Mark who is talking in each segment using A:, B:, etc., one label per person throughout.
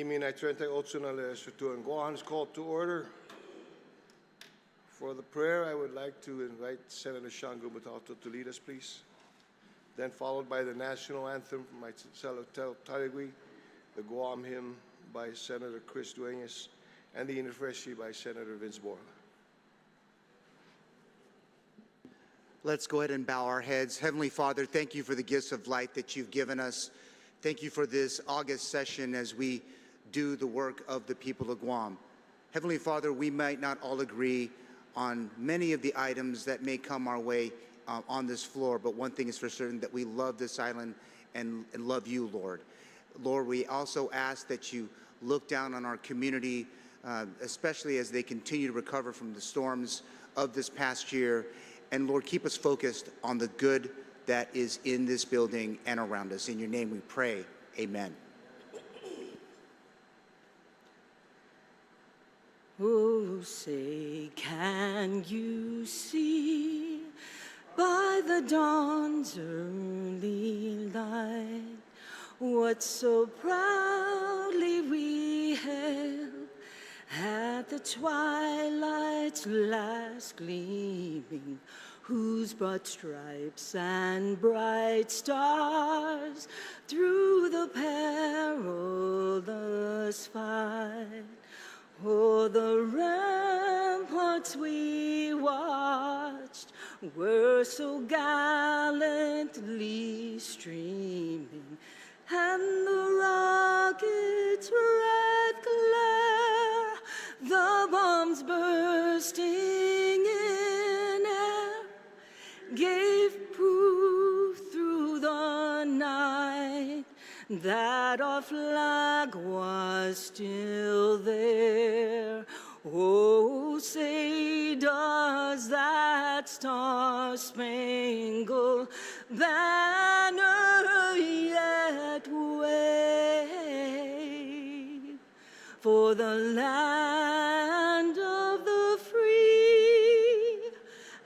A: Iminay 38 na lesutuan. Guam is called to order. For the prayer, I would like to invite Senator Shango Matato to lead us, please. Then followed by the national anthem from Marcelo Talegui, the Guam hymn by Senator Chris Dueñas, and the University by Senator Vince Borla.
B: Let's go ahead and bow our heads. Heavenly Father, thank you for the gifts of life that you've given us. Thank you for this August session as we do the work of the people of Guam. Heavenly Father, we might not all agree on many of the items that may come our way on this floor, but one thing is for certain, that we love this island and love you, Lord. Lord, we also ask that you look down on our community, especially as they continue to recover from the storms of this past year. And Lord, keep us focused on the good that is in this building and around us. In your name we pray, amen.
C: Oh, say, can you see by the dawn's early light what so proudly we hailed at the twilight's last gleaming, whose broad stripes and bright stars through the perilous fight? Oh, the ramparts we watched were so gallantly streaming, and the rocket's red glare, the bombs bursting in air, gave proof through the night that our flag was still there. Oh, say, does that star-spangled banner yet wave for the land of the free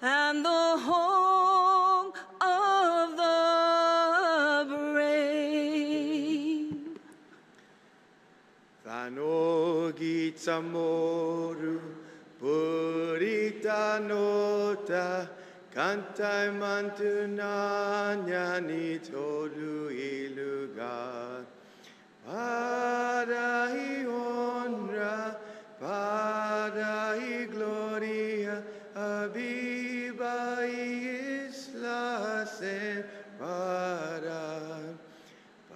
C: and the home of the brave?
D: Vanogi Tsamoru Purita Nota Kantai Mantunanya Nitoru Iluga Padahi honra, Padahi gloria, Abiba isla sempada.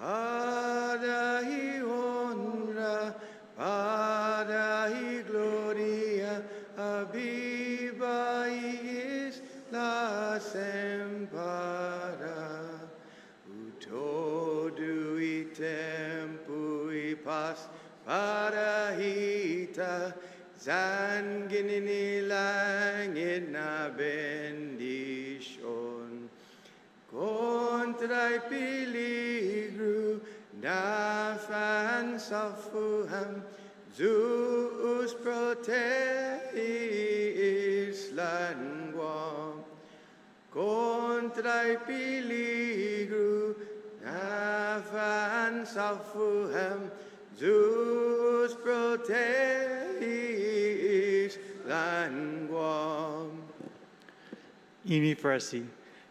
D: Padahi honra, Padahi gloria, Abiba isla sempada. Utodu tempu pas parahita, Zanginini langit na bendisyon. Kontrai piligru nafan safuham, Zeus proteis lan Guam. Kontrai piligru nafan safuham, Zeus proteis lan Guam.
E: Ini frasi,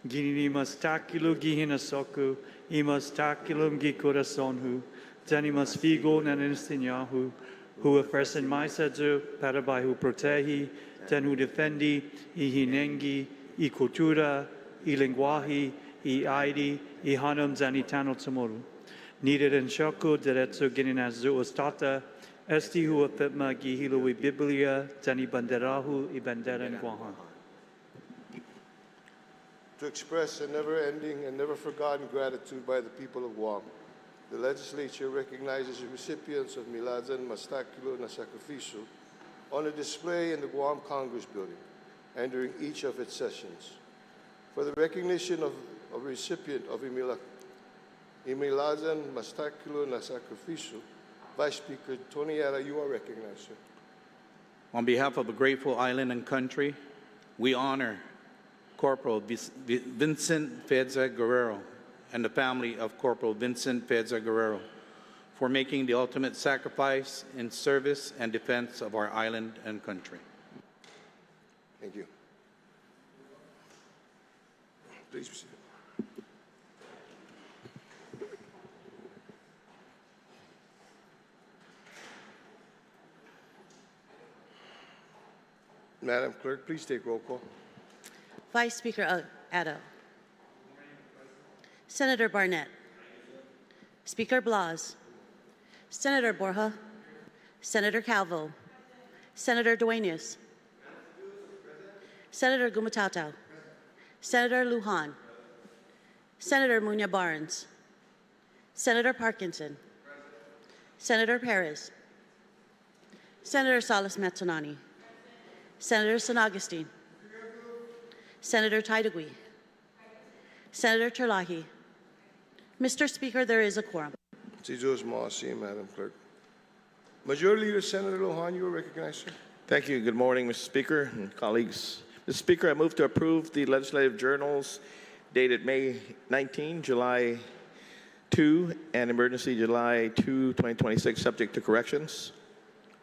E: gini mastakilo gihina soku, imastakilum gi corazonhu, tani mas figo nan instinyahu, hu ofrecen mais adu, para by hu protegi, ten hu defendi, I hinengi, I cultura, I linguahi, I aidi, I hanum zanitano tsamoru. Needed in shoko diretso gininazu ostata, esti hu afitma gihilo I biblia, tani banderahu I bandera in Guahan.
A: To express a never-ending and never-forgotten gratitude by the people of Guam, the legislature recognizes the recipients of Milazan Mastakulo na Sacrificio on a display in the Guam Congress Building and during each of its sessions. For the recognition of a recipient of Imilazan Mastakulo na Sacrificio, Vice Speaker Tony Ara, you are recognized, sir.
F: On behalf of a grateful island and country, we honor Corporal Vincent Fedza Guerrero and the family of Corporal Vincent Fedza Guerrero for making the ultimate sacrifice in service and defense of our island and country.
A: Thank you. Please proceed. Madam Clerk, please take roll call.
G: Vice Speaker Addo. Senator Barnett. Speaker Blas. Senator Borja. Senator Calvo. Senator Dueñas. Senator Gumatao. Senator Lujan. Senator Muñoz Barnes. Senator Parkinson. Senator Perez. Senator Salas Mazzonani. Senator San Agustin. Senator Taidagui. Senator Terlahi. Mr. Speaker, there is a quorum.
A: Madam Clerk. Majority Leader Senator Lujan, you are recognized, sir.
H: Thank you. Good morning, Mr. Speaker and colleagues. Mr. Speaker, I move to approve the legislative journals dated May 19, July 2, and emergency July 2, 2026, subject to corrections.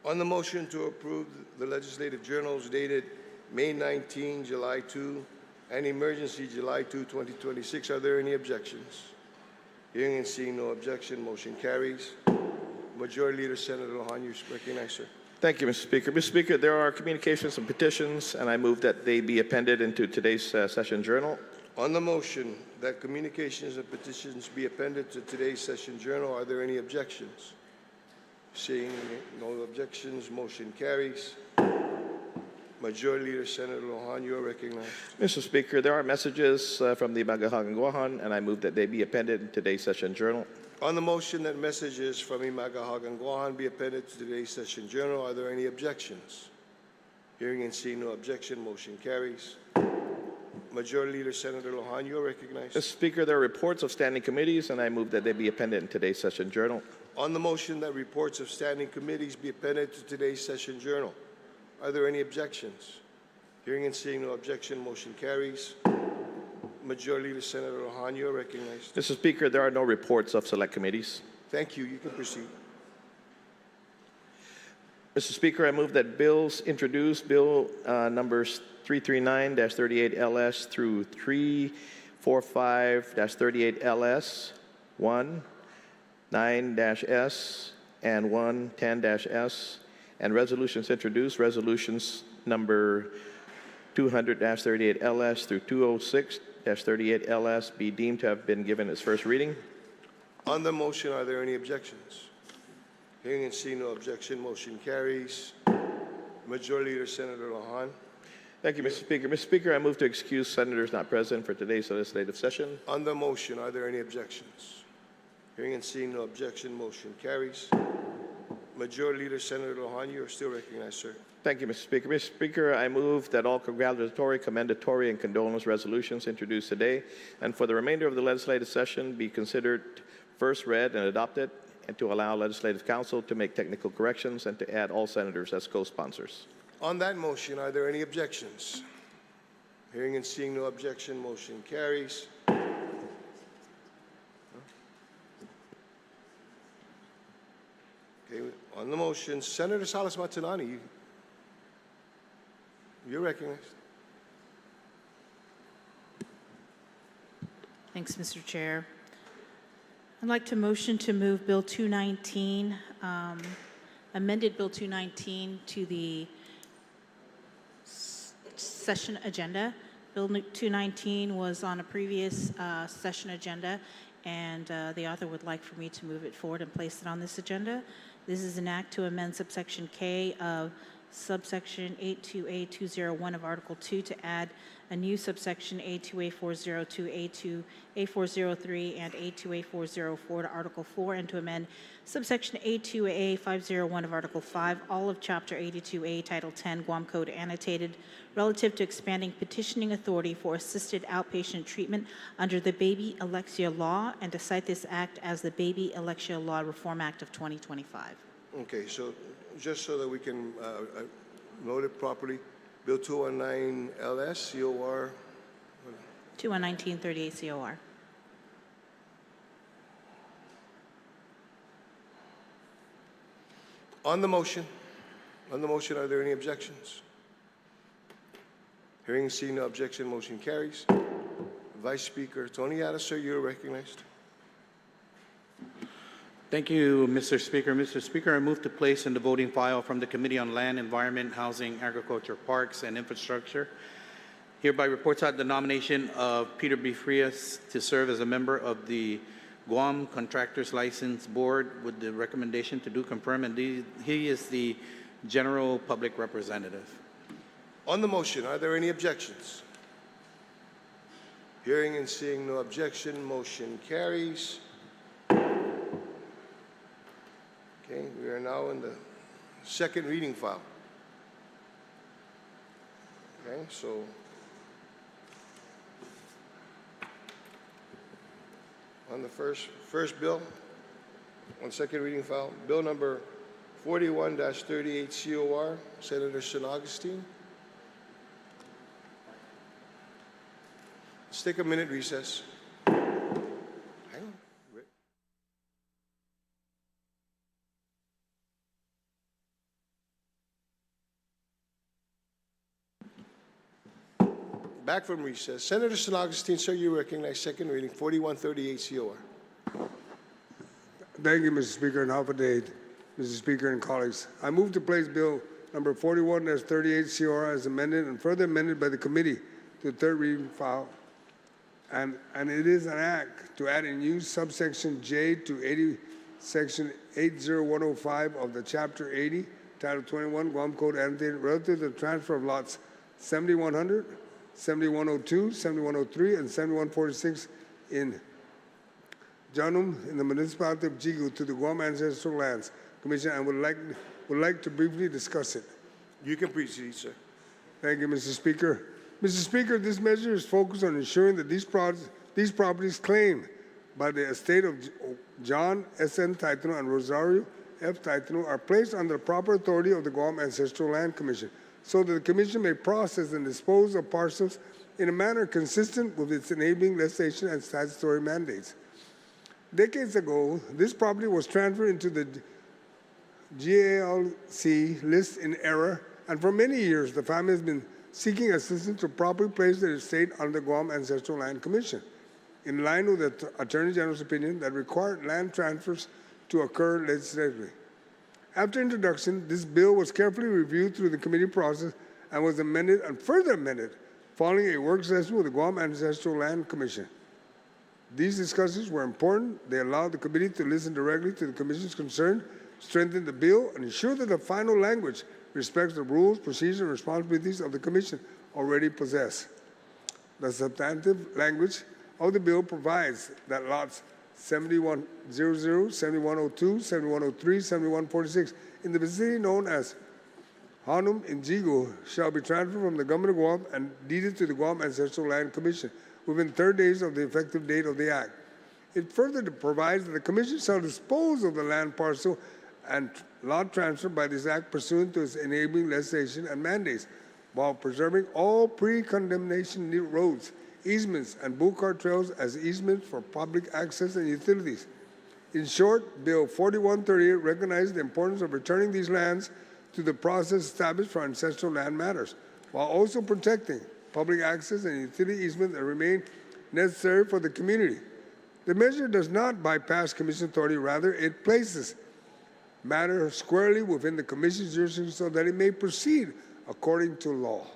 A: On the motion to approve the legislative journals dated May 19, July 2, and emergency July 2, 2026, are there any objections? Hearing and seeing no objection, motion carries. Majority Leader Senator Lujan, you recognize, sir.
H: Thank you, Mr. Speaker. Mr. Speaker, there are communications and petitions, and I move that they be appended into today's session journal.
A: On the motion that communications and petitions be appended to today's session journal, are there any objections? Seeing no objections, motion carries. Majority Leader Senator Lujan, you are recognized.
H: Mr. Speaker, there are messages from the Imagahagan Guahan, and I move that they be appended in today's session journal.
A: On the motion that messages from Imagahagan Guahan be appended to today's session journal, are there any objections? Hearing and seeing no objection, motion carries. Majority Leader Senator Lujan, you are recognized.
H: Mr. Speaker, there are reports of standing committees, and I move that they be appended in today's session journal.
A: On the motion that reports of standing committees be appended to today's session journal, are there any objections? Hearing and seeing no objection, motion carries. Majority Leader Senator Lujan, you are recognized.
H: Mr. Speaker, there are no reports of select committees.
A: Thank you. You can proceed.
H: Mr. Speaker, I move that bills introduced, bill numbers 339-38LS through 345-38LS, 1, 9-S, and 1, 10-S, and resolutions introduced, resolutions number 200-38LS through 206-38LS be deemed to have been given its first reading.
A: On the motion, are there any objections? Hearing and seeing no objection, motion carries. Majority Leader Senator Lujan.
H: Thank you, Mr. Speaker. Mr. Speaker, I move to excuse senators not present for today's legislative session.
A: On the motion, are there any objections? Hearing and seeing no objection, motion carries. Majority Leader Senator Lujan, you are still recognized, sir.
H: Thank you, Mr. Speaker. Mr. Speaker, I move that all congratulatory, commendatory, and condolence resolutions introduced today and for the remainder of the legislative session be considered first read and adopted, and to allow Legislative Council to make technical corrections and to add all senators as co-sponsors.
A: On that motion, are there any objections? Hearing and seeing no objection, motion carries. Okay, on the motion, Senator Salas Mazzonani, you're recognized.
I: Thanks, Mr. Chair. I'd like to motion to move Bill 219, amended Bill 219 to the session agenda. Bill 219 was on a previous session agenda, and the author would like for me to move it forward and place it on this agenda. This is an act to amend subsection K of subsection 82A201 of Article 2 to add a new subsection A2A402, A2A403, and A2A404 to Article 4, and to amend subsection A2A501 of Article 5, all of Chapter 82A, Title 10, Guam Code annotated, relative to expanding petitioning authority for assisted outpatient treatment under the Baby Alexia Law, and to cite this act as the Baby Alexia Law Reform Act of 2025.
A: Okay, so just so that we can note it properly, Bill 219 LS, COR.
I: 211938 COR.
A: On the motion, are there any objections? Hearing and seeing no objection, motion carries. Vice Speaker Tony Addis, sir, you are recognized.
F: Thank you, Mr. Speaker. Mr. Speaker, I move to place in the voting file from the Committee on Land, Environment, Housing, Agriculture, Parks, and Infrastructure hereby reports out the nomination of Peter B. Frias to serve as a member of the Guam Contractors License Board with the recommendation to do confirm, and he is the General Public Representative.
A: On the motion, are there any objections? Hearing and seeing no objection, motion carries. Okay, we are now in the second reading file. Okay, so on the first bill, on second reading file, bill number 41-38 COR, Senator San Augustine. Let's take a minute recess. Hang on. Back from recess. Senator San Augustine, sir, you recognize second reading, 4138 COR.
J: Thank you, Mr. Speaker, and half a day, Mr. Speaker and colleagues. I move to place Bill number 41-38 COR as amended and further amended by the committee to the third reading file. And it is an act to add a new subsection J to section 80105 of the Chapter 80, Title 21, Guam Code annotated relative to the transfer of lots 7100, 7102, 7103, and 7146 in Janum in the municipality of Jigu to the Guam Ancestral Lands Commission, and would like to briefly discuss it.
A: You can proceed, sir.
J: Thank you, Mr. Speaker. Mr. Speaker, this measure is focused on ensuring that these properties claimed by the estate of John S.N. Taitano and Rosario F. Taitano are placed under the proper authority of the Guam Ancestral Land Commission, so that the Commission may process and dispose of parcels in a manner consistent with its enabling legislation and statutory mandates. Decades ago, this property was transferred into the GALC list in error, and for many years the family has been seeking assistance to properly place the estate under the Guam Ancestral Land Commission, in line with the Attorney General's opinion that required land transfers to occur legislatively. After introduction, this bill was carefully reviewed through the committee process and was amended and further amended following a work session with the Guam Ancestral Land Commission. These discussions were important. They allowed the committee to listen directly to the Commission's concern, strengthen the bill, and ensure that the final language respects the rules, procedures, and responsibilities of the Commission already possess. The substantive language of the bill provides that lots 7100, 7102, 7103, 7146 in the vicinity known as Hanum in Jigu shall be transferred from the Government of Guam and deeded to the Guam Ancestral Land Commission within 30 days of the effective date of the Act. It further provides that the Commission shall dispose of the land parcel and lot transfer by this Act pursuant to its enabling legislation and mandates, while preserving all pre-condemnation roads, easements, and boulevard trails as easements for public access and utilities. In short, Bill 4138 recognizes the importance of returning these lands to the process established for ancestral land matters, while also protecting public access and utility easements that remain necessary for the community. The measure does not bypass Commission authority, rather it places matter squarely within the Commission's jurisdiction so that it may proceed according to law.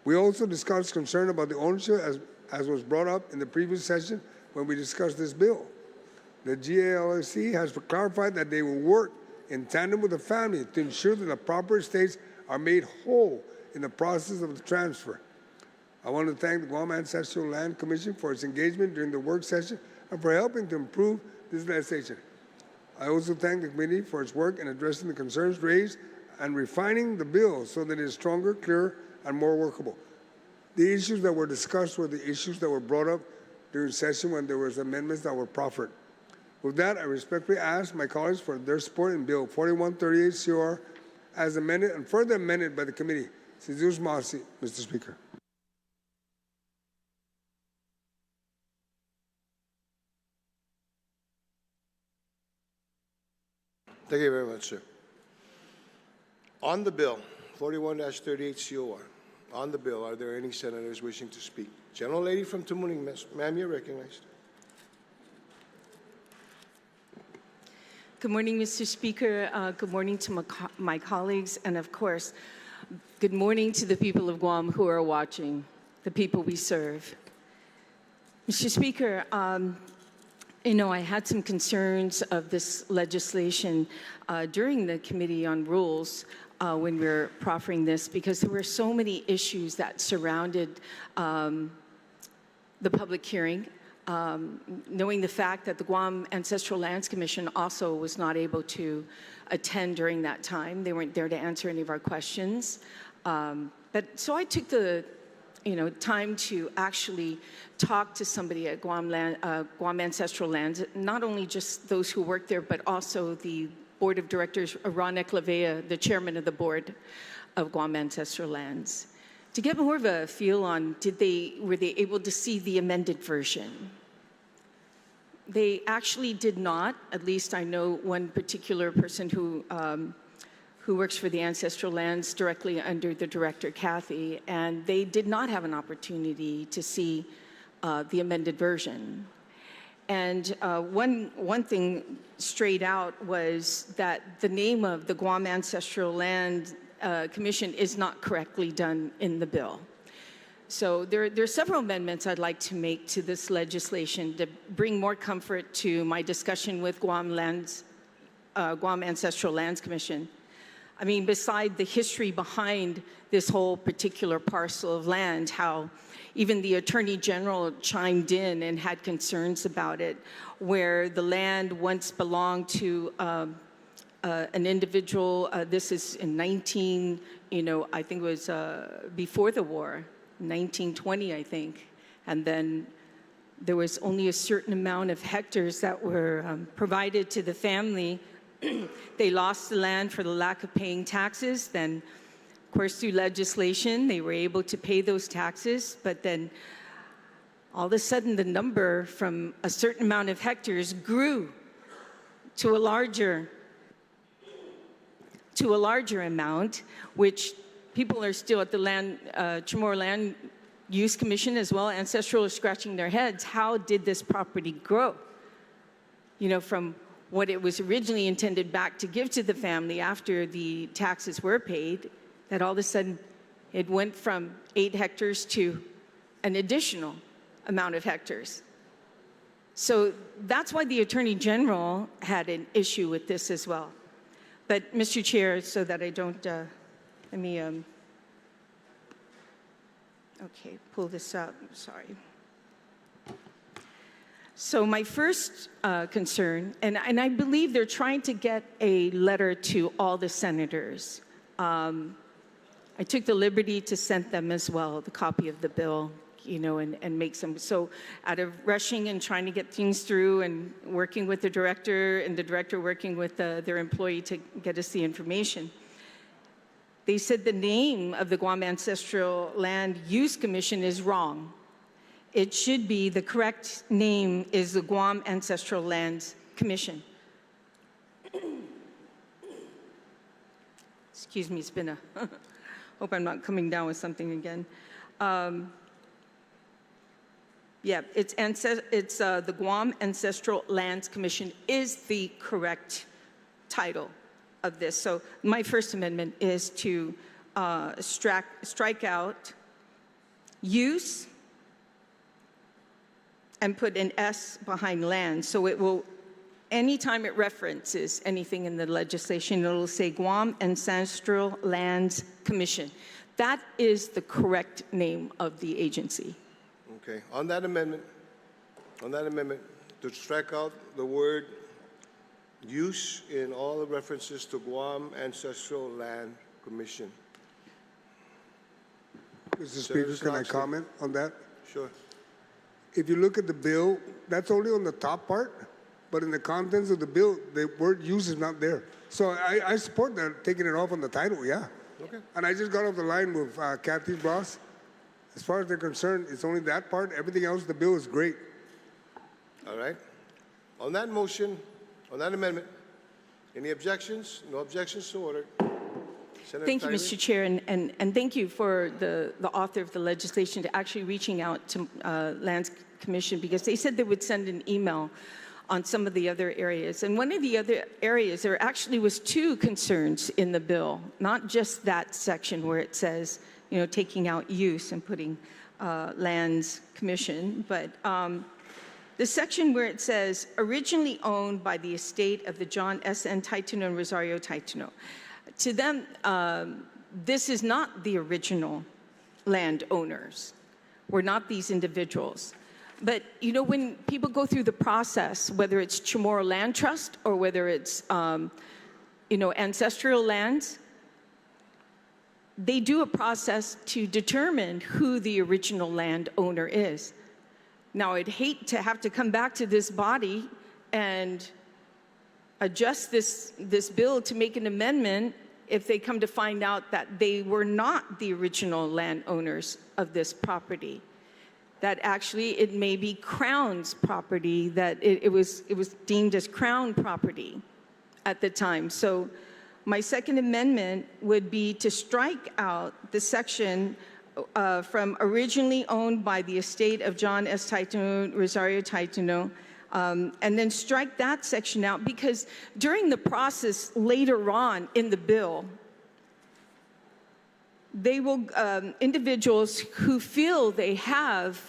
J: We also discussed concern about the ownership as was brought up in the previous session when we discussed this bill. The GALC has clarified that they will work in tandem with the family to ensure that the proper estates are made whole in the process of the transfer. I want to thank the Guam Ancestral Land Commission for its engagement during the work session and for helping to improve this legislation. I also thank the committee for its work in addressing the concerns raised and refining the bill so that it is stronger, clearer, and more workable. The issues that were discussed were the issues that were brought up during session when there was amendments that were proffered. With that, I respectfully ask my colleagues for their support in Bill 4138 CR as amended and further amended by the committee. Since Masi, Mr. Speaker.
A: Thank you very much, sir. On the bill, 41-38 COR, on the bill, are there any senators wishing to speak? General Lady from Tumuning, ma'am, you're recognized.
C: Good morning, Mr. Speaker. Good morning to my colleagues, and of course, good morning to the people of Guam who are watching, the people we serve. Mr. Speaker, you know, I had some concerns of this legislation during the Committee on Rules when we were proffering this, because there were so many issues that surrounded the public hearing. Knowing the fact that the Guam Ancestral Lands Commission also was not able to attend during that time. They weren't there to answer any of our questions. So I took the time to actually talk to somebody at Guam Ancestral Lands, not only just those who work there, but also the Board of Directors, Ron Eclavea, the chairman of the board of Guam Ancestral Lands, to get more of a feel on were they able to see the amended version. They actually did not. At least I know one particular person who works for the Ancestral Lands directly under the director, Kathy, and they did not have an opportunity to see the amended version. And one thing straight out was that the name of the Guam Ancestral Land Commission is not correctly done in the bill. So there are several amendments I'd like to make to this legislation to bring more comfort to my discussion with Guam Ancestral Lands Commission. I mean, beside the history behind this whole particular parcel of land, how even the Attorney General chimed in and had concerns about it, where the land once belonged to an individual. This is in I think it was before the war, 1920, I think. And then there was only a certain amount of hectares that were provided to the family. They lost the land for the lack of paying taxes. Then, of course, through legislation, they were able to pay those taxes. But then all of a sudden, the number from a certain amount of hectares grew to a larger amount, which people are still at the Chamorro Land Use Commission as well, Ancestral, are scratching their heads. How did this property grow? From what it was originally intended back to give to the family after the taxes were paid, that all of a sudden it went from 8 hectares to an additional amount of hectares. So that's why the Attorney General had an issue with this as well. But Mr. Chair, so that I don't, let me, okay, pull this up, sorry. So my first concern, and I believe they're trying to get a letter to all the senators. I took the liberty to send them as well the copy of the bill, and make some. So out of rushing and trying to get things through and working with the director and the director working with their employee to get us the information, they said the name of the Guam Ancestral Land Use Commission is wrong. It should be, the correct name is the Guam Ancestral Lands Commission. Excuse me, it's been a, hope I'm not coming down with something again. Yeah, it's the Guam Ancestral Lands Commission is the correct title of this. So my first amendment is to strike out use and put an S behind land. So it will, anytime it references anything in the legislation, it'll say Guam Ancestral Lands Commission. That is the correct name of the agency.
A: Okay, on that amendment, to strike out the word use in all the references to Guam Ancestral Land Commission.
J: Mr. Speaker, can I comment on that?
A: Sure.
J: If you look at the bill, that's only on the top part, but in the contents of the bill, the word use is not there. So I support that, taking it off on the title, yeah.
A: Okay.
J: And I just got off the line with Kathy Ross. As far as they're concerned, it's only that part. Everything else, the bill is great.
A: All right. On that motion, on that amendment, any objections? No objections, so ordered. Senator
C: Thank you,
A: Tyree?
C: Mr. Chair, and thank you for the author of the legislation to actually reaching out to Lands Commission, because they said they would send an email on some of the other areas. And one of the other areas, there actually was two concerns in the bill, not just that section where it says, you know, taking out use and putting Lands Commission, but the section where it says originally owned by the estate of the John S.N. Taitano and Rosario Taitano. To them, this is not the original landowners. We're not these individuals. But, you know, when people go through the process, whether it's Chamorro Land Trust or whether it's, you know, ancestral lands, they do a process to determine who the original landowner is. Now, I'd hate to have to come back to this body and adjust this bill to make an amendment if they come to find out that they were not the original landowners of this property. That actually it may be Crown's property, that it was deemed as Crown property at the time. So my second amendment would be to strike out the section from originally owned by the estate of John S. Taitano, Rosario Taitano, and then strike that section out, because during the process later on in the bill, they will, individuals who feel they have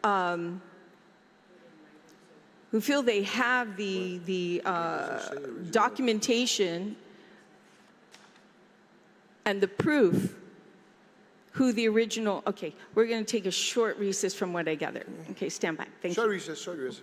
C: the documentation and the proof who the original, okay, we're going to take a short recess from what I gathered. Okay, stand by. Thank you.
A: Short recess, short recess.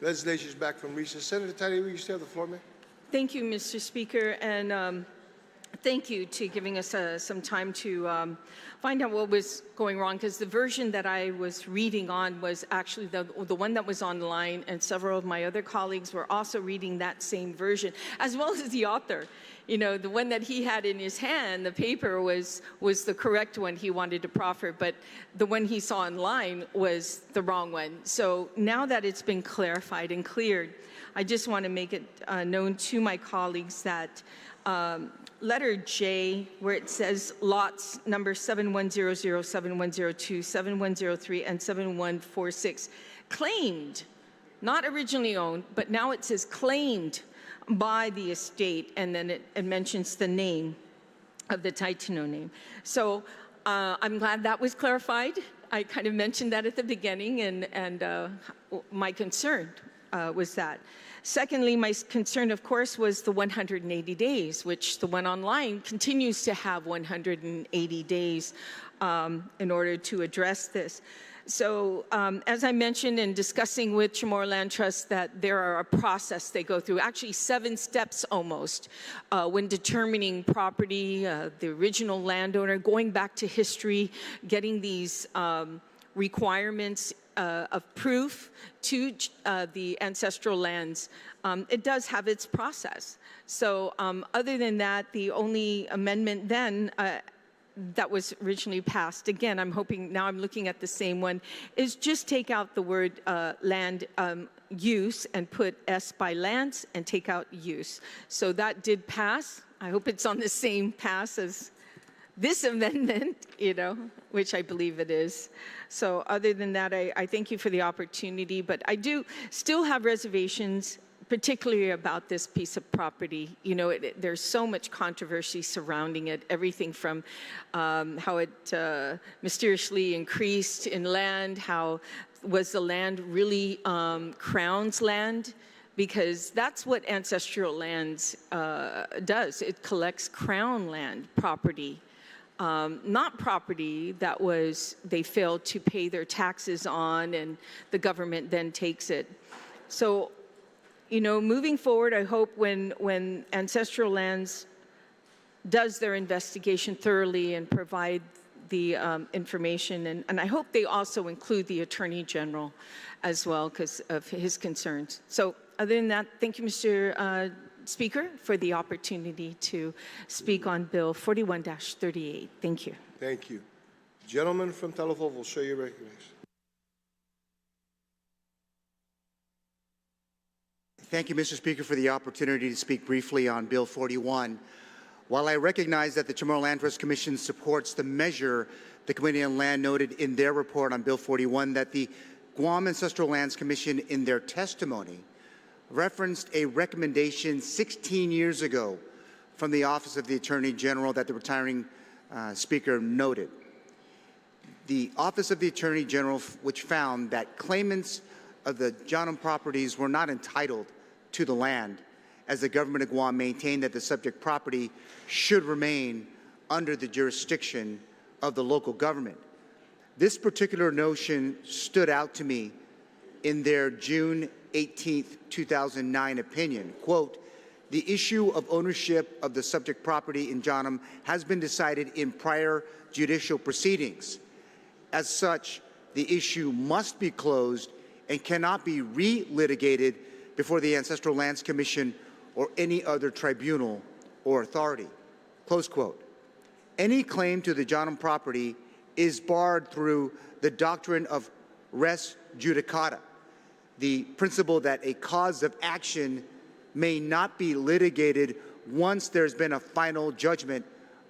A: Legislature is back from recess. Senator Tyree, you still have the floor, ma'am?
C: Thank you, Mr. Speaker, and thank you to giving us some time to find out what was going wrong, because the version that I was reading on was actually the one that was online, and several of my other colleagues were also reading that same version, as well as the author. You know, the one that he had in his hand, the paper, was the correct one he wanted to proffer, but the one he saw online was the wrong one. So now that it's been clarified and cleared, I just want to make it known to my colleagues that letter J, where it says lots number 7100, 7102, 7103, and 7146, claimed, not originally owned, but now it says claimed by the estate, and then it mentions the name of the Taitino name. So I'm glad that was clarified. I kind of mentioned that at the beginning, and my concern was that. Secondly, my concern, of course, was the 180 days, which the one online continues to have 180 days in order to address this. So as I mentioned in discussing with Chamorro Land Trust, that there are a process they go through, actually 7 steps almost, when determining property, the original landowner, going back to history, getting these requirements of proof to the ancestral lands. It does have its process. So other than that, the only amendment then that was originally passed, again, I'm hoping, now I'm looking at the same one, is just take out the word land use and put S by lands and take out use. So that did pass. I hope it's on the same pass as this amendment, you know, which I believe it is. So other than that, I thank you for the opportunity, but I do still have reservations, particularly about this piece of property. You know, there's so much controversy surrounding it, everything from how it mysteriously increased in land, how was the land really Crown's land? Because that's what ancestral lands does. It collects Crown land property. Not property that they failed to pay their taxes on, and the government then takes it. So, you know, moving forward, I hope when Ancestral Lands does their investigation thoroughly and provide the information, and I hope they also include the Attorney General as well because of his concerns. So other than that, thank you, Mr. Speaker, for the opportunity to speak on Bill 41-38. Thank you.
A: Thank you. Gentleman from Telephone will show your recognition.
B: Thank you, Mr. Speaker, for the opportunity to speak briefly on Bill 41. While I recognize that the Chamorro Land Trust Commission supports the measure the Committee on Land noted in their report on Bill 41, that the Guam Ancestral Lands Commission in their testimony referenced a recommendation 16 years ago from the Office of the Attorney General that the retiring speaker noted. The Office of the Attorney General, which found that claimants of the Janum properties were not entitled to the land, as the government of Guam maintained that the subject property should remain under the jurisdiction of the local government. This particular notion stood out to me in their June 18, 2009 opinion. Quote, "The issue of ownership of the subject property in Janum has been decided in prior judicial proceedings. As such, the issue must be closed and cannot be re-litigated before the Ancestral Lands Commission or any other tribunal or authority." Close quote. Any claim to the Janum property is barred through the doctrine of res judicata, the principle that a cause of action may not be litigated once there's been a final judgment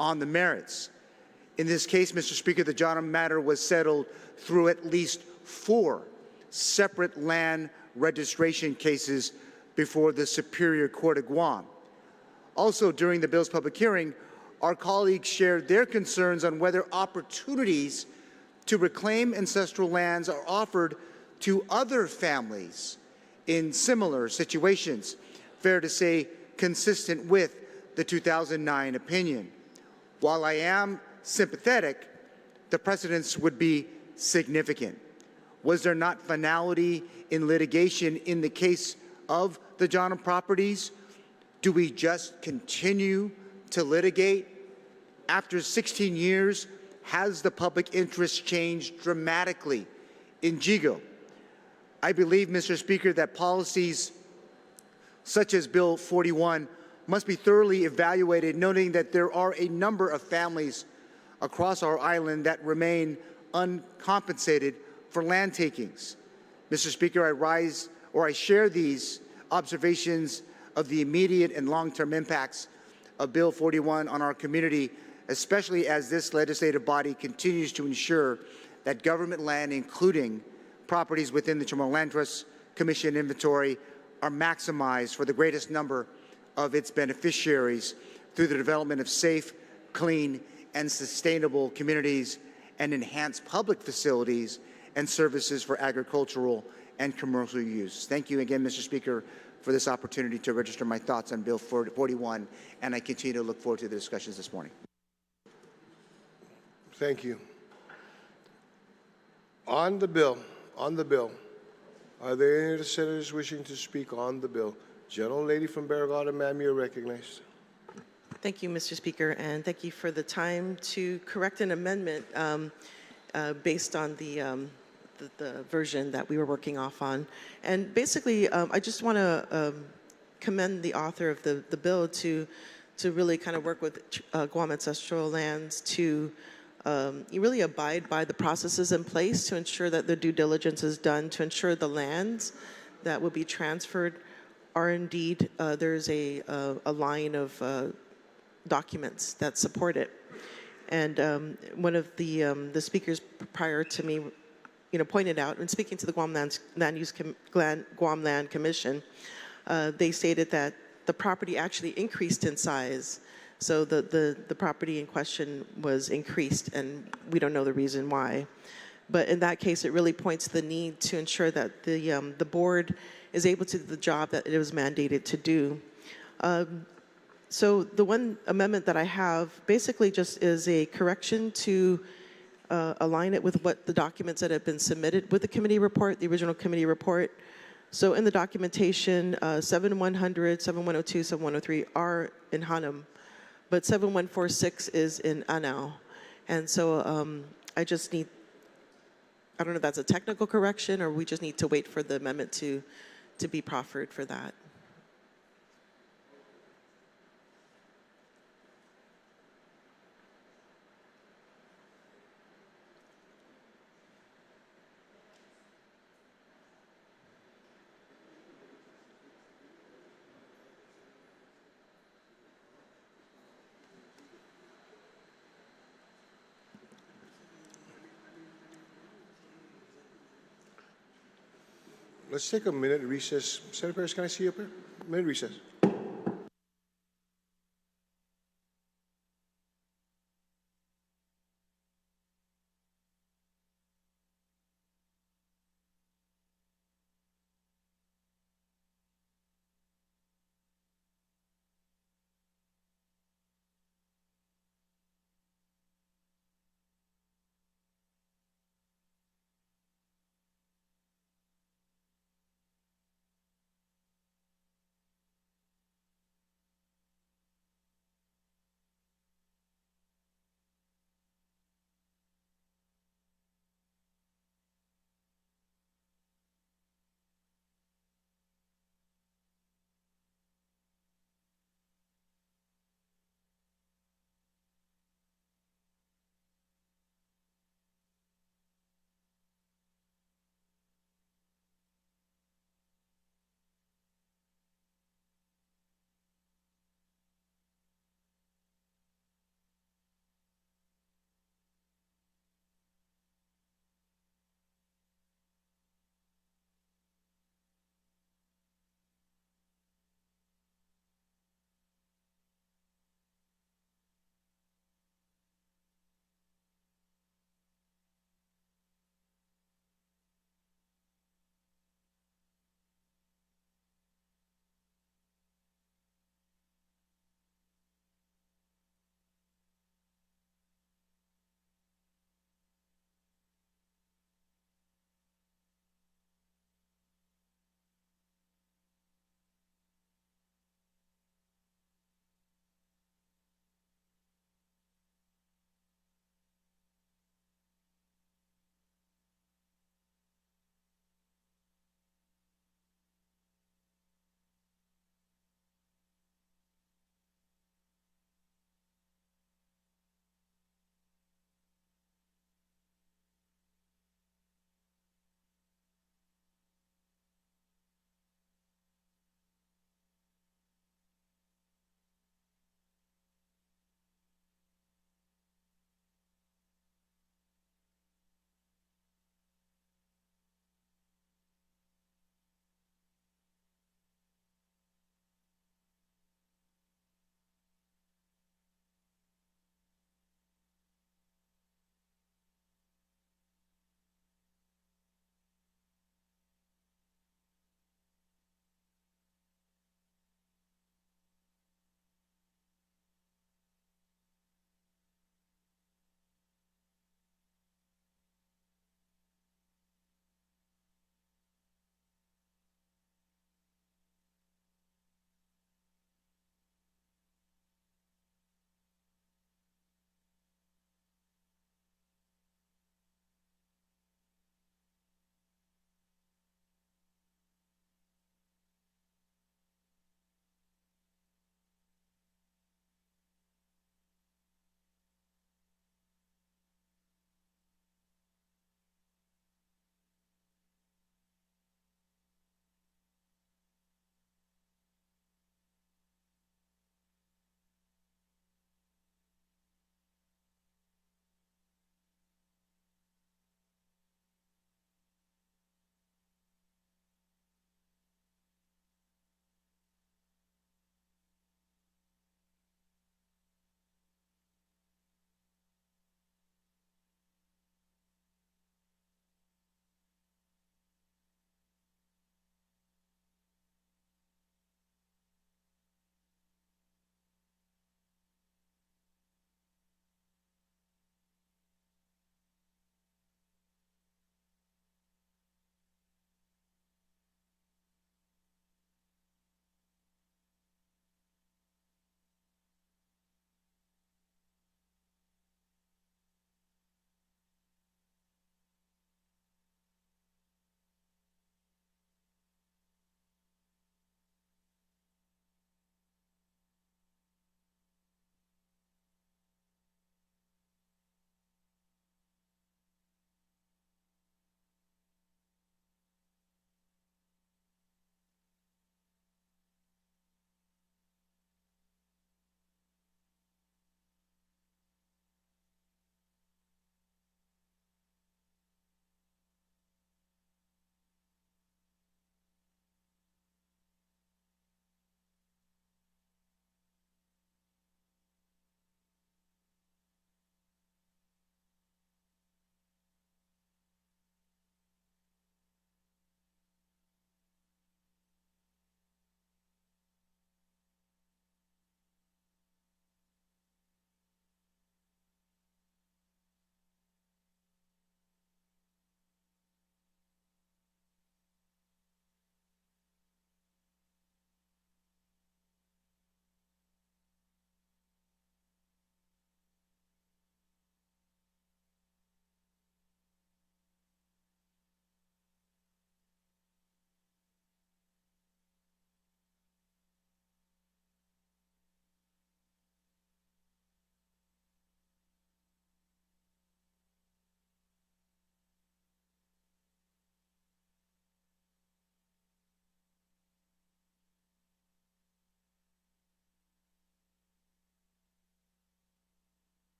B: on the merits. In this case, Mr. Speaker, the Janum matter was settled through at least 4 separate land registration cases before the Superior Court of Guam. Also, during the bill's public hearing, our colleagues shared their concerns on whether opportunities to reclaim ancestral lands are offered to other families in similar situations, fair to say consistent with the 2009 opinion. While I am sympathetic, the precedents would be significant. Was there not finality in litigation in the case of the Johnham properties? Do we just continue to litigate? After 16 years, has the public interest changed dramatically in Jigo? I believe, Mr. Speaker, that policies such as Bill 41 must be thoroughly evaluated, noting that there are a number of families across our island that remain uncompensated for land takings. Mr. Speaker, I share these observations of the immediate and long-term impacts of Bill 41 on our community, especially as this legislative body continues to ensure that government land, including properties within the Chamorro Land Trust Commission inventory, are maximized for the greatest number of its beneficiaries through the development of safe, clean, and sustainable communities and enhanced public facilities and services for agricultural and commercial use. Thank you again, Mr. Speaker, for this opportunity to register my thoughts on Bill 41, and I continue to look forward to the discussions this morning.
A: Thank you. On the bill, are there any of the senators wishing to speak on the bill? Gentlelady from Barrigada, ma'am, you're recognized.
K: Thank you, Mr. Speaker, and thank you for the time to correct an amendment based on the version that we were working off on. And basically, I just want to commend the author of the bill to really kind of work with Guam Ancestral Lands to really abide by the processes in place to ensure that the due diligence is done, to ensure the lands that will be transferred are indeed, there's a line of documents that support it. And one of the speakers prior to me, pointed out, and speaking to the Guam Land Commission, they stated that the property actually increased in size. So the property in question was increased, and we don't know the reason why. But in that case, it really points to the need to ensure that the board is able to do the job that it was mandated to do. So the one amendment that I have basically just is a correction to align it with what the documents that have been submitted with the committee report, the original committee report. So in the documentation, 7100, 7102, 7103 are in Hanam, but 7146 is in Anao. And so I just need, I don't know if that's a technical correction or we just need to wait for the amendment to be proffered for that.
A: Let's take a minute recess. Senator Perez, can I see you up here? Minute recess.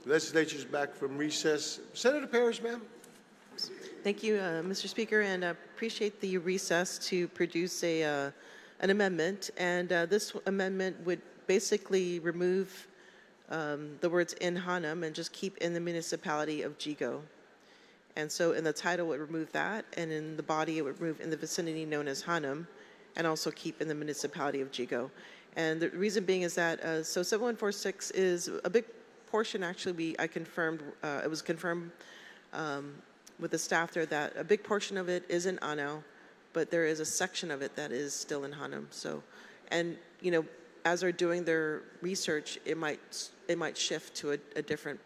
A: Legislature's back from recess. Senator Parrish, ma'am.
K: Thank you, Mr. Speaker, and appreciate the recess to produce an amendment. And this amendment would basically remove the words in Hanam and just keep in the municipality of Jigo. And so in the title, it would remove that, and in the body, it would remove in the vicinity known as Hanam, and also keep in the municipality of Jigo. And the reason being is that, so 7146 is a big portion, actually, I confirmed, it was confirmed with the staff there that a big portion of it is in Anao, but there is a section of it that is still in Hanam. So, and, you know, as they're doing their research, it might shift to a different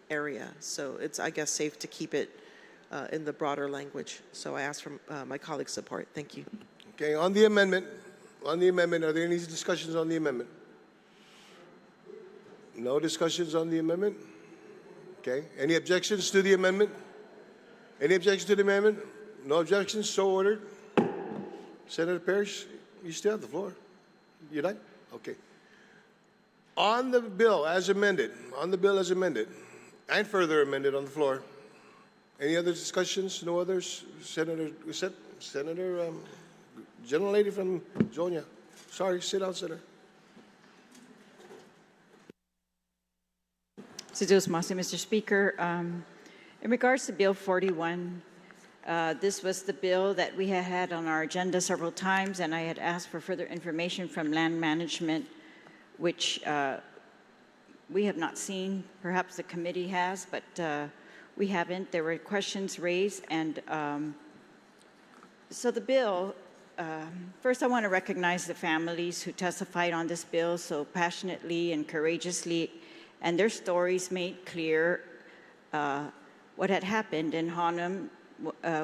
K: area. So it's, I guess, safe to keep it in the broader language. So I ask for my colleagues' support. Thank you.
A: Okay, on the amendment, are there any discussions on the amendment? No discussions on the amendment? Okay, any objections to the amendment? Any objections to the amendment? No objections, so ordered. Senator Parrish, you still have the floor. You're done? Okay. On the bill as amended, and further amended on the floor. Any other discussions? No others? Senator, General Lady from Jonia. Sorry, sit down, Senator.
L: Mr. Speaker, in regards to Bill 41, this was the bill that we had on our agenda several times, and I had asked for further information from land management, which we have not seen. Perhaps the committee has, but we haven't. There were questions raised, and so the bill, first I want to recognize the families who testified on this bill so passionately and courageously, and their stories made clear what had happened in Hanam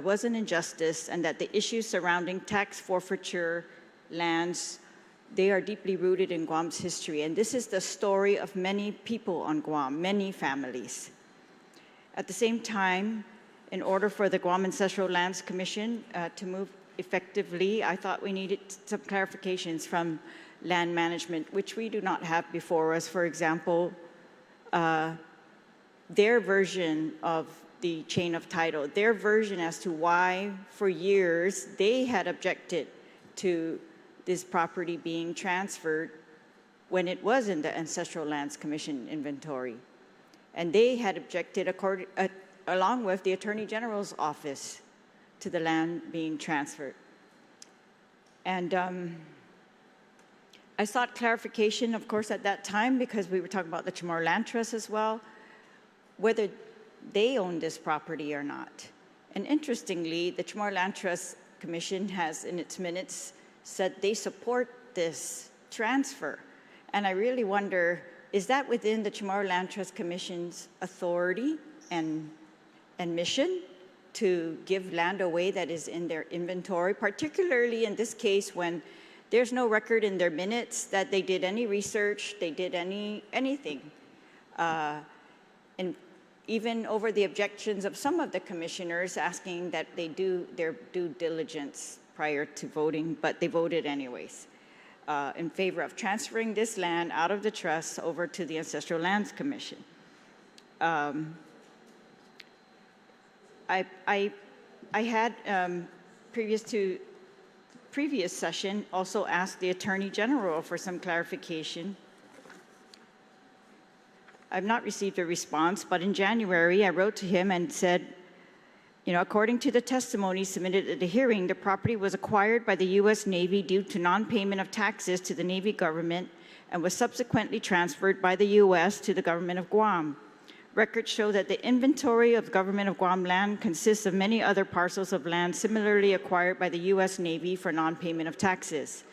L: was an injustice, and that the issues surrounding tax forfeiture lands, they are deeply rooted in Guam's history. And this is the story of many people on Guam, many families. At the same time, in order for the Guam Ancestral Lands Commission to move effectively, I thought we needed some clarifications from land management, which we do not have before us. For example, their version of the chain of title, their version as to why for years they had objected to this property being transferred when it was in the Ancestral Lands Commission inventory. And they had objected along with the Attorney General's office to the land being transferred. And I sought clarification, of course, at that time, because we were talking about the Chamorro Land Trust as well, whether they own this property or not. And interestingly, the Chamorro Land Trust Commission has in its minutes said they support this transfer. And I really wonder, is that within the Chamorro Land Trust Commission's authority and mission to give land away that is in their inventory, particularly in this case when there's no record in their minutes that they did any research, they did anything. And even over the objections of some of the commissioners asking that they do their due diligence prior to voting, but they voted anyways in favor of transferring this land out of the trust over to the Ancestral Lands Commission. I had, previous to previous session, also asked the Attorney General for some clarification. I've not received a response, but in January, I wrote to him and said, you know, according to the testimony submitted at the hearing, the property was acquired by the U.S. Navy due to non-payment of taxes to the Navy government and was subsequently transferred by the U.S. to the government of Guam. Records show that the inventory of government of Guam land consists of many other parcels of land similarly acquired by the U.S. Navy for non-payment of taxes.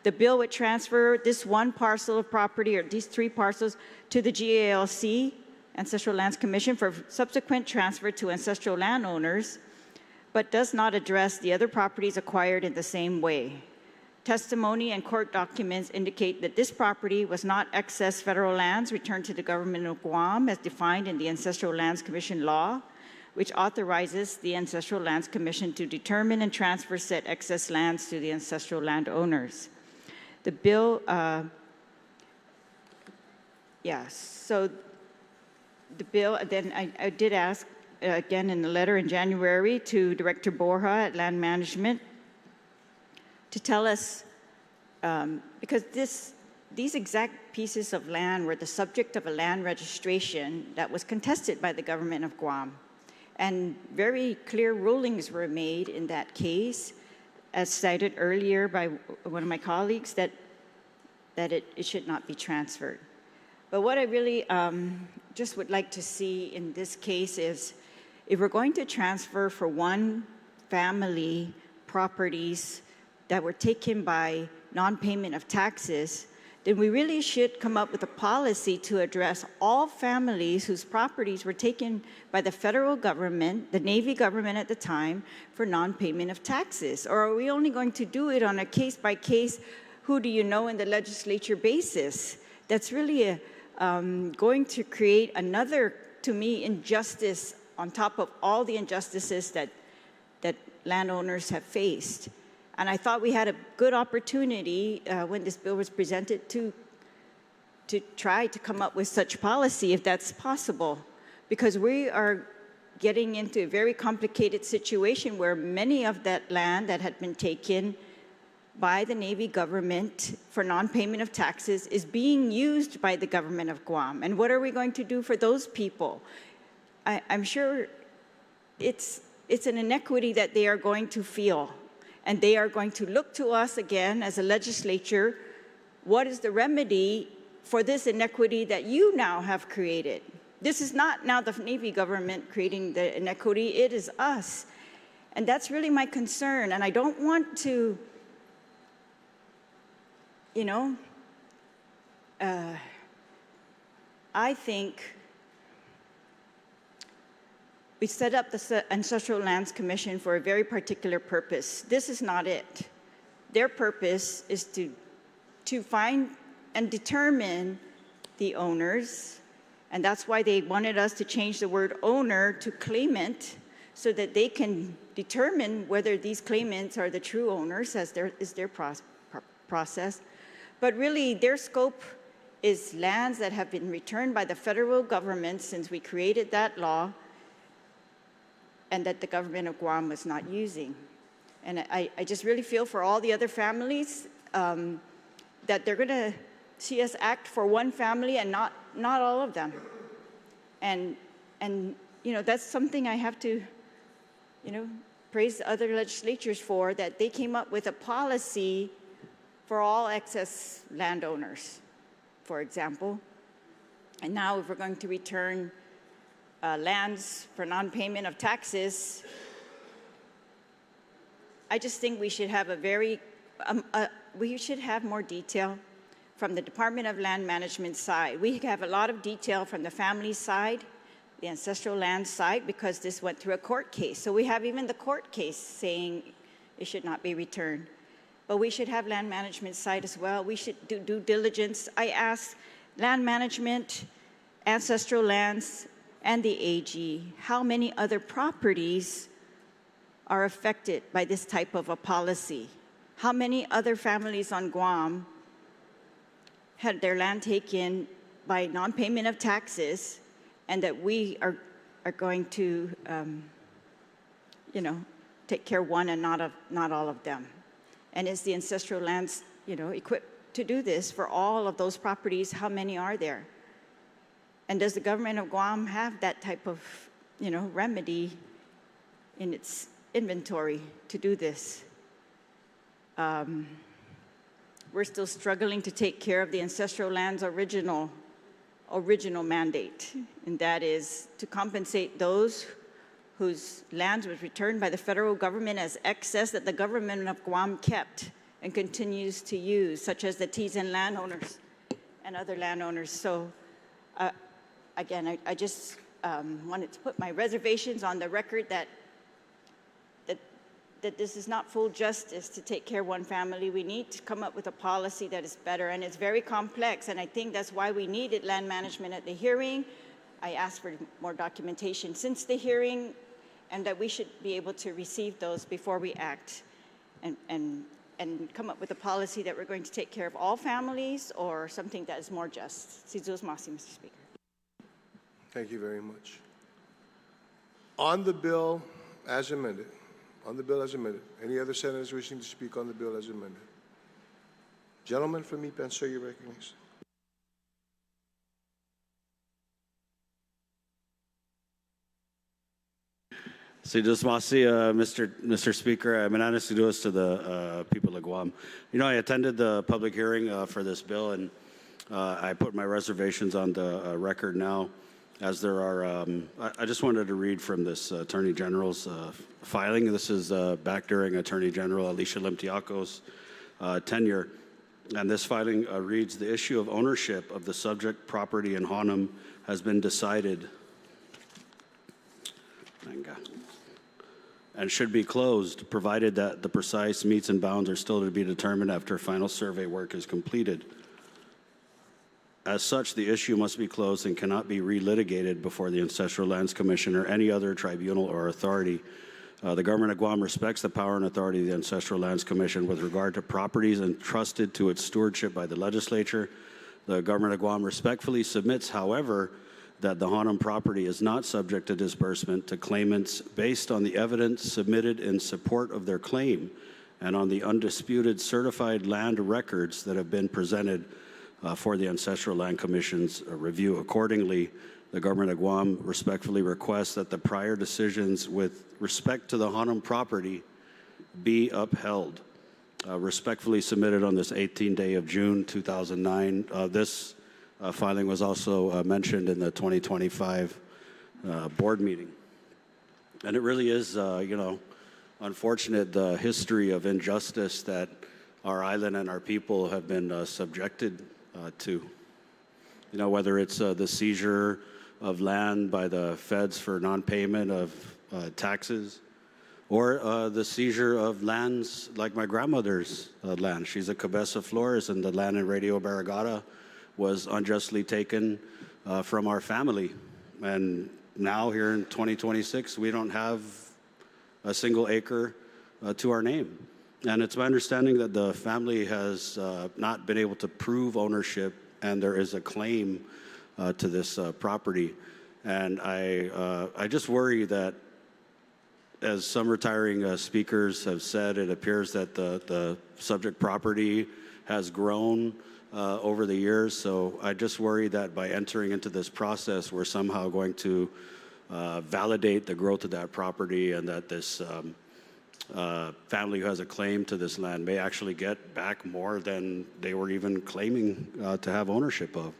L: The bill would transfer this one parcel of property, or these three parcels, to the GALC, Ancestral Lands Commission, for subsequent transfer to ancestral landowners, but does not address the other properties acquired in the same way. Testimony and court documents indicate that this property was not excess federal lands returned to the government of Guam as defined in the Ancestral Lands Commission law, which authorizes the Ancestral Lands Commission to determine and transfer said excess lands to the ancestral landowners. The bill, so the bill, then I did ask again in the letter in January to Director Borja at Land Management to tell us, because these exact pieces of land were the subject of a land registration that was contested by the government of Guam. And very clear rulings were made in that case, as cited earlier by one of my colleagues, that it should not be transferred. But what I really just would like to see in this case is, if we're going to transfer for one family properties that were taken by non-payment of taxes, then we really should come up with a policy to address all families whose properties were taken by the federal government, the Navy government at the time, for non-payment of taxes. Or are we only going to do it on a case-by-case, who do you know in the legislature basis? That's really going to create another, to me, injustice on top of all the injustices that landowners have faced. And I thought we had a good opportunity when this bill was presented to try to come up with such policy, if that's possible, because we are getting into a very complicated situation where many of that land that had been taken by the Navy government for non-payment of taxes is being used by the government of Guam. And what are we going to do for those people? I'm sure it's an inequity that they are going to feel. And they are going to look to us again as a legislature. What is the remedy for this inequity that you now have created? This is not now the Navy government creating the inequity, it is us. And that's really my concern. And I don't want to, you know, I think we set up the Ancestral Lands Commission for a very particular purpose. This is not it. Their purpose is to find and determine the owners, and that's why they wanted us to change the word owner to claimant, so that they can determine whether these claimants are the true owners, as is their process. But really, their scope is lands that have been returned by the federal government since we created that law, and that the government of Guam was not using. And I just really feel for all the other families that they're gonna see us act for one family and not all of them. And you know, that's something I have to, you know, praise the other legislatures for, that they came up with a policy for all excess landowners, for example. And now if we're going to return lands for non-payment of taxes, I just think we should have we should have more detail from the Department of Land Management side. We have a lot of detail from the family side, the ancestral land side, because this went through a court case. So we have even the court case saying it should not be returned. But we should have land management side as well. We should do due diligence. I asked land management, ancestral lands, and the AG, how many other properties are affected by this type of a policy? How many other families on Guam had their land taken by non-payment of taxes, and that we are going to, you know, take care of one and not all of them? And is the ancestral lands, you know, equipped to do this for all of those properties? How many are there? And does the government of Guam have that type of, you know, remedy in its inventory to do this? We're still struggling to take care of the ancestral land's original mandate, and that is to compensate those whose lands was returned by the federal government as excess that the government of Guam kept and continues to use, such as the Tizen landowners and other landowners. So. Again, I just wanted to put my reservations on the record that this is not full justice to take care of one family. We need to come up with a policy that is better, and it's very complex, and I think that's why we needed land management at the hearing. I asked for more documentation since the hearing, and that we should be able to receive those before we act and come up with a policy that we're going to take care of all families, or something that is more just. Mr. Speaker.
A: Thank you very much. On the bill as amended, any other senators wishing to speak on the bill as amended? Gentleman from Ipan, sir, you're recognized.
M: Mr. Speaker, I'm an to do us to the people of Guam. You know, I attended the public hearing for this bill, and I put my reservations on the record now, as there are. I just wanted to read from this Attorney General's filing. This is back during Attorney General Alicia Limtiaco's tenure. And this filing reads, the issue of ownership of the subject property in Hanum has been decided and should be closed, provided that the precise metes and bounds are still to be determined after final survey work is completed. As such, the issue must be closed and cannot be relitigated before the Ancestral Lands Commission or any other tribunal or authority. The government of Guam respects the power and authority of the Ancestral Lands Commission with regard to properties entrusted to its stewardship by the legislature. The government of Guam respectfully submits, however, that the Hanum property is not subject to disbursement to claimants based on the evidence submitted in support of their claim and on the undisputed certified land records that have been presented for the Ancestral Land Commission's review. Accordingly, the government of Guam respectfully requests that the prior decisions with respect to the Hanum property be upheld. Respectfully submitted on this 18th day of June 2009. This filing was also mentioned in the 2025 board meeting. And it really is, you know, unfortunate the history of injustice that our island and our people have been subjected to. You know, whether it's the seizure of land by the feds for non-payment of taxes, or the seizure of lands like my grandmother's land. She's a Cabeza Flores, and the land in Radio Barragata was unjustly taken from our family. And now here in 2026, we don't have a single acre to our name. And it's my understanding that the family has not been able to prove ownership, and there is a claim to this property. And I just worry that, as some retiring speakers have said, it appears that the subject property has grown over the years. So I just worry that by entering into this process, we're somehow going to validate the growth of that property, and that this family who has a claim to this land may actually get back more than they were even claiming to have ownership of.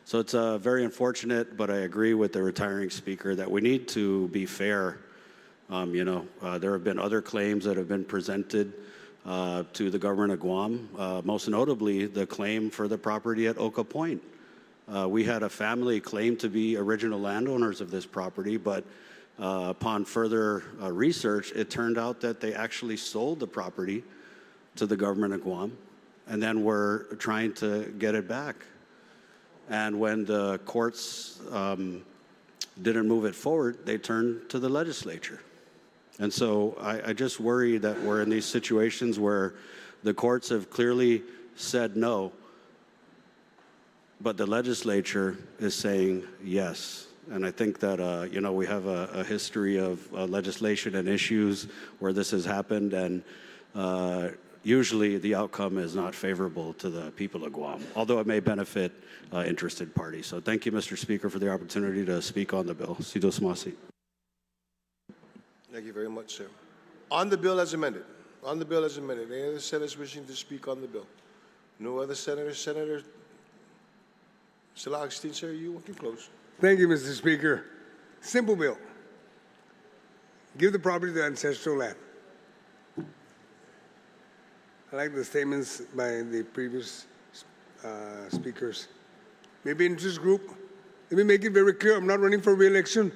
M: So it's very unfortunate, but I agree with the retiring speaker that we need to be fair. You know, there have been other claims that have been presented to the government of Guam, most notably the claim for the property at Oka Point. We had a family claim to be original landowners of this property, but upon further research, it turned out that they actually sold the property to the government of Guam, and then were trying to get it back. And when the courts didn't move it forward, they turned to the legislature. And so I just worry that we're in these situations where the courts have clearly said no, but the legislature is saying yes. And I think that, you know, we have a history of legislation and issues where this has happened, and usually the outcome is not favorable to the people of Guam, although it may benefit interested parties. So thank you, Mr. Speaker, for the opportunity to speak on the bill. Sidos Masi.
A: Thank you very much, sir. On the bill as amended. On the bill as amended. Any other senators wishing to speak on the bill? No other senators? Senator Silagstein, sir, you can close.
J: Thank you, Mr. Speaker. Simple bill. Give the property to ancestral land. I like the statements by the previous speakers. Maybe interest group. Let me make it very clear, I'm not running for re-election.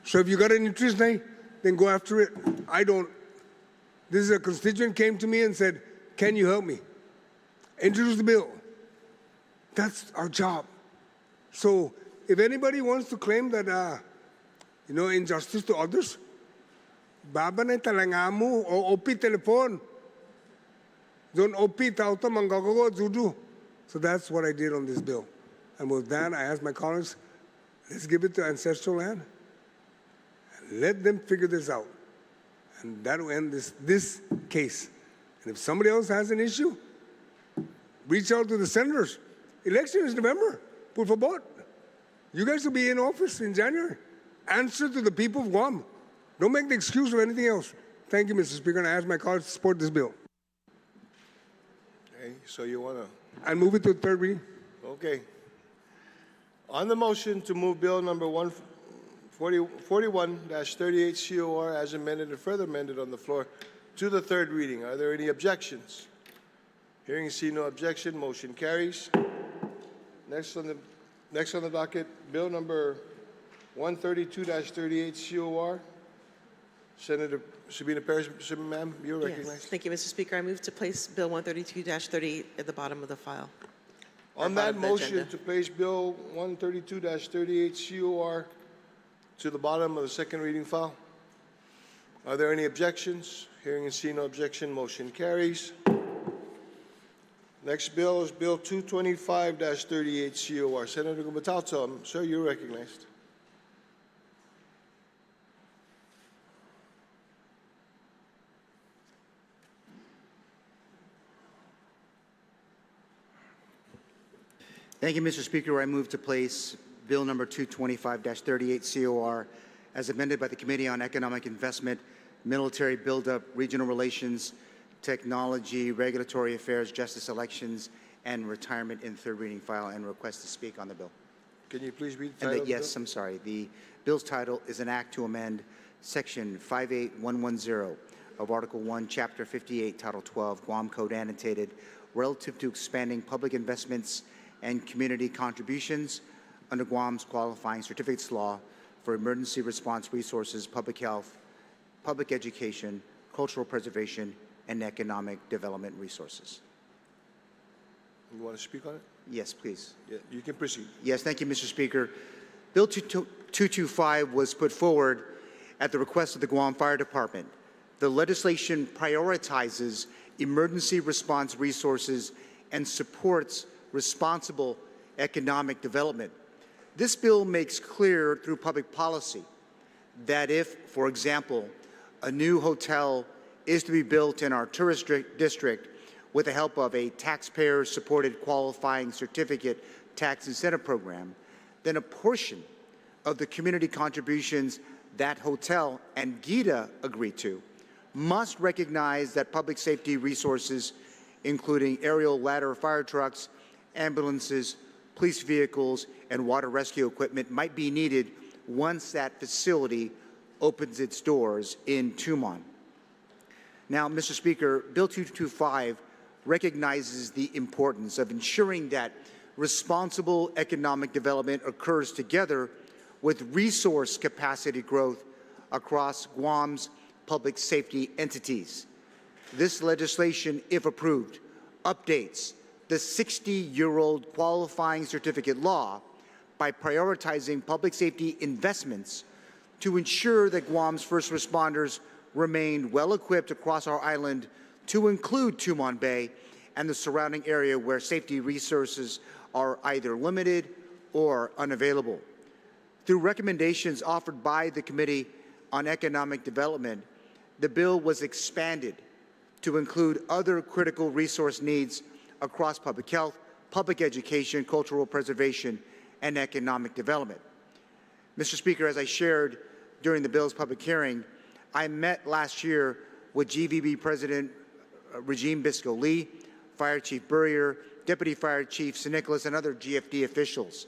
J: So if you got an interest, then go after it. I don't. This is a constituent came to me and said, can you help me? Introduce the bill. That's our job. So if anybody wants to claim that, you know, injustice to others, baba na talangamu o opi telephone. Don't opi tauta mangagago judu. So that's what I did on this bill. And with that, I ask my colleagues, Let's give it to ancestral land. And let them figure this out. And that will end this case. And if somebody else has an issue, reach out to the senators. Election is November. Por favor. You guys will be in office in January. Answer to the people of Guam. Don't make the excuse of anything else. Thank you, Mr. Speaker, and I ask my colleagues to support this bill.
A: Okay, so you want to?
J: And move it to third reading.
A: Okay. On the motion to move Bill number 41-38 COR as amended and further amended on the floor to the third reading, are there any objections? Hearing and seeing no objection, motion carries. Next on the docket, Bill number 132-38 COR. Senator Sabina Perez, ma'am, you're recognized.
K: Yes. Thank you, Mr. Speaker. I move to place Bill 132-38 at the bottom of the file.
A: On that motion to place Bill 132-38 COR to the bottom of the second reading file, are there any objections? Hearing and seeing no objection, motion carries. Next bill is Bill 225-38 COR. Senator Gumatauta, sir, you're recognized.
B: Thank you, Mr. Speaker. I move to place Bill number 225-38 COR as amended by the Committee on Economic Investment, Military Buildup, Regional Relations, Technology, Regulatory Affairs, Justice Elections, and Retirement in third reading file, and request to speak on the bill.
A: Can you please read the title?
B: Yes, I'm sorry. The bill's title is an act to amend Section 58110 of Article 1, Chapter 58, Title 12, Guam Code annotated, relative to expanding public investments and community contributions under Guam's qualifying certificates law for emergency response resources, public health, public education, cultural preservation, and economic development resources.
A: You want to speak on it?
B: Yes, please.
A: Yeah, you can proceed.
B: Yes, thank you, Mr. Speaker. Bill 225 was put forward at the request of the Guam Fire Department. The legislation prioritizes emergency response resources and supports responsible economic development. This bill makes clear through public policy that if, for example, a new hotel is to be built in our tourist district with the help of a taxpayer-supported qualifying certificate tax incentive program, then a portion of the community contributions that hotel and GITA agree to must recognize that public safety resources, including aerial ladder fire trucks, ambulances, police vehicles, and water rescue equipment might be needed once that facility opens its doors in Tumon. Now, Mr. Speaker, Bill 225 recognizes the importance of ensuring that responsible economic development occurs together with resource capacity growth across Guam's public safety entities. This legislation, if approved, updates the 60-year-old qualifying certificate law by prioritizing public safety investments to ensure that Guam's first responders remain well-equipped across our island, to include Tumon Bay and the surrounding area where safety resources are either limited or unavailable. Through recommendations offered by the Committee on Economic Development, the bill was expanded to include other critical resource needs across public health, public education, cultural preservation, and economic development. Mr. Speaker, as I shared during the bill's public hearing, I met last year with GVB President Regime Bisco Lee, Fire Chief Burrier, Deputy Fire Chief St. Nicholas, and other GFD officials.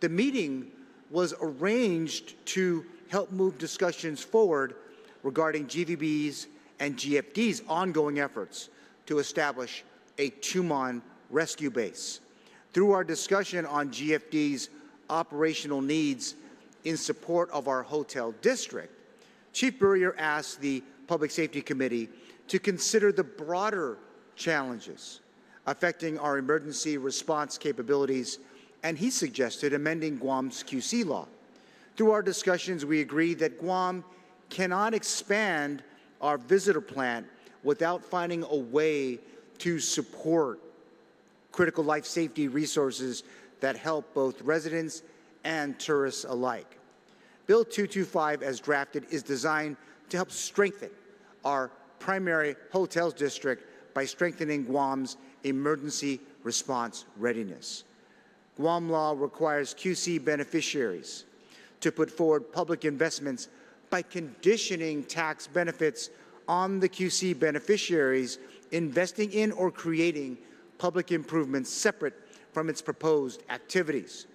B: The meeting was arranged to help move discussions forward regarding GVB's and GFD's ongoing efforts to establish a Tumon rescue base. Through our discussion on GFD's operational needs in support of our hotel district, Chief Burrier asked the Public Safety Committee to consider the broader challenges affecting our emergency response capabilities, and he suggested amending Guam's QC law. Through our discussions, we agreed that Guam cannot expand our visitor plant without finding a way to support critical life safety resources that help both residents and tourists alike. Bill 225, as drafted, is designed to help strengthen our primary hotels district by strengthening Guam's emergency response readiness. Guam law requires QC beneficiaries to put forward public investments by conditioning tax benefits on the QC beneficiaries investing in or creating public improvements separate from its proposed activities.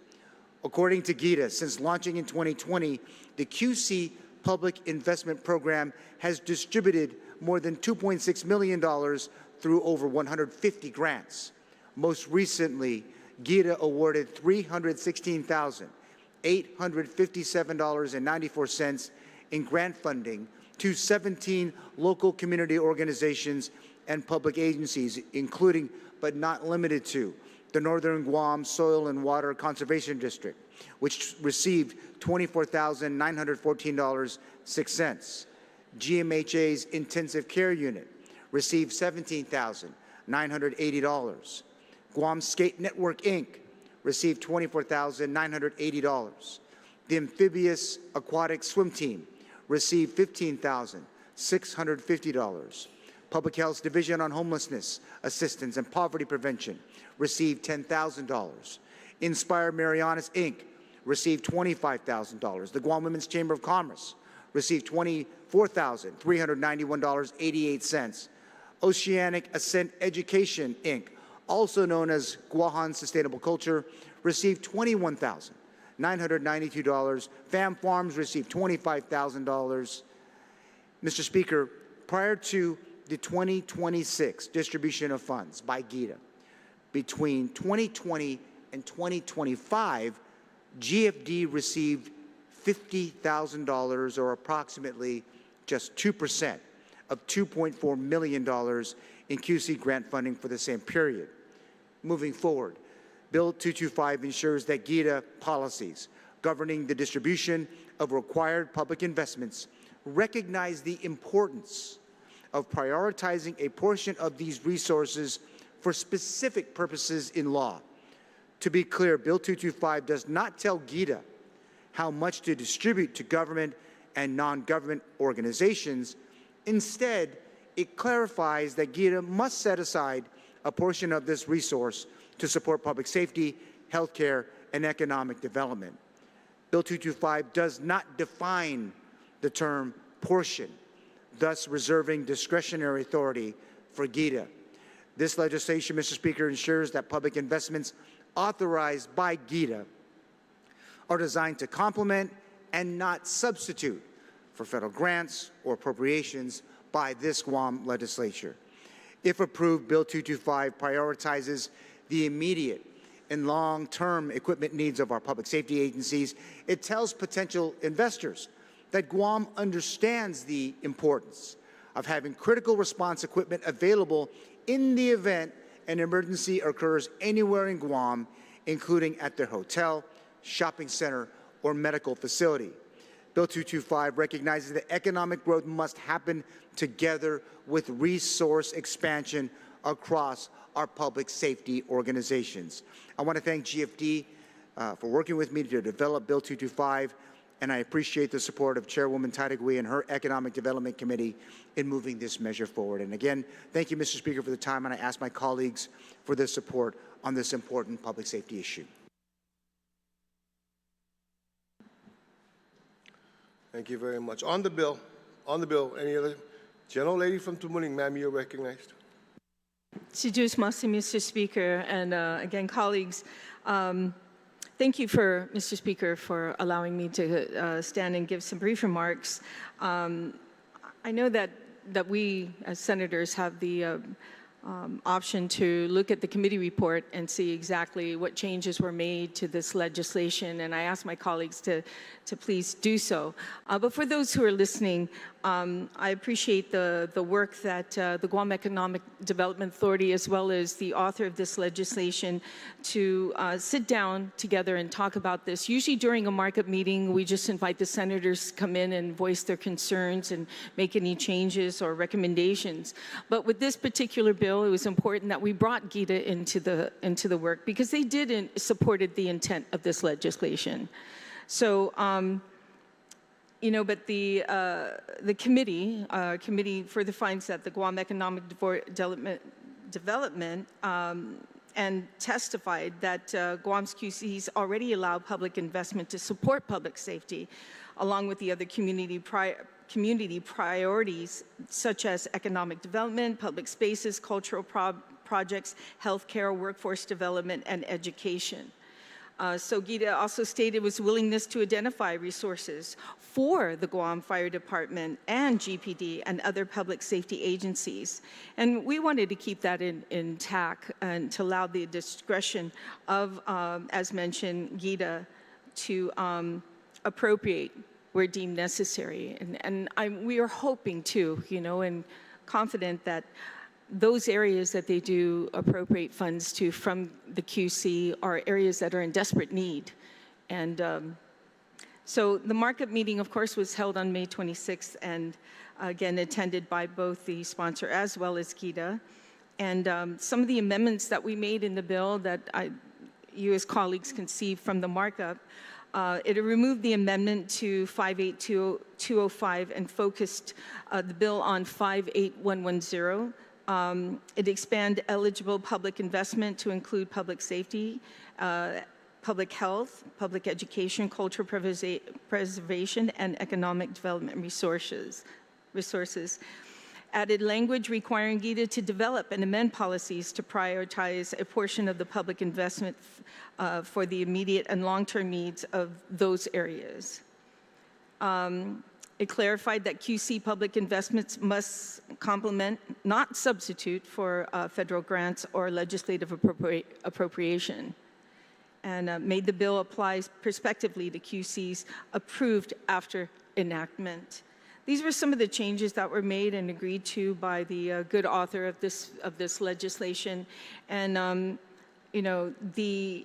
B: According to GITA, since launching in 2020, the QC Public Investment Program has distributed more than $2.6 million through over 150 grants. Most recently, GITA awarded $316,857.94 in grant funding to 17 local community organizations and public agencies, including but not limited to the Northern Guam Soil and Water Conservation District, which received $24,914.06. GMHA's Intensive Care Unit received $17,980. Guam Skate Network, Inc. received $24,980. The Amphibious Aquatic Swim Team received $15,650. Public Health's Division on Homelessness Assistance and Poverty Prevention received $10,000. Inspire Marianas, Inc. received $25,000. The Guam Women's Chamber of Commerce received $24,391.88. Oceanic Ascent Education, Inc., also known as Guahan Sustainable Culture, received $21,992. Fam Farms received $25,000. Mr. Speaker, prior to the 2026 distribution of funds by GITA, between 2020 and 2025, GFD received $50,000, or approximately just 2% of $2.4 million in QC grant funding for the same period. Moving forward, Bill 225 ensures that GITA policies governing the distribution of required public investments recognize the importance of prioritizing a portion of these resources for specific purposes in law. To be clear, Bill 225 does not tell GITA how much to distribute to government and non-government organizations. Instead, it clarifies that GITA must set aside a portion of this resource to support public safety, healthcare, and economic development. Bill 225 does not define the term portion, thus reserving discretionary authority for GITA. This legislation, Mr. Speaker, ensures that public investments authorized by GITA are designed to complement and not substitute for federal grants or appropriations by this Guam legislature. If approved, Bill 225 prioritizes the immediate and long-term equipment needs of our public safety agencies. It tells potential investors that Guam understands the importance of having critical response equipment available in the event an emergency occurs anywhere in Guam, including at their hotel, shopping center, or medical facility. Bill 225 recognizes that economic growth must happen together with resource expansion across our public safety organizations. I want to thank GFD for working with me to develop Bill 225, and I appreciate the support of Chairwoman Taitagui and her Economic Development Committee in moving this measure forward. And again, thank you, Mr. Speaker, for the time, and I ask my colleagues for their support on this important public safety issue.
A: Thank you very much. On the bill, any other? Gentlelady from Tumuning, ma'am, you're recognized.
C: Mr. Speaker, and again, colleagues, thank you, Mr. Speaker, for allowing me to stand and give some brief remarks. I know that we, as senators, have the option to look at the committee report and see exactly what changes were made to this legislation, and I ask my colleagues to please do so. But for those who are listening, I appreciate the work that the Guam Economic Development Authority, as well as the author of this legislation, to sit down together and talk about this. Usually during a markup meeting, we just invite the senators to come in and voice their concerns and make any changes or recommendations. But with this particular bill, it was important that we brought GITA into the work because they supported the intent of this legislation. So, you know, but the committee further finds that the Guam Economic Development and testified that Guam's QCs already allow public investment to support public safety, along with the other community priorities such as economic development, public spaces, cultural projects, healthcare, workforce development, and education. So GITA also stated its willingness to identify resources for the Guam Fire Department and GPD and other public safety agencies. And we wanted to keep that intact and to allow the discretion of, as mentioned, GITA to appropriate where deemed necessary. And we are hoping too, you know, and confident that those areas that they do appropriate funds to from the QC are areas that are in desperate need. And so the markup meeting, of course, was held on May 26th and again attended by both the sponsor as well as GITA. And some of the amendments that we made in the bill that you as colleagues can see from the markup, it removed the amendment to 58205 and focused the bill on 58110. It expanded eligible public investment to include public safety, public health, public education, cultural preservation, and economic development resources. Added language requiring GITA to develop and amend policies to prioritize a portion of the public investment for the immediate and long-term needs of those areas. It clarified that QC public investments must complement, not substitute, for federal grants or legislative appropriation, and made the bill apply prospectively to QCs approved after enactment. These were some of the changes that were made and agreed to by the good author of this legislation, and you know, the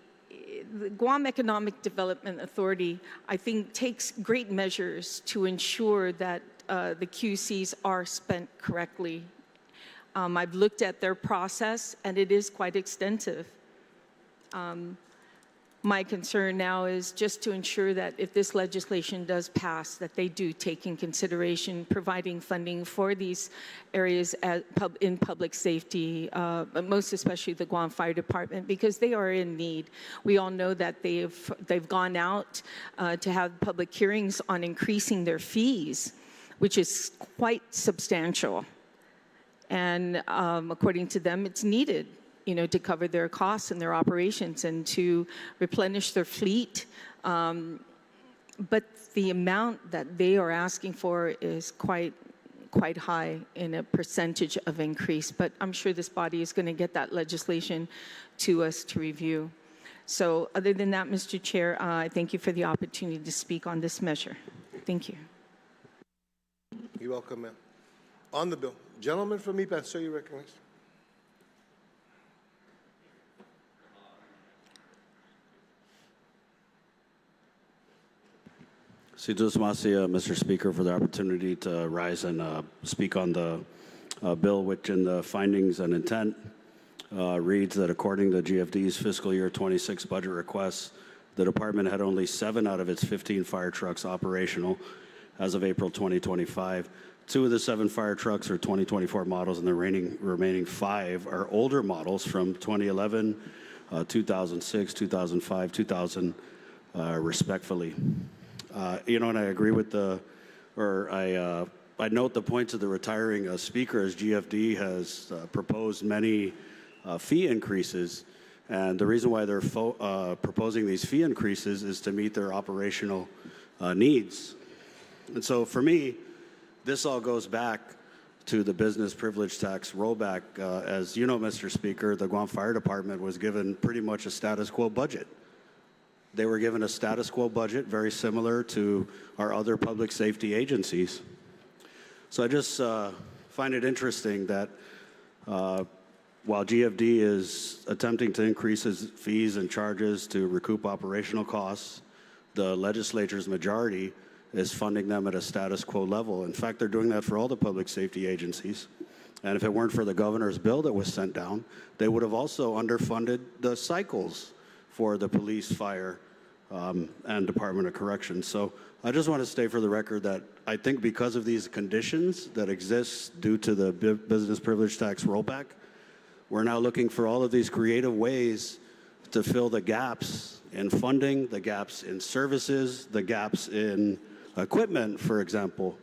C: Guam Economic Development Authority, I think, takes great measures to ensure that the QCs are spent correctly. I've looked at their process, and it is quite extensive. My concern now is just to ensure that if this legislation does pass, that they do take in consideration providing funding for these areas in public safety, most especially the Guam Fire Department, because they are in need. We all know that they've gone out to have public hearings on increasing their fees, which is quite substantial. And according to them, it's needed, you know, to cover their costs and their operations and to replenish their fleet. But the amount that they are asking for is quite high in a percentage of increase. But I'm sure this body is going to get that legislation to us to review. So other than that, Mr. Chair, I thank you for the opportunity to speak on this measure. Thank you.
A: You're welcome, ma'am. On the bill, gentleman from Ipan, sir, you recognize?
M: Mr. Speaker, for the opportunity to rise and speak on the bill, which in the findings and intent reads that according to GFD's fiscal year 26 budget requests, the department had only 7 out of its 15 fire trucks operational as of April 2025. 2 of the 7 fire trucks are 2024 models, and the remaining 5 are older models from 2011, 2006, 2005, 2000, respectfully. You know, and I agree with I note the points of the retiring speaker, as GFD has proposed many fee increases, and the reason why they're proposing these fee increases is to meet their operational needs. And so for me, this all goes back to the business privilege tax rollback. As you know, Mr. Speaker, the Guam Fire Department was given pretty much a status quo budget. They were given a status quo budget very similar to our other public safety agencies. So I just find it interesting that while GFD is attempting to increase its fees and charges to recoup operational costs, the legislature's majority is funding them at a status quo level. In fact, they're doing that for all the public safety agencies. And if it weren't for the governor's bill that was sent down, they would have also underfunded the cycles for the police, fire, and Department of Corrections. So I just want to state for the record that I think because of these conditions that exist due to the business privilege tax rollback, we're now looking for all of these creative ways to fill the gaps in funding, the gaps in services, the gaps in equipment, for example,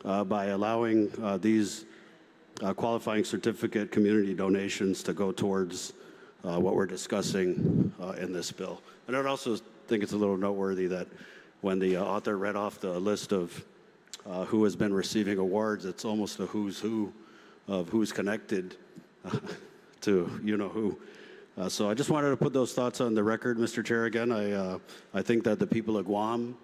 M: by allowing these qualifying certificate community donations to go towards what we're discussing in this bill. And I'd also think it's a little noteworthy that when the author read off the list of who has been receiving awards, it's almost a who's who of who's connected to you-know-who. So I just wanted to put those thoughts on the record, Mr. Chair. Again, I think that the people of Guam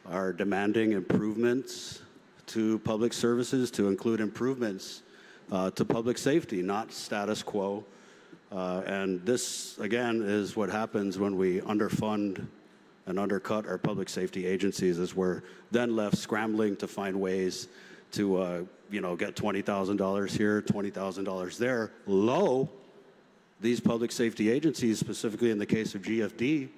M: are demanding improvements to public services, to include improvements to public safety, not status quo. And this, again, is what happens when we underfund and undercut our public safety agencies, is we're then left scrambling to find ways to, get $20,000 here, $20,000 there. Low, these public safety agencies, specifically in the case of GFD,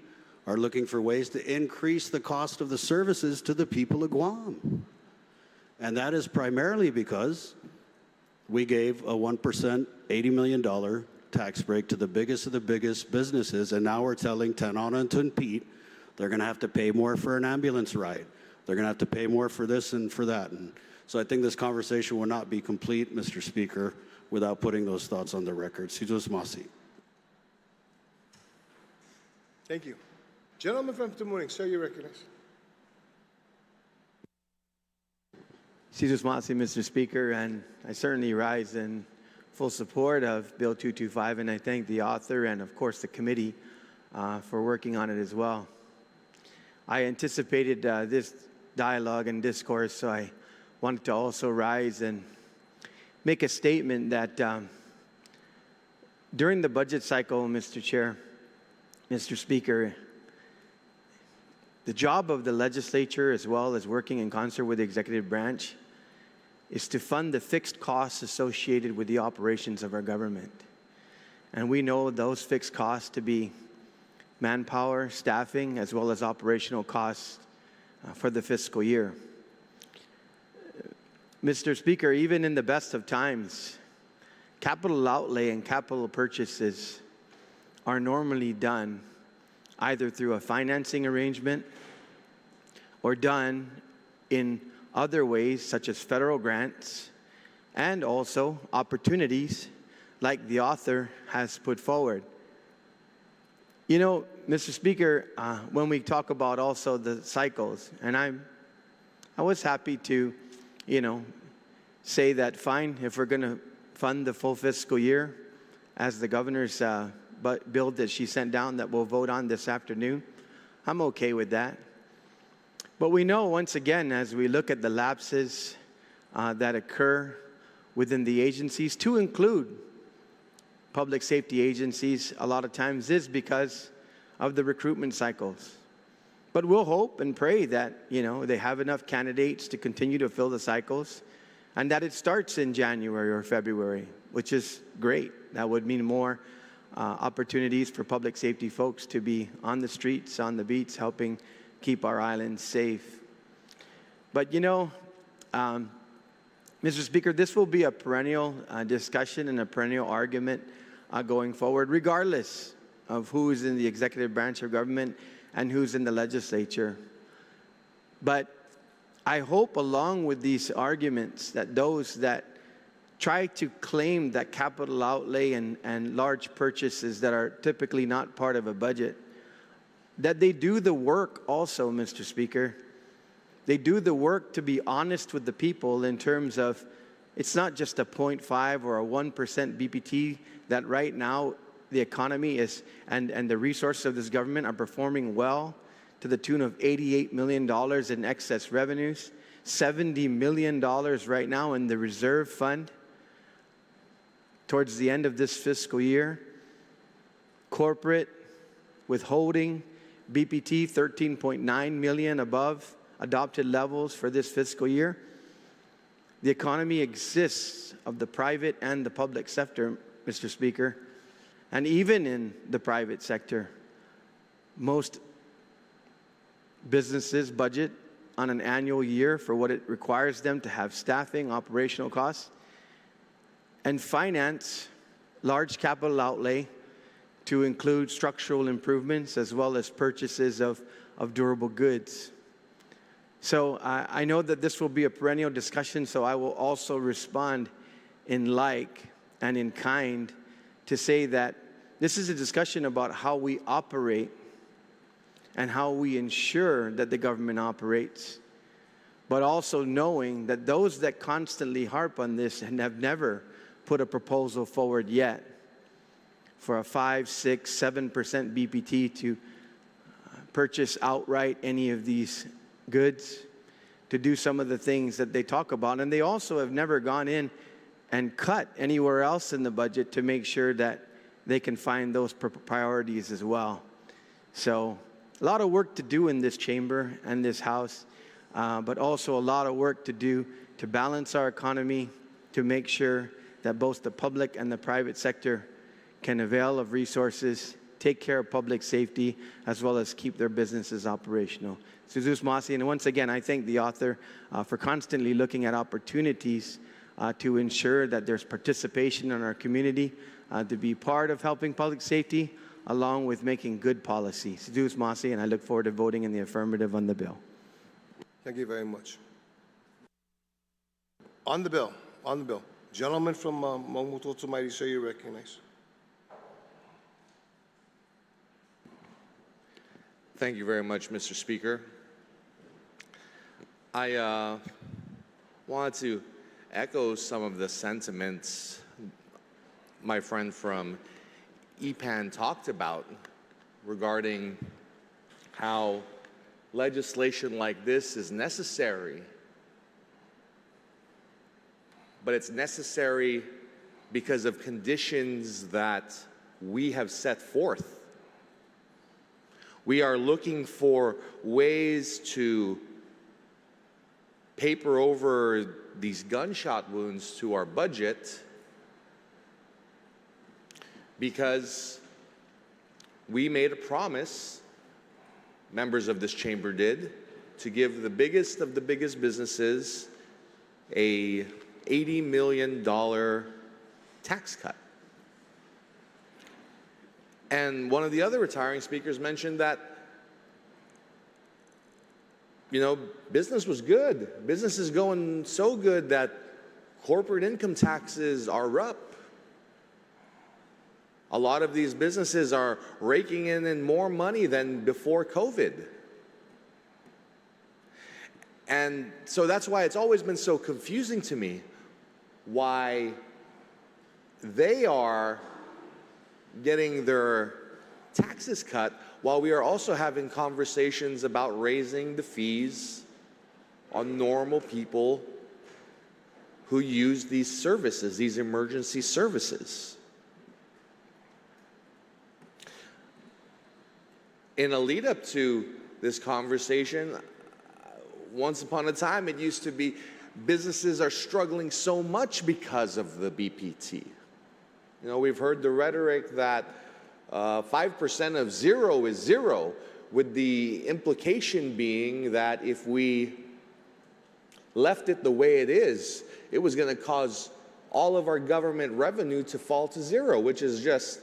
M: are looking for ways to increase the cost of the services to the people of Guam. And that is primarily because we gave a 1%, $80 million tax break to the biggest of the biggest businesses, and now we're telling Tenona and Tunpete they're going to have to pay more for an ambulance ride. They're going to have to pay more for this and for that. And so I think this conversation will not be complete, Mr. Speaker, without putting those thoughts on the record. Sidus Masi.
A: Thank you. Gentleman from Tumuning, sir, you recognize.
D: Sidus Masi, Mr. Speaker, and I certainly rise in full support of Bill 225, and I thank the author and, of course, the committee for working on it as well. I anticipated this dialogue and discourse, so I wanted to also rise and make a statement that during the budget cycle, Mr. Chair, Mr. Speaker, the job of the legislature, as well as working in concert with the executive branch, is to fund the fixed costs associated with the operations of our government. And we know those fixed costs to be manpower, staffing, as well as operational costs for the fiscal year. Mr. Speaker, even in the best of times, capital outlay and capital purchases are normally done either through a financing arrangement or done in other ways, such as federal grants and also opportunities like the author has put forward. You know, Mr. Speaker, when we talk about also the cycles, and I was happy to, say that fine, if we're going to fund the full fiscal year, as the governor's bill that she sent down that we'll vote on this afternoon, I'm okay with that. But we know, once again, as we look at the lapses that occur within the agencies, to include public safety agencies, a lot of times is because of the recruitment cycles. But we'll hope and pray that, they have enough candidates to continue to fill the cycles, and that it starts in January or February, which is great. That would mean more opportunities for public safety folks to be on the streets, on the beats, helping keep our islands safe. But Mr. Speaker, this will be a perennial discussion and a perennial argument going forward, regardless of who's in the executive branch of government and who's in the legislature. But I hope, along with these arguments, that those that try to claim that capital outlay and large purchases that are typically not part of a budget, that they do the work also, Mr. Speaker. They do the work to be honest with the people in terms of it's not just a 0.5 or a 1% BPT that right now the economy is and the resources of this government are performing well to the tune of $88 million in excess revenues. $70 million right now in the reserve fund towards the end of this fiscal year. Corporate withholding, BPT, $13.9 million above adopted levels for this fiscal year. The economy exists of the private and the public sector, Mr. Speaker, and even in the private sector, most businesses budget on an annual year for what it requires them to have staffing, operational costs, and finance large capital outlay to include structural improvements as well as purchases of durable goods. So I know that this will be a perennial discussion, so I will also respond in like and in kind to say that this is a discussion about how we operate and how we ensure that the government operates, but also knowing that those that constantly harp on this and have never put a proposal forward yet for a 5, 6, 7% BPT to purchase outright any of these goods, to do some of the things that they talk about. And they also have never gone in and cut anywhere else in the budget to make sure that they can find those priorities as well. So a lot of work to do in this chamber and this House, but also a lot of work to do to balance our economy, to make sure that both the public and the private sector can avail of resources, take care of public safety, as well as keep their businesses operational. Jesus Masi, and once again, I thank the author for constantly looking at opportunities to ensure that there's participation in our community, to be part of helping public safety, along with making good policy. Jesus Masi, and I look forward to voting in the affirmative on the bill.
A: Thank you very much. On the bill. Gentleman from Mangmutotumairi, sir, you recognize.
N: Thank you very much, Mr. Speaker. I wanted to echo some of the sentiments my friend from EPAN talked about regarding how legislation like this is necessary, but it's necessary because of conditions that we have set forth. We are looking for ways to paper over these gunshot wounds to our budget because we made a promise, members of this chamber did, to give the biggest of the biggest businesses a $80 million tax cut. And one of the other retiring speakers mentioned that, you know, business was good. Business is going so good that corporate income taxes are up. A lot of these businesses are raking in more money than before COVID. And so that's why it's always been so confusing to me why they are getting their taxes cut while we are also having conversations about raising the fees on normal people who use these services, these emergency services. In a lead up to this conversation, once upon a time it used to be businesses are struggling so much because of the BPT. You know, we've heard the rhetoric that 5% of zero is zero, with the implication being that if we left it the way it is, it was going to cause all of our government revenue to fall to zero, which is just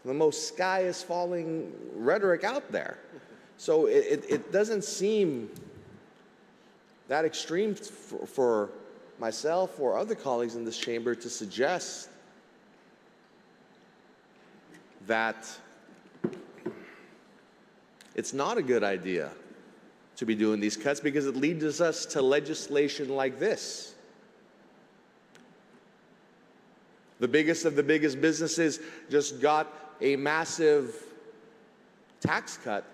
N: the most sky is falling rhetoric out there. So it doesn't seem that extreme for myself or other colleagues in this chamber to suggest that it's not a good idea to be doing these cuts because it leads us to legislation like this. The biggest of the biggest businesses just got a massive tax cut,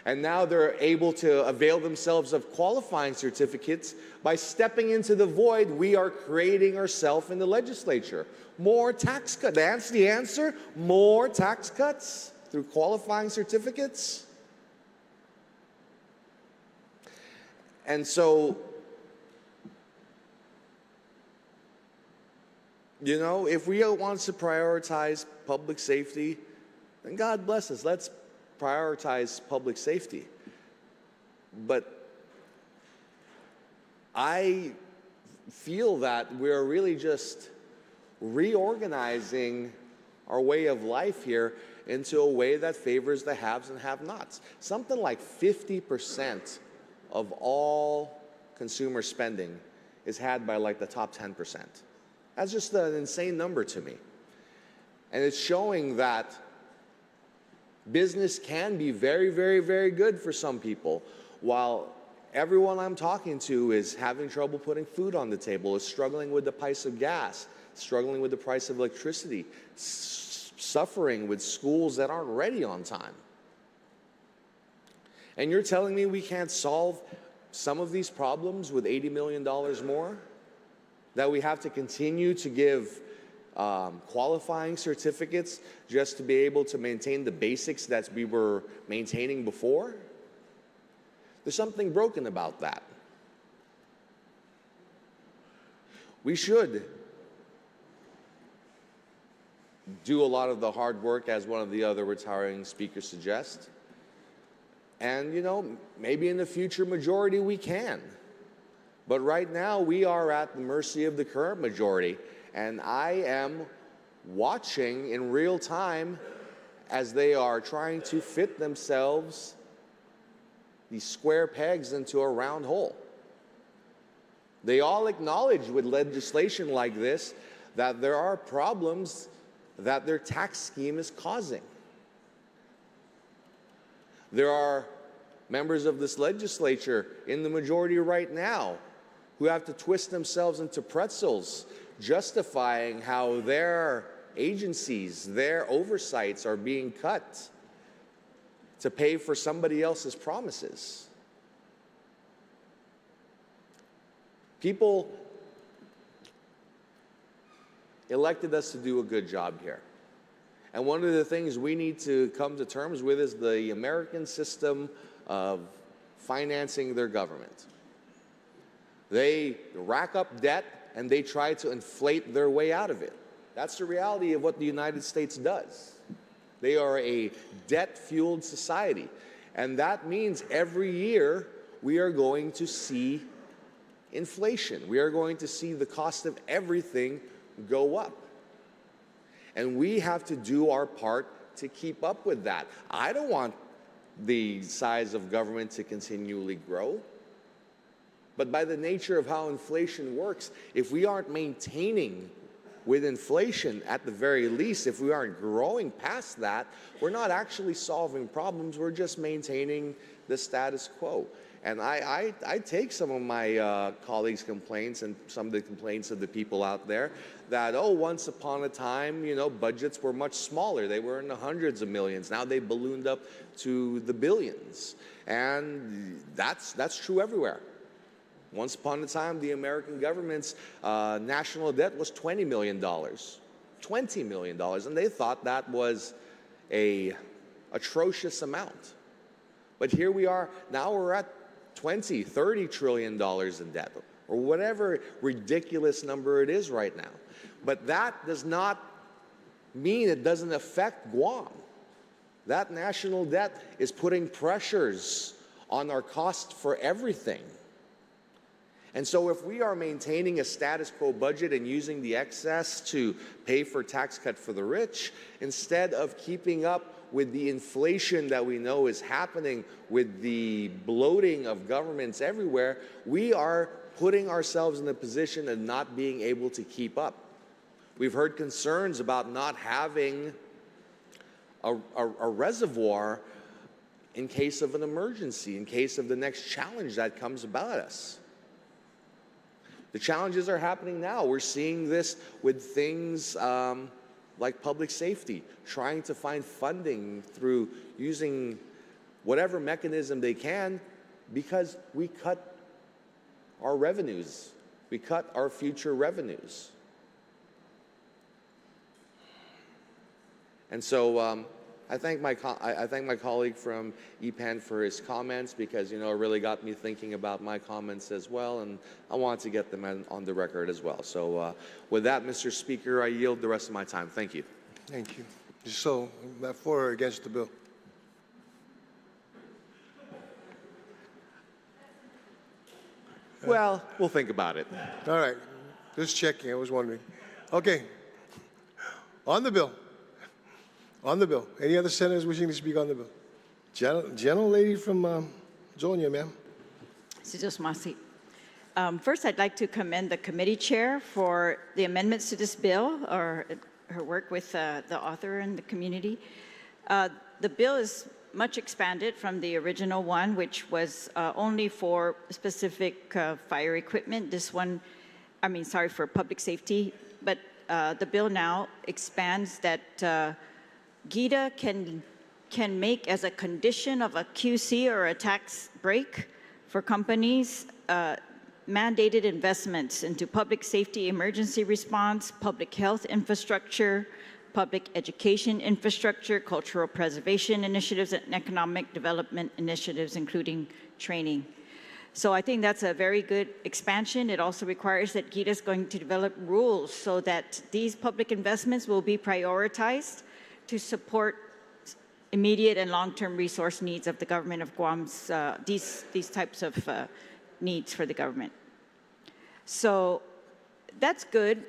N: And now they're able to avail themselves of qualifying certificates by stepping into the void we are creating ourselves in the legislature. More tax cuts. That's the answer? More tax cuts through qualifying certificates? And so, you know, if we want to prioritize public safety, then God bless us. Let's prioritize public safety. But I feel that we're really just reorganizing our way of life here into a way that favors the haves and have-nots. Something like 50% of all consumer spending is had by like the top 10%. That's just an insane number to me. And it's showing that business can be very, very, very good for some people, while everyone I'm talking to is having trouble putting food on the table, is struggling with the price of gas, struggling with the price of electricity, suffering with schools that aren't ready on time. And you're telling me we can't solve some of these problems with $80 million more? That we have to continue to give qualifying certificates just to be able to maintain the basics that we were maintaining before? There's something broken about that. We should do a lot of the hard work, as one of the other retiring speakers suggests. And, you know, maybe in the future majority we can. But right now we are at the mercy of the current majority. And I am watching in real time as they are trying to fit themselves, these square pegs, into a round hole. They all acknowledge with legislation like this that there are problems that their tax scheme is causing. There are members of this legislature in the majority right now who have to twist themselves into pretzels, justifying how their agencies, their oversights are being cut to pay for somebody else's promises. People elected us to do a good job here. And one of the things we need to come to terms with is the American system of financing their government. They rack up debt and they try to inflate their way out of it. That's the reality of what the United States does. They are a debt-fueled society. And that means every year we are going to see inflation. We are going to see the cost of everything go up. And we have to do our part to keep up with that. I don't want the size of government to continually grow. But by the nature of how inflation works, if we aren't maintaining with inflation, at the very least, if we aren't growing past that, we're not actually solving problems, we're just maintaining the status quo. And I take some of my colleagues' complaints and some of the complaints of the people out there that, oh, once upon a time, you know, budgets were much smaller. They were in the hundreds of millions. Now they've ballooned up to the billions. And that's true everywhere. Once upon a time, the American government's national debt was $20 million. $20 million. And they thought that was an atrocious amount. But here we are, now we're at $20, $30 trillion in debt, or whatever ridiculous number it is right now. But that does not mean it doesn't affect Guam. That national debt is putting pressures on our cost for everything. And so if we are maintaining a status quo budget and using the excess to pay for tax cut for the rich, instead of keeping up with the inflation that we know is happening with the bloating of governments everywhere, we are putting ourselves in a position of not being able to keep up. We've heard concerns about not having a reservoir in case of an emergency, in case of the next challenge that comes about us. The challenges are happening now. We're seeing this with things like public safety, trying to find funding through using whatever mechanism they can, because we cut our revenues. We cut our future revenues. And so I thank my colleague from EPAN for his comments, because, you know, it really got me thinking about my comments as well, and I wanted to get them on the record as well. So with that, Mr. Speaker, I yield the rest of my time. Thank you.
A: Thank you. So, for or against the bill?
N: Well, we'll think about it.
A: All right. Just checking. I was wondering. Okay. On the bill. On the bill. Any other senators wishing to speak on the bill? Gentlelady from Zonia, ma'am.
L: First, I'd like to commend the committee chair for the amendments to this bill, or her work with the author and the community. The bill is much expanded from the original one, which was only for specific fire equipment. This one, for public safety, but the bill now expands that GITA can make as a condition of a QC or a tax break for companies mandated investments into public safety emergency response, public health infrastructure, public education infrastructure, cultural preservation initiatives, and economic development initiatives, including training. So I think that's a very good expansion. It also requires that GITA is going to develop rules so that these public investments will be prioritized to support immediate and long-term resource needs of the government of Guam's, these types of needs for the government. So that's good,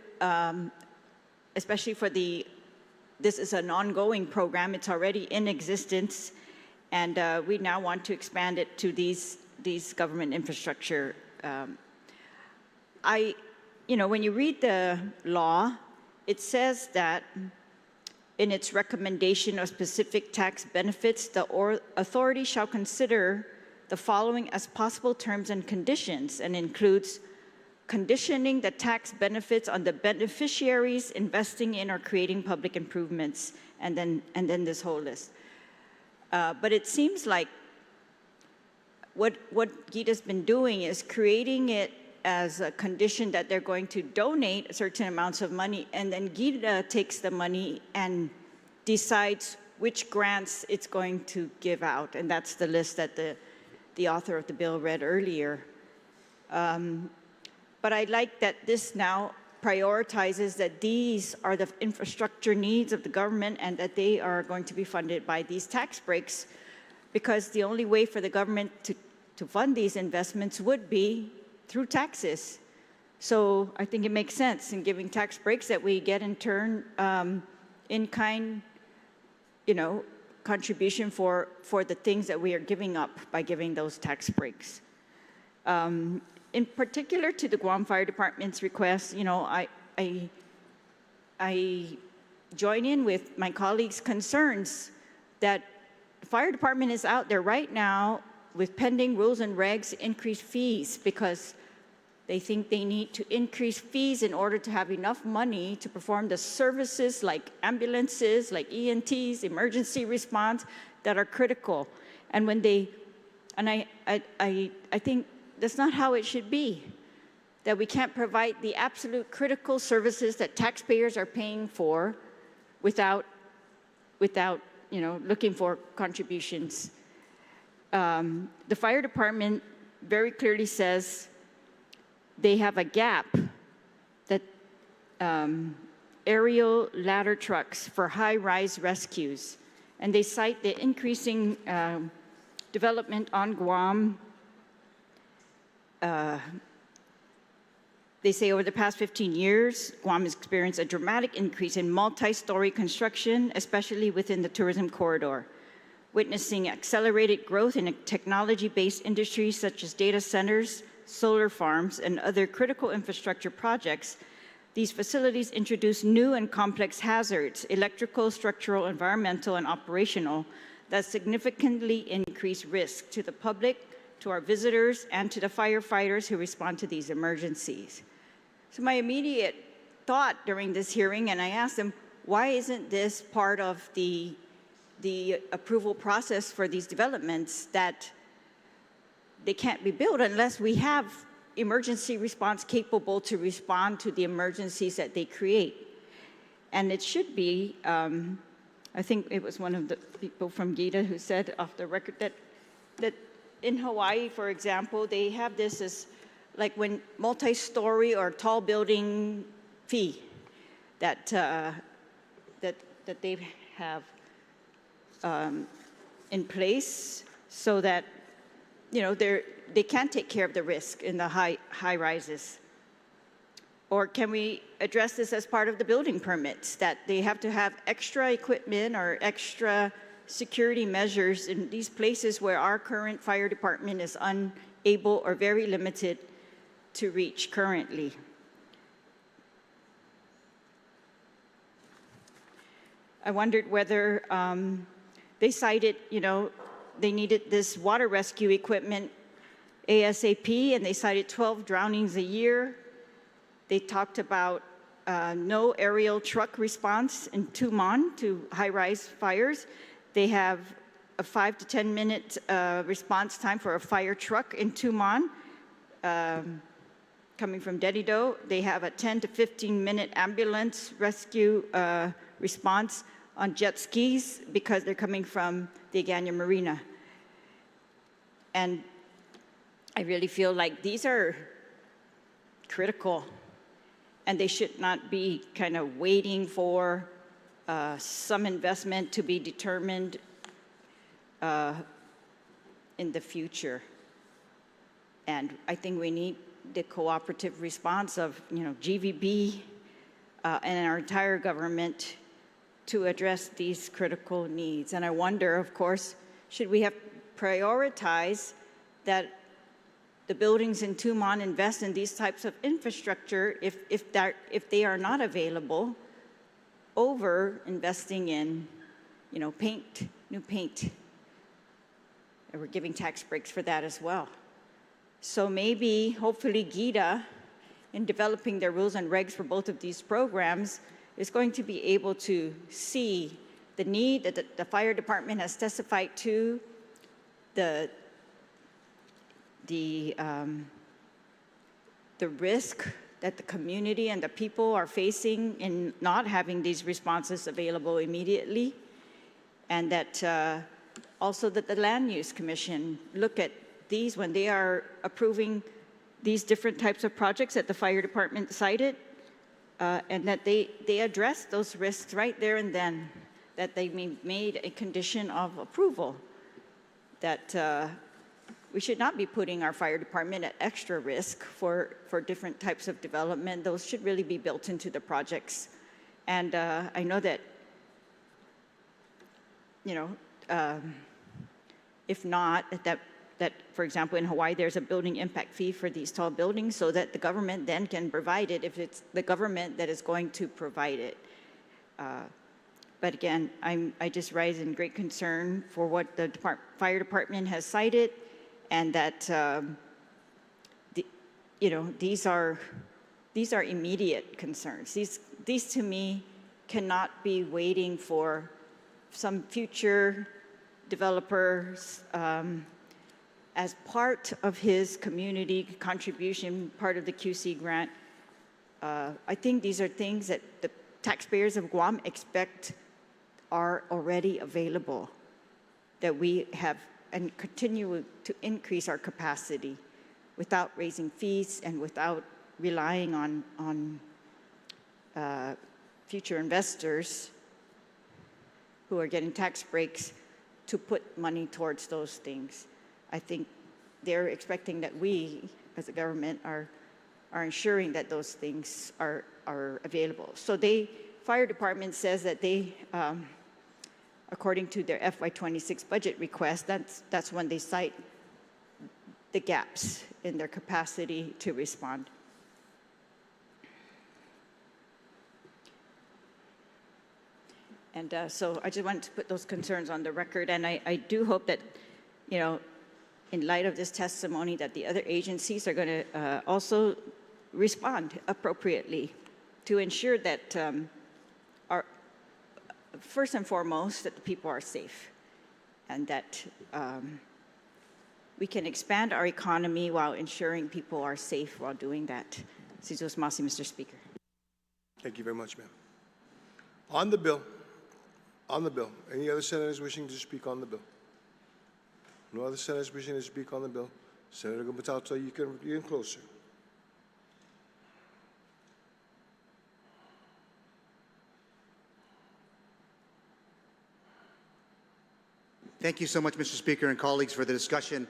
L: especially for this is an ongoing program. It's already in existence, and we now want to expand it to these government infrastructure. When you read the law, it says that in its recommendation of specific tax benefits, the authority shall consider the following as possible terms and conditions, and includes conditioning the tax benefits on the beneficiaries investing in or creating public improvements, and then this whole list. But it seems like what GITA's been doing is creating it as a condition that they're going to donate certain amounts of money, and then GITA takes the money and decides which grants it's going to give out, and that's the list that the author of the bill read earlier. But I like that this now prioritizes that these are the infrastructure needs of the government and that they are going to be funded by these tax breaks, because the only way for the government to fund these investments would be through taxes. So I think it makes sense in giving tax breaks that we get in turn in-kind, contribution for the things that we are giving up by giving those tax breaks. In particular to the Guam Fire Department's request, I join in with my colleagues' concerns that the fire department is out there right now with pending rules and regs to increase fees, because they think they need to increase fees in order to have enough money to perform the services like ambulances, like EMTs, emergency response, that are critical. And I think that's not how it should be, that we can't provide the absolute critical services that taxpayers are paying for without looking for contributions. The fire department very clearly says they have a gap, that aerial ladder trucks for high-rise rescues, and they cite the increasing development on Guam. They say over the past 15 years, Guam has experienced a dramatic increase in multi-story construction, especially within the tourism corridor, witnessing accelerated growth in technology-based industries such as data centers, solar farms, and other critical infrastructure projects. These facilities introduce new and complex hazards, electrical, structural, environmental, and operational, that significantly increase risk to the public, to our visitors, and to the firefighters who respond to these emergencies. So my immediate thought during this hearing, and I asked them, why isn't this part of the the approval process for these developments that they can't be built unless we have emergency response capable to respond to the emergencies that they create. And it should be, I think it was one of the people from GITA who said off the record that in Hawaii, for example, they have this as like when multi-story or tall building fee that they have in place so that, you know, they can take care of the risk in the high rises. Or can we address this as part of the building permits, that they have to have extra equipment or extra security measures in these places where our current fire department is unable or very limited to reach currently? I wondered whether they cited, you know, they needed this water rescue equipment ASAP, and they cited 12 drownings a year. They talked about no aerial truck response in Tumon to high-rise fires. They have a 5 to 10 minute response time for a fire truck in Tumon. Coming from Dedido, they have a 10 to 15 minute ambulance rescue response on jet skis because they're coming from the Agana Marina. And I really feel like these are critical, and they should not be kind of waiting for some investment to be determined in the future. And I think we need the cooperative response of, you know, GVB and our entire government to address these critical needs. And I wonder, of course, should we have prioritized that the buildings in Tumon invest in these types of infrastructure if they are not available, over investing in, you know, paint, new paint. And we're giving tax breaks for that as well. So maybe, hopefully, GITA, in developing their rules and regs for both of these programs, is going to be able to see the need that the fire department has testified to, the risk that the community and the people are facing in not having these responses available immediately, and that also that the Land Use Commission look at these when they are approving these different types of projects that the fire department cited, and that they address those risks right there and then, that they made a condition of approval, that we should not be putting our fire department at extra risk for different types of development. Those should really be built into the projects. And I know that, you know, if not, that, for example, in Hawaii, there's a building impact fee for these tall buildings so that the government then can provide it if it's the government that is going to provide it. But again, I just rise in great concern for what the fire department has cited, and that you know, these are immediate concerns. These to me cannot be waiting for some future developers as part of his community contribution, part of the QC grant. I think these are things that the taxpayers of Guam expect are already available, that we have and continue to increase our capacity without raising fees and without relying on future investors who are getting tax breaks to put money towards those things. I think they're expecting that we, as a government, are ensuring that those things are available. So fire department says that they, according to their FY26 budget request, that's when they cite the gaps in their capacity to respond. And so I just wanted to put those concerns on the record, and I do hope that, you know, in light of this testimony, that the other agencies are going to also respond appropriately to ensure that our first and foremost, that the people are safe and that we can expand our economy while ensuring people are safe while doing that. Sizos Masi, Mr. Speaker.
A: Thank you very much, ma'am. On the bill, any other senators wishing to speak on the bill? No other senators wishing to speak on the bill? Senator Guam, you can get in closer.
B: Thank you so much, Mr. Speaker and colleagues, for the discussion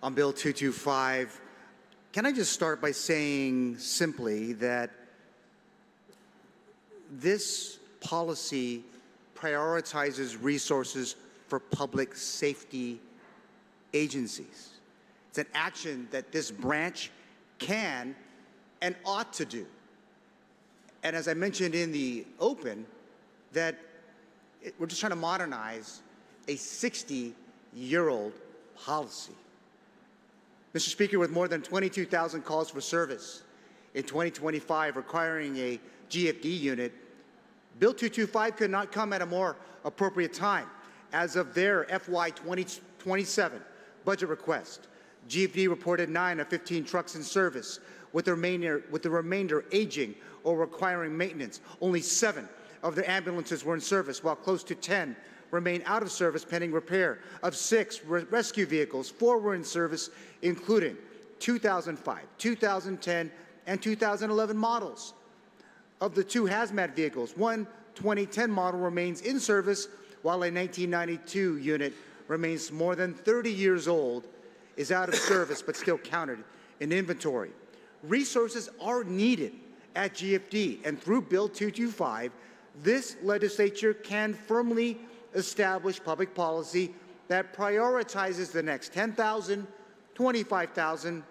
B: on Bill 225. Can I just start by saying simply that this policy prioritizes resources for public safety agencies. It's an action that this branch can and ought to do. And as I mentioned in the open, that we're just trying to modernize a 60-year-old policy. Mr. Speaker, with more than 22,000 calls for service in 2025 requiring a GFD unit, Bill 225 could not come at a more appropriate time. As of their FY 2027 budget request, GFD reported 9 of 15 trucks in service, with the remainder aging or requiring maintenance. Only 7 of their ambulances were in service, while close to 10 remain out of service pending repair. Of 6 rescue vehicles, 4 were in service, including 2005, 2010, and 2011 models. Of the 2 hazmat vehicles, one 2010 model remains in service, while a 1992 unit remains more than 30 years old, is out of service but still counted in inventory. Resources are needed at GFD, and through Bill 225, this legislature can firmly establish public policy that prioritizes the next 10,000, 25,000,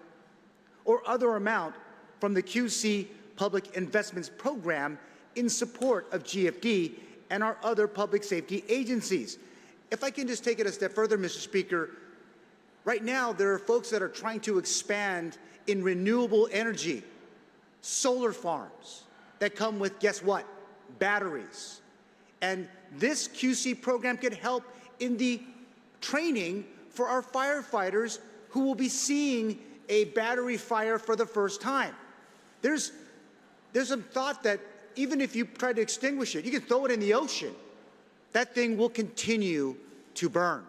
B: or other amount from the QC Public Investments Program in support of GFD and our other public safety agencies. If I can just take it a step further, Mr. Speaker, right now there are folks that are trying to expand in renewable energy, solar farms that come with, guess what, batteries. And this QC program could help in the training for our firefighters who will be seeing a battery fire for the first time. There's some thought that even if you try to extinguish it, you can throw it in the ocean. That thing will continue to burn,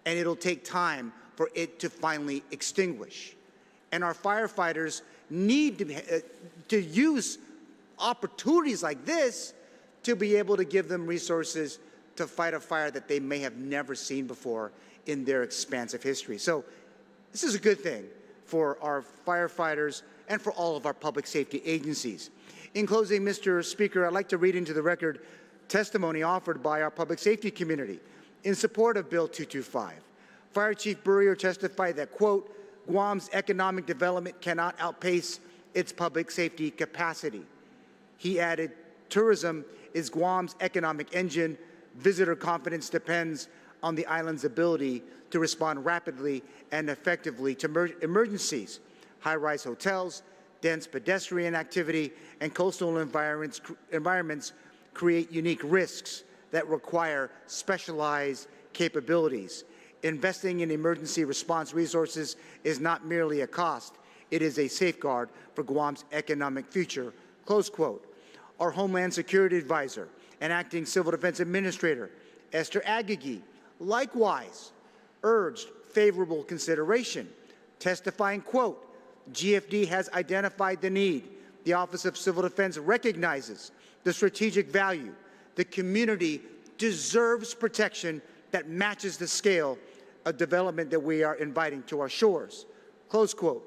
B: and it'll take time for it to finally extinguish. And our firefighters need to use opportunities like this to be able to give them resources to fight a fire that they may have never seen before in their expansive history. So this is a good thing for our firefighters and for all of our public safety agencies. In closing, Mr. Speaker, I'd like to read into the record testimony offered by our public safety community in support of Bill 225. Fire Chief Burrier testified that, quote, Guam's economic development cannot outpace its public safety capacity. He added, tourism is Guam's economic engine. Visitor confidence depends on the island's ability to respond rapidly and effectively to emergencies. High-rise hotels, dense pedestrian activity, and coastal environments create unique risks that require specialized capabilities. Investing in emergency response resources is not merely a cost, it is a safeguard for Guam's economic future, close quote. Our Homeland Security Advisor and Acting Civil Defense Administrator, Esther Agagi, likewise urged favorable consideration, testifying, quote, GFD has identified the need. The Office of Civil Defense recognizes the strategic value. The community deserves protection that matches the scale of development that we are inviting to our shores, close quote.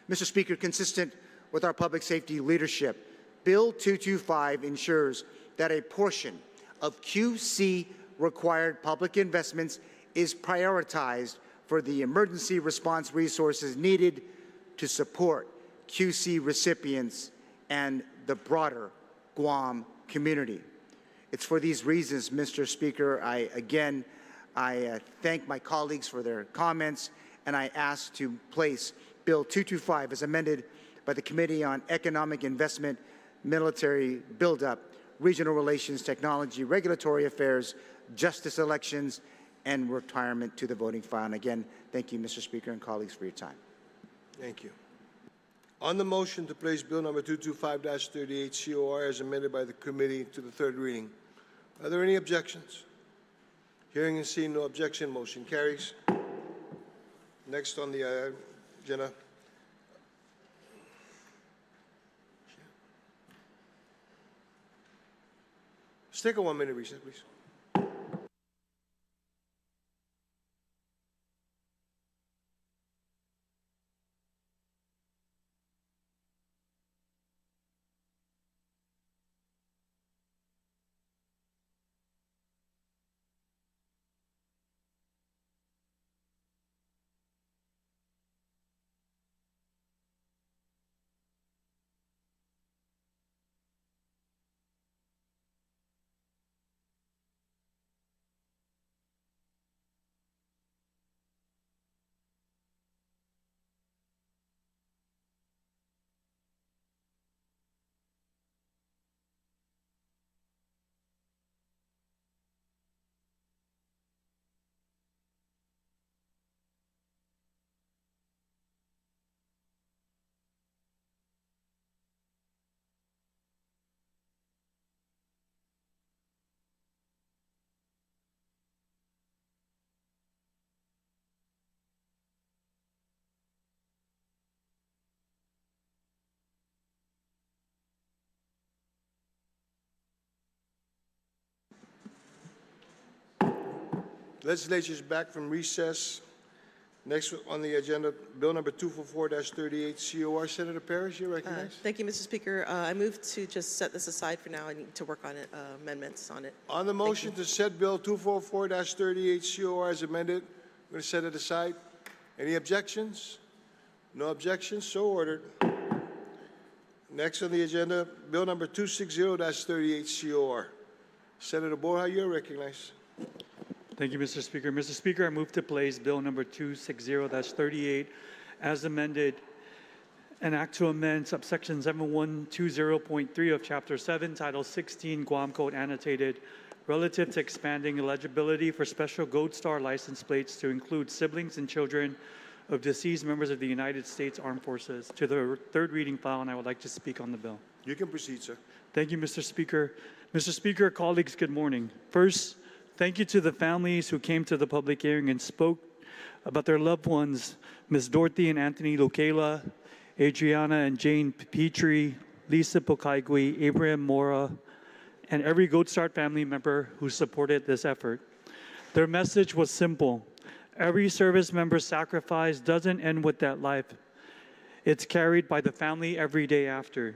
B: Mr. Speaker, consistent with our public safety leadership, Bill 225 ensures that a portion of QC required public investments is prioritized for the emergency response resources needed to support QC recipients and the broader Guam community. It's for these reasons, Mr. Speaker, I thank my colleagues for their comments, and I ask to place Bill 225 as amended by the Committee on Economic Investment, Military Buildup, regional relations, technology, regulatory affairs, justice, elections, and retirement to the voting file. And again, thank you, Mr. Speaker and colleagues, for your time.
A: Thank you. On the motion to place Bill number 225-38 COR as amended by the committee to the third reading, are there any objections? Hearing and seeing no objection, motion carries. Next on the agenda. Let's take a 1-minute recess, please. Legislature is back from recess. Next on the agenda, Bill number 244-38 COR. Senator Parrish, you're recognized.
K: Thank you, Mr. Speaker. I move to just set this aside for now. I need to work on it, amendments on it.
A: On the motion to set Bill 244-38 COR as amended, I'm going to set it aside. Any objections? No objections, so ordered. Next on the agenda, Bill number 260-38 COR. Senator Borja, you're recognized.
E: Thank you, Mr. Speaker. Mr. Speaker, I move to place Bill number 260-38 as amended, an act to amend subsection 7120.3 of Chapter 7, Title 16, Guam Code Annotated, relative to expanding eligibility for special Gold Star license plates to include siblings and children of deceased members of the United States Armed Forces to the third reading file, and I would like to speak on the bill.
A: You can proceed, sir.
E: Thank you, Mr. Speaker. Mr. Speaker, colleagues, good morning. First, thank you to the families who came to the public hearing and spoke about their loved ones, Ms. Dorothy and Anthony Lokela, Adriana and Jane Petrie, Lisa Pokaigui, Abraham Mora, and every Gold Star family member who supported this effort. Their message was simple. Every service member's sacrifice doesn't end with that life. It's carried by the family every day after.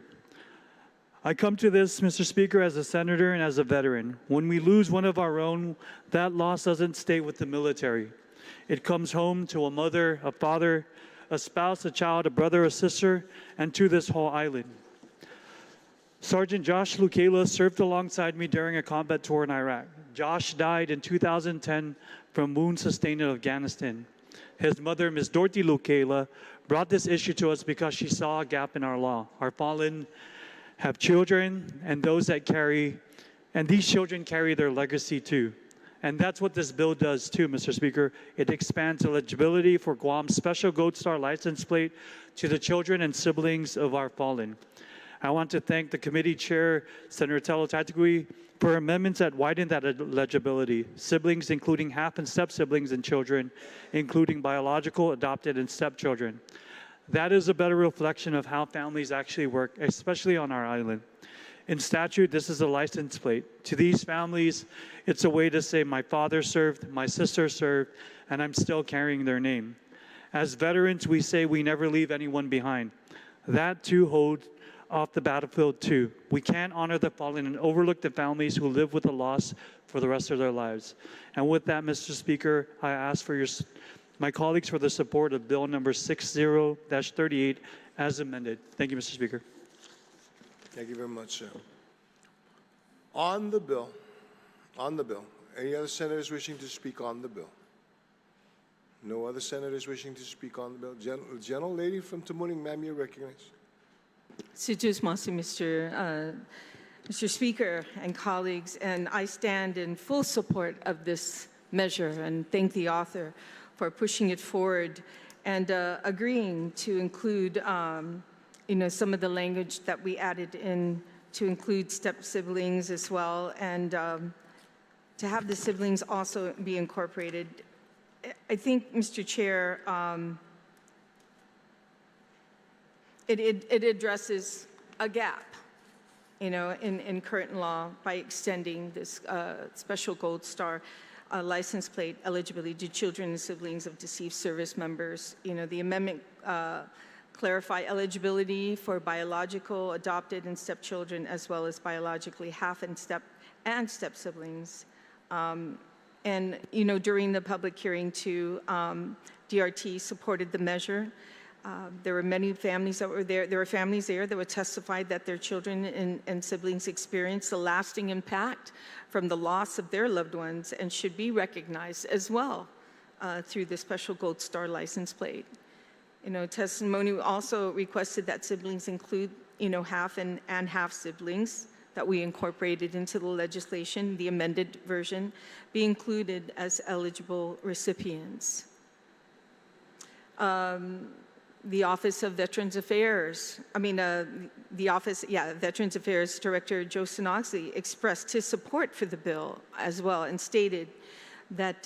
E: I come to this, Mr. Speaker, as a senator and as a veteran. When we lose one of our own, that loss doesn't stay with the military. It comes home to a mother, a father, a spouse, a child, a brother, a sister, and to this whole island. Sergeant Josh Lukela served alongside me during a combat tour in Iraq. Josh died in 2010 from wounds sustained in Afghanistan. His mother, Ms. Dorothy Lukela, brought this issue to us because she saw a gap in our law. Our fallen have children, and those that carry, and these children carry their legacy too. And that's what this bill does too, Mr. Speaker. It expands eligibility for Guam's special Gold Star license plate to the children and siblings of our fallen. I want to thank the committee chair, Senator Talatagui, for amendments that widen that eligibility. Siblings, including half and step siblings and children, including biological, adopted, and stepchildren. That is a better reflection of how families actually work, especially on our island. In statute, this is a license plate. To these families, it's a way to say my father served, my sister served, and I'm still carrying their name. As veterans, we say we never leave anyone behind. That too holds off the battlefield too. We can't honor the fallen and overlook the families who live with the loss for the rest of their lives. And with that, Mr. Speaker, I ask for my colleagues for the support of Bill number 60-38 as amended. Thank you, Mr. Speaker.
A: Thank you very much, sir. On the bill, any other senators wishing to speak on the bill? No other senators wishing to speak on the bill? Gentlelady from Tamuning, ma'am, you're recognized.
C: Mr. Mr. Speaker and colleagues, and I stand in full support of this measure and thank the author for pushing it forward and agreeing to include some of the language that we added in to include step siblings as well, and to have the siblings also be incorporated. I think, Mr. Chair, it addresses a gap, in current law by extending this special Gold Star license plate eligibility to children and siblings of deceased service members. The amendment clarify eligibility for biological, adopted, and stepchildren, as well as biologically half and step siblings. And during the public hearing too, DRT supported the measure. There were many families that were there. There were families there that would testify that their children and siblings experienced a lasting impact from the loss of their loved ones and should be recognized as well through the special Gold Star license plate. Testimony also requested that siblings include, half and half siblings that we incorporated into the legislation, the amended version, be included as eligible recipients. The Office of Veterans Affairs, Veterans Affairs Director Joe Sinoxley expressed his support for the bill as well and stated that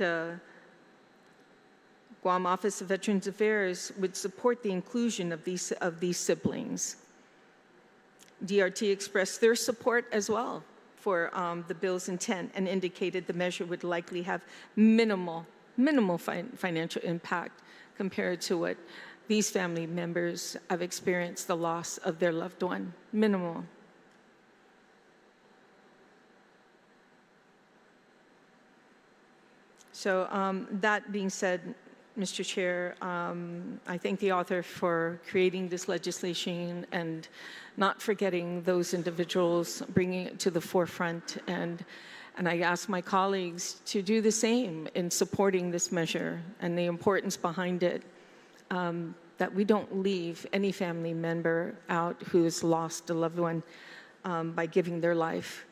C: Guam Office of Veterans Affairs would support the inclusion of these siblings. DRT expressed their support as well for the bill's intent and indicated the measure would likely have minimal financial impact compared to what these family members have experienced the loss of their loved one. Minimal. So that being said, Mr. Chair, I thank the author for creating this legislation and not forgetting those individuals, bringing it to the forefront. And I ask my colleagues to do the same in supporting this measure and the importance behind it, that we don't leave any family member out who has lost a loved one by giving their life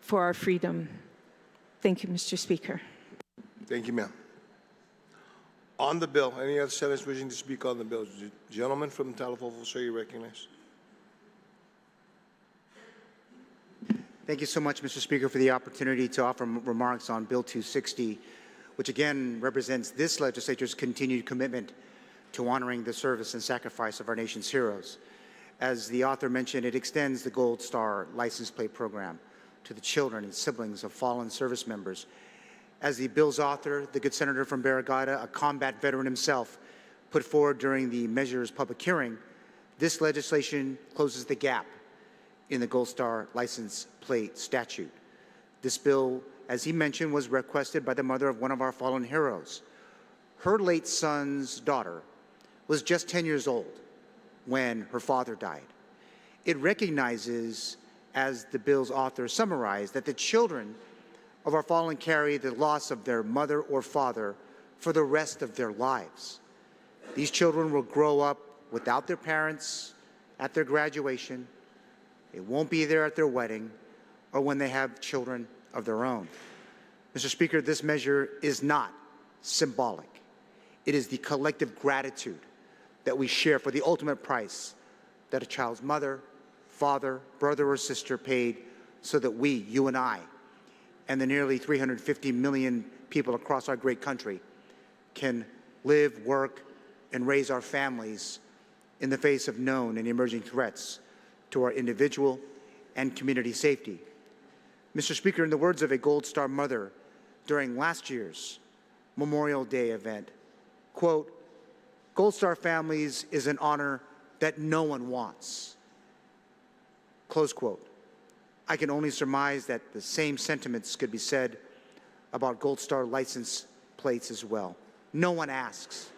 C: for our freedom. Thank you, Mr. Speaker.
A: Thank you, ma'am. On the bill, any other senators wishing to speak on the bill? The gentleman from Talavovo, sir, you recognize.
B: Thank you so much, Mr. Speaker, for the opportunity to offer remarks on Bill 260, which again represents this legislature's continued commitment to honoring the service and sacrifice of our nation's heroes. As the author mentioned, it extends the Gold Star license plate program to the children and siblings of fallen service members. As the bill's author, the good senator from Barrigada, a combat veteran himself, put forward during the measure's public hearing, this legislation closes the gap in the Gold Star license plate statute. This bill, as he mentioned, was requested by the mother of one of our fallen heroes. Her late son's daughter was just 10 years old when her father died. It recognizes, as the bill's author summarized, that the children of our fallen carry the loss of their mother or father for the rest of their lives. These children will grow up without their parents at their graduation. They won't be there at their wedding or when they have children of their own. Mr. Speaker, this measure is not symbolic. It is the collective gratitude that we share for the ultimate price that a child's mother, father, brother, or sister paid so that we, you and I, and the nearly 350 million people across our great country can live, work, and raise our families in the face of known and emerging threats to our individual and community safety. Mr. Speaker, in the words of a Gold Star mother during last year's Memorial Day event, quote, "Gold Star families is an honor that no one wants," close quote. I can only surmise that the same sentiments could be said about Gold Star license plates as well. No one asks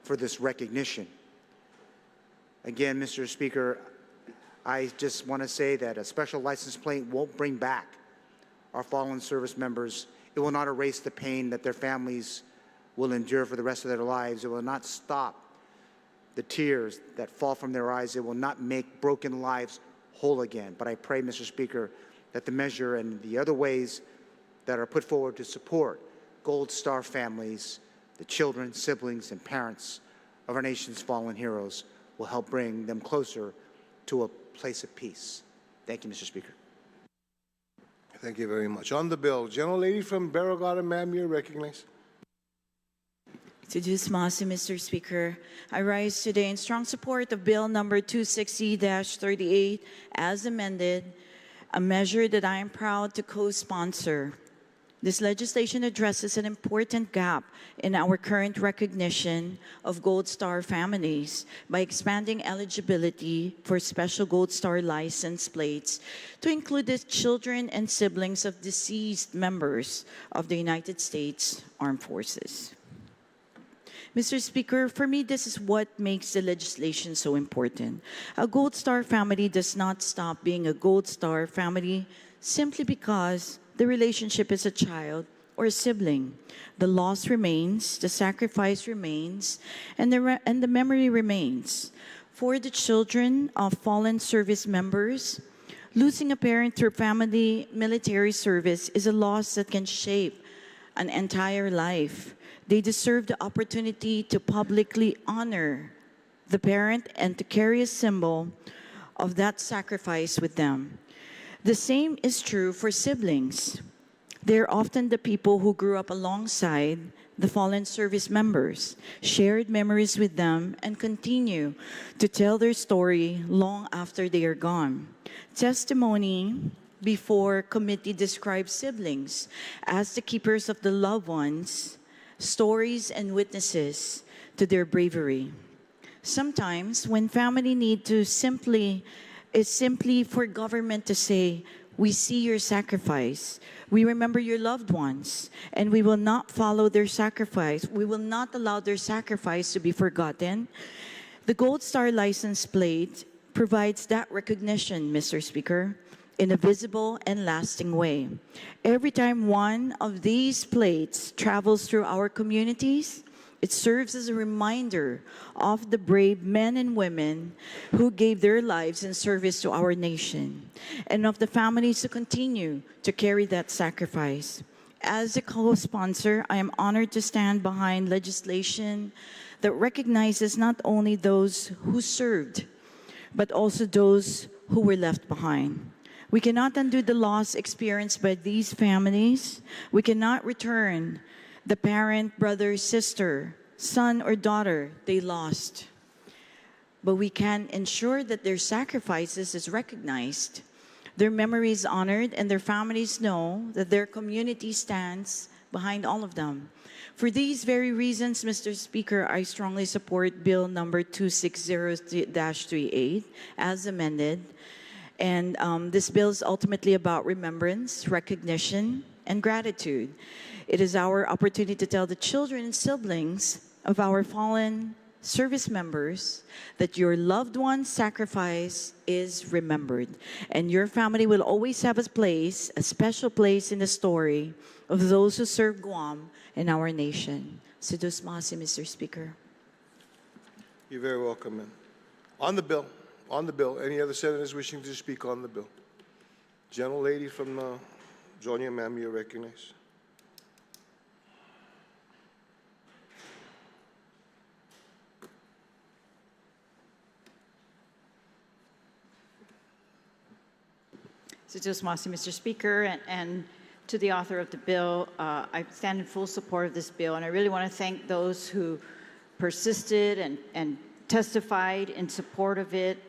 B: for this recognition. Again, Mr. Speaker, I just want to say that a special license plate won't bring back our fallen service members. It will not erase the pain that their families will endure for the rest of their lives. It will not stop the tears that fall from their eyes. It will not make broken lives whole again. But I pray, Mr. Speaker, that the measure and the other ways that are put forward to support Gold Star families, the children, siblings, and parents of our nation's fallen heroes will help bring them closer to a place of peace. Thank you, Mr. Speaker.
A: Thank you very much. On the bill, Gentlelady from Barragata, ma'am, you're recognized.
O: Mr. Speaker. I rise today in strong support of Bill number 260-38 as amended, a measure that I am proud to co-sponsor. This legislation addresses an important gap in our current recognition of Gold Star families by expanding eligibility for special Gold Star license plates to include the children and siblings of deceased members of the United States Armed Forces. Mr. Speaker, for me, this is what makes the legislation so important. A Gold Star family does not stop being a Gold Star family simply because the relationship is a child or a sibling. The loss remains, the sacrifice remains, and the memory remains. For the children of fallen service members, losing a parent through family military service is a loss that can shape an entire life. They deserve the opportunity to publicly honor the parent and to carry a symbol of that sacrifice with them. The same is true for siblings. They're often the people who grew up alongside the fallen service members, shared memories with them, and continue to tell their story long after they are gone. Testimony before committee describes siblings as the keepers of the loved ones, stories and witnesses to their bravery. Sometimes when family need to simply for government to say, we see your sacrifice, we remember your loved ones, and we will not follow their sacrifice. We will not allow their sacrifice to be forgotten. The Gold Star license plate provides that recognition, Mr. Speaker, in a visible and lasting way. Every time one of these plates travels through our communities, it serves as a reminder of the brave men and women who gave their lives in service to our nation, and of the families who continue to carry that sacrifice. As a co-sponsor, I am honored to stand behind legislation that recognizes not only those who served, but also those who were left behind. We cannot undo the loss experienced by these families. We cannot return the parent, brother, sister, son, or daughter they lost. But we can ensure that their sacrifices is recognized, their memories honored, and their families know that their community stands behind all of them. For these very reasons, Mr. Speaker, I strongly support Bill number 260-38 as amended. And this bill is ultimately about remembrance, recognition, and gratitude. It is our opportunity to tell the children and siblings of our fallen service members that your loved one's sacrifice is remembered. And your family will always have a place, a special place in the story of those who serve Guam and our nation. Sidus Masi, Mr. Speaker.
A: You're very welcome, ma'am. On the bill, any other senators wishing to speak on the bill? Gentlelady from Georgia, ma'am, you're recognized.
L: Mr. Speaker, and to the author of the bill, I stand in full support of this bill, and I really want to thank those who persisted and testified in support of it,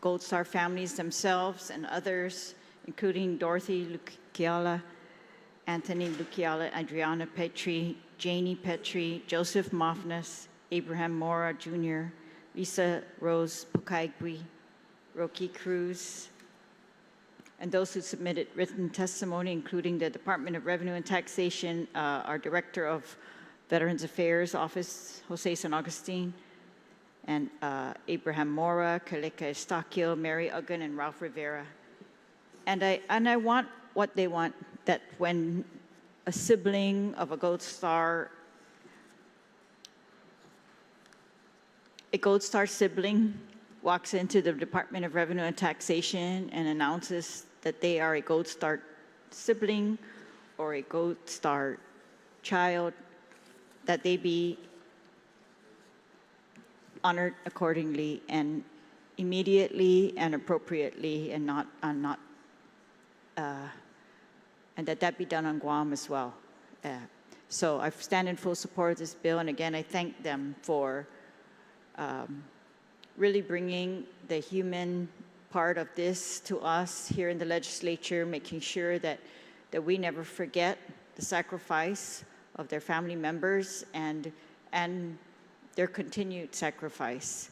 L: Gold Star families themselves and others, including Dorothy Lukiala, Anthony Lukiala, Adriana Petri, Janie Petri, Joseph Mofnas, Abraham Mora Jr., Lisa Rose Pukaigui, Rocky Cruz, and those who submitted written testimony, including the Department of Revenue and Taxation, our Director of Veterans Affairs Office, Jose San Agustin, and Abraham Mora, Kaleka Estaquio, Mary Uggan, and Ralph Rivera. And I want what they want, that when a sibling of a Gold Star sibling walks into the Department of Revenue and Taxation and announces that they are a Gold Star sibling or a Gold Star child, that they be honored accordingly and immediately and appropriately, and and that be done on Guam as well. So I stand in full support of this bill, and again, I thank them for really bringing the human part of this to us here in the legislature, making sure that we never forget the sacrifice of their family members and their continued sacrifice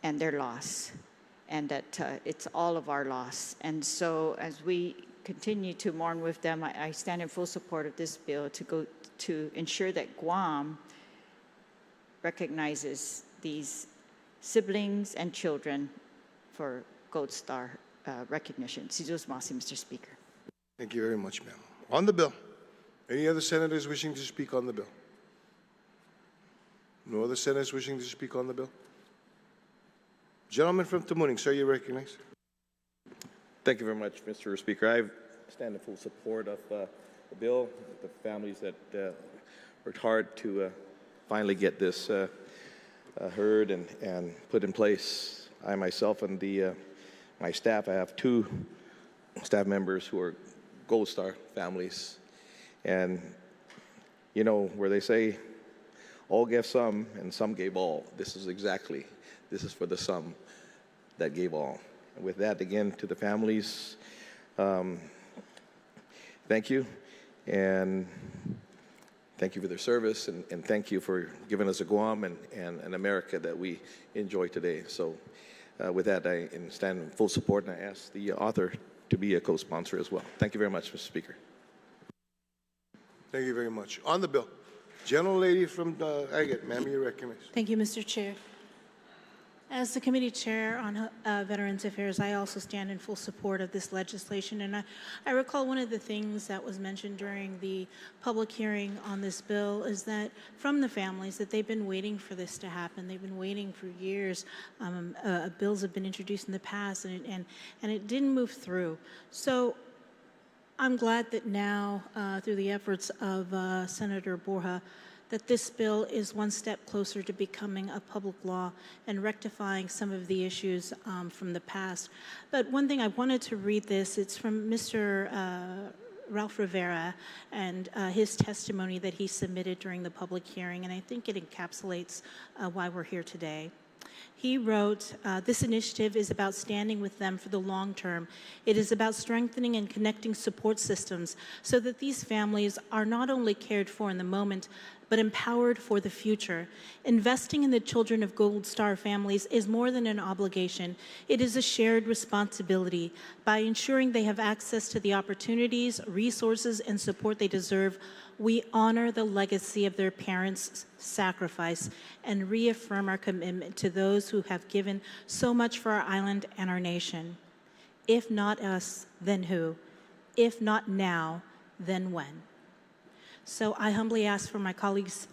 L: and their loss, and that it's all of our loss. And so as we continue to mourn with them, I stand in full support of this bill to ensure that Guam recognizes these siblings and children for Gold Star recognition. Sidus Masi, Mr. Speaker.
A: Thank you very much, ma'am. On the bill, any other senators wishing to speak on the bill? No other senators wishing to speak on the bill? Gentleman from Tamuning, sir, you're recognized.
H: Thank you very much, Mr. Speaker. I stand in full support of the bill, the families that worked hard to finally get this heard and put in place. I myself and my staff, I have 2 staff members who are Gold Star families. And, you know, where they say, all gave some and some gave all. This is for the some that gave all. And with that, again, to the families, thank you. And thank you for their service, and thank you for giving us a Guam and America that we enjoy today. So with that, I stand in full support, and I ask the author to be a co-sponsor as well. Thank you very much, Mr. Speaker.
A: Thank you very much. On the bill, General Lady from Agate, ma'am, you're recognized.
I: Thank you, Mr. Chair. As the committee chair on Veterans Affairs, I also stand in full support of this legislation. And I recall one of the things that was mentioned during the public hearing on this bill is that from the families that they've been waiting for this to happen. They've been waiting for years. Bills have been introduced in the past, and it didn't move through. So I'm glad that now, through the efforts of Senator Borja, that this bill is one step closer to becoming a public law and rectifying some of the issues from the past. But one thing I wanted to read this, it's from Mr. Ralph Rivera and his testimony that he submitted during the public hearing, and I think it encapsulates why we're here today. He wrote, this initiative is about standing with them for the long term. It is about strengthening and connecting support systems so that these families are not only cared for in the moment, but empowered for the future. Investing in the children of Gold Star families is more than an obligation. It is a shared responsibility. By ensuring they have access to the opportunities, resources, and support they deserve, we honor the legacy of their parents' sacrifice and reaffirm our commitment to those who have given so much for our island and our nation. If not us, then who? If not now, then when? So I humbly ask for my colleagues'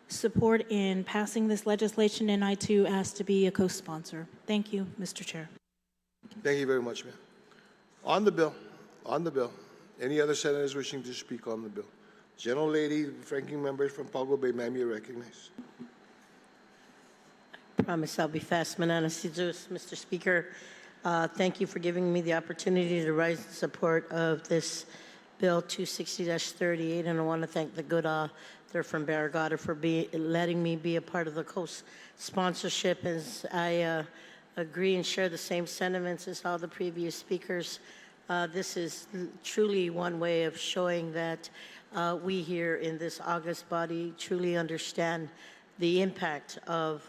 I: support in passing this legislation, and I too ask to be a co-sponsor. Thank you, Mr. Chair.
A: Thank you very much, ma'am. On the bill, any other senators wishing to speak on the bill? General Lady, ranking member from Pago Bay, ma'am, you're recognized.
P: I promise I'll be fast. Manana Sidus, Mr. Speaker. Thank you for giving me the opportunity to rise in support of this Bill 260-38, and I want to thank the good author from Barragata for letting me be a part of the co-sponsorship. As I agree and share the same sentiments as all the previous speakers, this is truly one way of showing that we here in this august body truly understand the impact of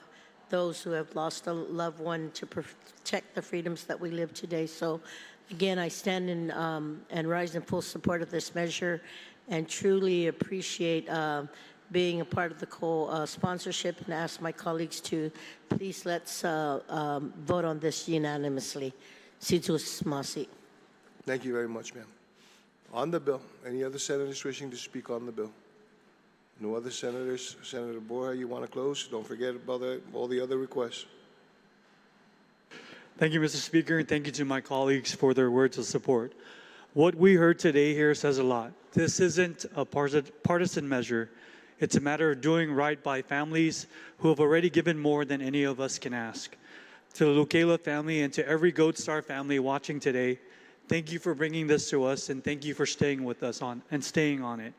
P: those who have lost a loved one to protect the freedoms that we live today. So again, I stand in and rise in full support of this measure and truly appreciate being a part of the co-sponsorship, and ask my colleagues to please let's vote on this unanimously. Sidus Masi.
A: Thank you very much, ma'am. On the bill, any other senators wishing to speak on the bill? No other senators? Senator Borja, you want to close? Don't forget about all the other requests.
E: Thank you, Mr. Speaker, and thank you to my colleagues for their words of support. What we heard today here says a lot. This isn't a partisan measure. It's a matter of doing right by families who have already given more than any of us can ask. To the Lukela family and to every Gold Star family watching today, thank you for bringing this to us, and thank you for staying with us and staying on it.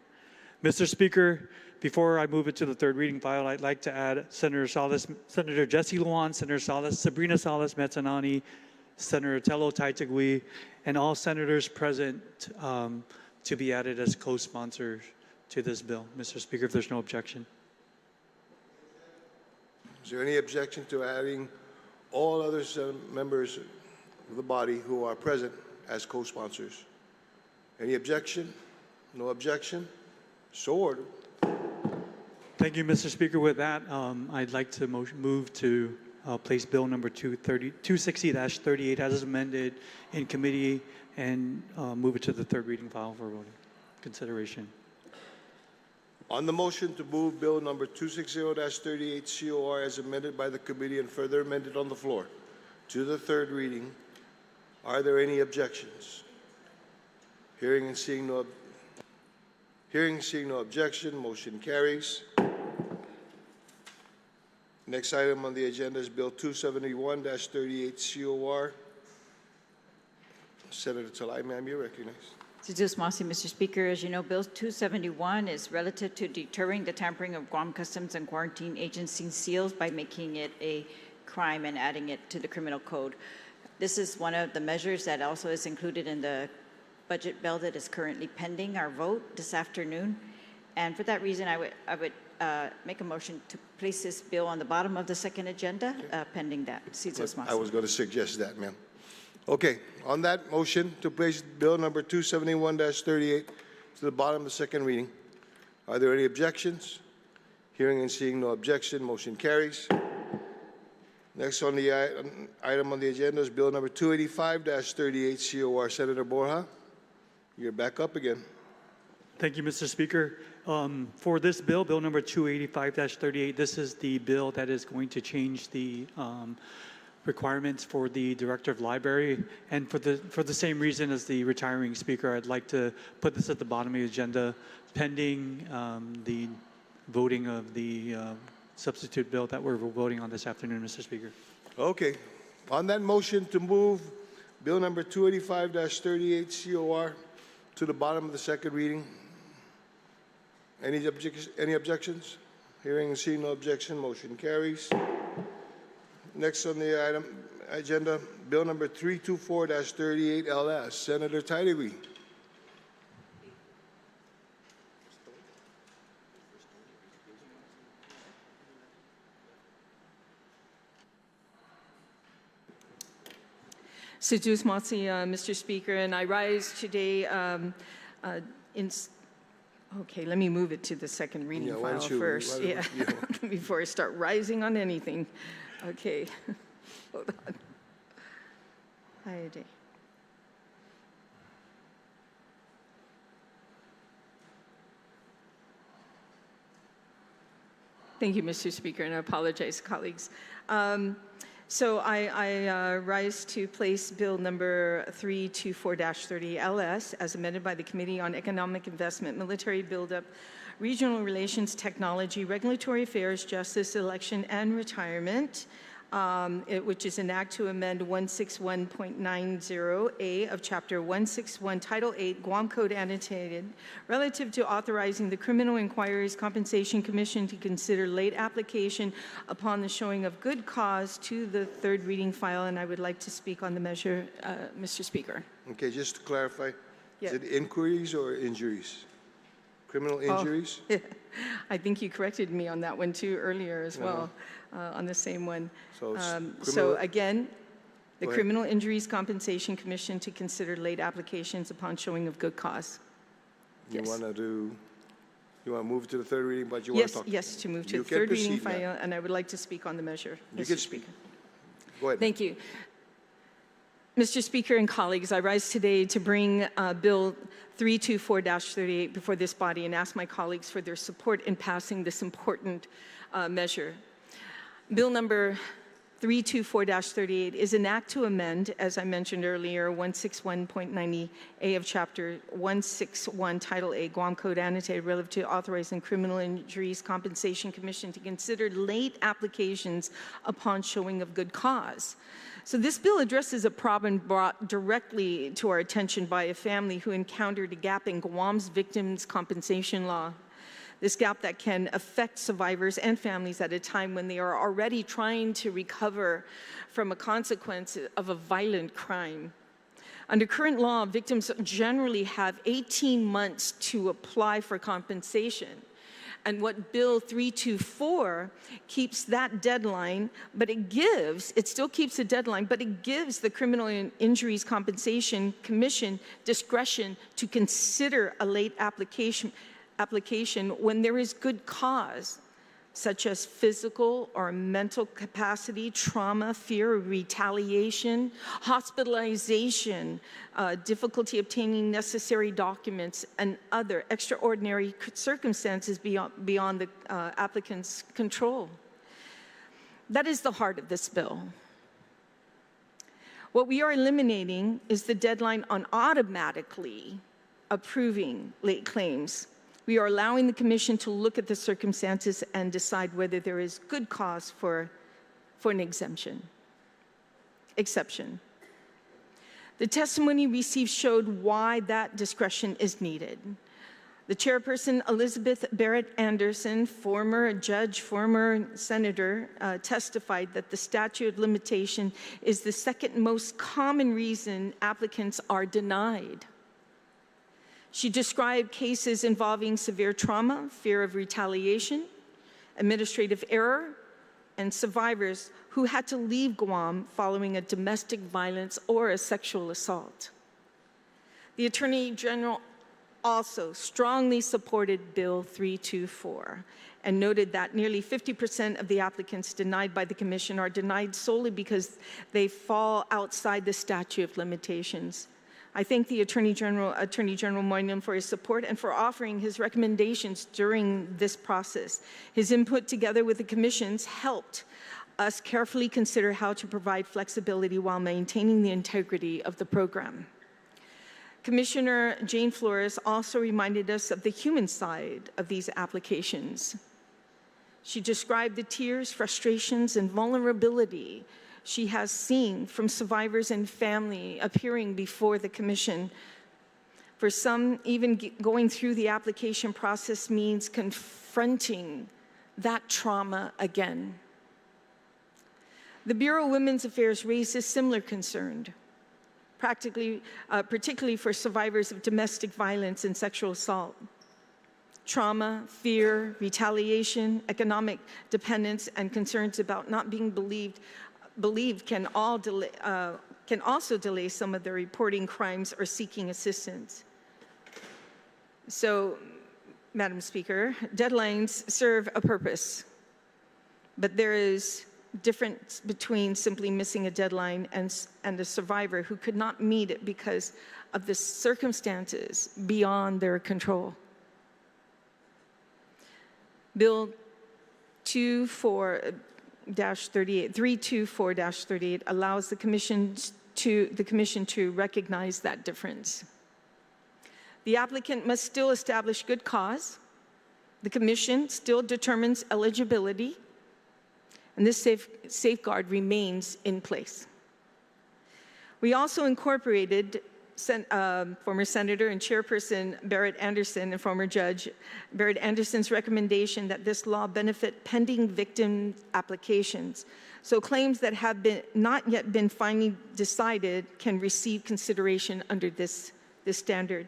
E: Mr. Speaker, before I move it to the third reading file, I'd like to add Senator Jesse Lujan, Senator Sabrina Salas-Metzanani, Senator Tello Taitagui, and all senators present to be added as co-sponsors to this bill. Mr. Speaker, if there's no objection.
A: Is there any objection to adding all other members of the body who are present as co-sponsors? Any objection? No objection? So ordered.
E: Thank you, Mr. Speaker. With that, I'd like to move to place Bill number 260-38 as amended in committee and move it to the third reading file for voting consideration.
A: On the motion to move Bill number 260-38 COR as amended by the committee and further amended on the floor to the third reading, are there any objections? Hearing and seeing no objection, motion carries. Next item on the agenda is Bill 271-38 COR. Senator Talai, ma'am, you're recognized.
L: Mr. Speaker, as you know, Bill 271 is relative to deterring the tampering of Guam Customs and Quarantine Agency seals by making it a crime and adding it to the criminal code. This is one of the measures that also is included in the budget bill that is currently pending our vote this afternoon. And for that reason, I would make a motion to place this bill on the bottom of the second agenda, pending that.
A: I was going to suggest that, ma'am. Okay, on that motion to place Bill number 271-38 to the bottom of the second reading, are there any objections? Hearing and seeing no objection, motion carries. Next on the item on the agenda is Bill number 285-38 COR. Senator Borja, you're back up again.
E: Thank you, Mr. Speaker. For this bill, Bill number 285-38, this is the bill that is going to change the requirements for the Director of Library. And for the same reason as the retiring Speaker, I'd like to put this at the bottom of the agenda pending the voting of the substitute bill that we're voting on this afternoon, Mr. Speaker.
A: Okay. On that motion to move Bill number 285-38 COR to the bottom of the second reading, any objections? Hearing and seeing no objection, motion carries. Next on the agenda, Bill number 324-38 LS. Senator Taitagui.
C: Mr. Speaker, and I rise today okay, let me move it to the second reading file first. Before I start rising on anything. Okay, hold on. Thank you, Mr. Speaker, and I apologize, colleagues. So I rise to place Bill number 324-30 LS as amended by the Committee on Economic Investment, Military Buildup, Regional Relations, Technology, Regulatory Affairs, Justice, Election, and Retirement, which is an act to amend 161.90A of Chapter 161, Title 8, Guam Code Annotated, relative to authorizing the Criminal Inquiries Compensation Commission to consider late application upon the showing of good cause to the third reading file, and I would like to speak on the measure, Mr. Speaker.
A: Okay, just to clarify,
C: Yeah.
A: is it inquiries or injuries? Criminal injuries?
C: Oh, I think you corrected me on that one too earlier as well, on the same one. So again, the Criminal Injuries Compensation Commission to consider late applications upon showing of good cause.
A: You want to move to the third reading, but you want to talk?
C: Yes, to move to the third reading file, and I would like to speak on the measure, Mr. Speaker.
A: Go ahead.
C: Thank you. Mr. Speaker and colleagues, I rise today to bring Bill 324-38 before this body and ask my colleagues for their support in passing this important measure. Bill number 324-38 is an act to amend, as I mentioned earlier, 161.90A of Chapter 161, Title A, Guam Code annotated relative to authorizing Criminal Injuries Compensation Commission to consider late applications upon showing of good cause. So this bill addresses a problem brought directly to our attention by a family who encountered a gap in Guam's victims' compensation law. This gap that can affect survivors and families at a time when they are already trying to recover from a consequence of a violent crime. Under current law, victims generally have 18 months to apply for compensation. And what Bill 324 keeps that deadline, but it still keeps a deadline, but it gives the Criminal Injuries Compensation Commission discretion to consider a late application when there is good cause, such as physical or mental capacity, trauma, fear, retaliation, hospitalization, difficulty obtaining necessary documents, and other extraordinary circumstances beyond the applicant's control. That is the heart of this bill. What we are eliminating is the deadline on automatically approving late claims. We are allowing the Commission to look at the circumstances and decide whether there is good cause for an exception. The testimony received showed why that discretion is needed. The chairperson, Elizabeth Barrett Anderson, former judge, former senator, testified that the statute of limitation is the second most common reason applicants are denied. She described cases involving severe trauma, fear of retaliation, administrative error, and survivors who had to leave Guam following a domestic violence or a sexual assault. The Attorney General also strongly supported Bill 324 and noted that nearly 50% of the applicants denied by the Commission are denied solely because they fall outside the statute of limitations. I thank the Attorney General Moynihan for his support and for offering his recommendations during this process. His input together with the Commission's helped us carefully consider how to provide flexibility while maintaining the integrity of the program. Commissioner Jane Flores also reminded us of the human side of these applications. She described the tears, frustrations, and vulnerability she has seen from survivors and family appearing before the Commission. For some, even going through the application process means confronting that trauma again. The Bureau of Women's Affairs raises similar concern, particularly for survivors of domestic violence and sexual assault. Trauma, fear, retaliation, economic dependence, and concerns about not being believed can also delay some of their reporting crimes or seeking assistance. So, Madam Speaker, deadlines serve a purpose, but there is difference between simply missing a deadline and a survivor who could not meet it because of the circumstances beyond their control. Bill 324-38 allows the Commission to recognize that difference. The applicant must still establish good cause. The Commission still determines eligibility, and this safeguard remains in place. We also incorporated former Senator and Chairperson Barrett Anderson and former Judge Barrett Anderson's recommendation that this law benefit pending victim applications. So claims that have not yet been finally decided can receive consideration under this standard.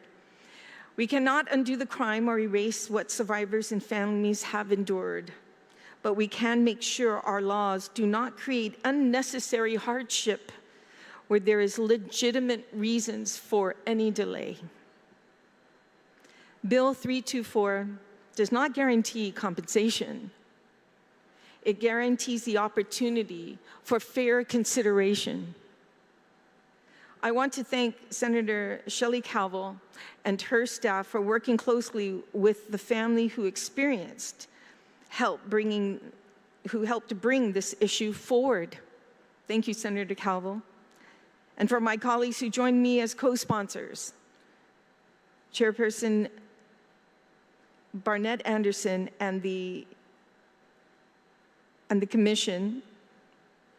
C: We cannot undo the crime or erase what survivors and families have endured, but we can make sure our laws do not create unnecessary hardship where there is legitimate reasons for any delay. Bill 324 does not guarantee compensation. It guarantees the opportunity for fair consideration. I want to thank Senator Shelley Calvo and her staff for working closely with the family who helped bring this issue forward. Thank you, Senator Calvo. And for my colleagues who joined me as co-sponsors, Chairperson Barnett Anderson and the Commission,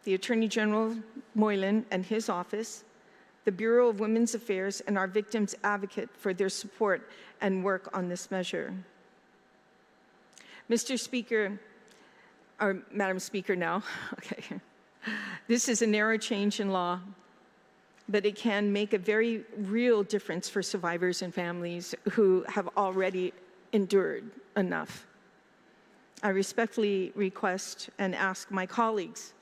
C: the Attorney General Moylan and his office, the Bureau of Women's Affairs, and our victims advocate for their support and work on this measure. Mr. Speaker, or Madam Speaker now, okay. This is a narrow change in law, but it can make a very real difference for survivors and families who have already endured enough. I respectfully request and ask my colleagues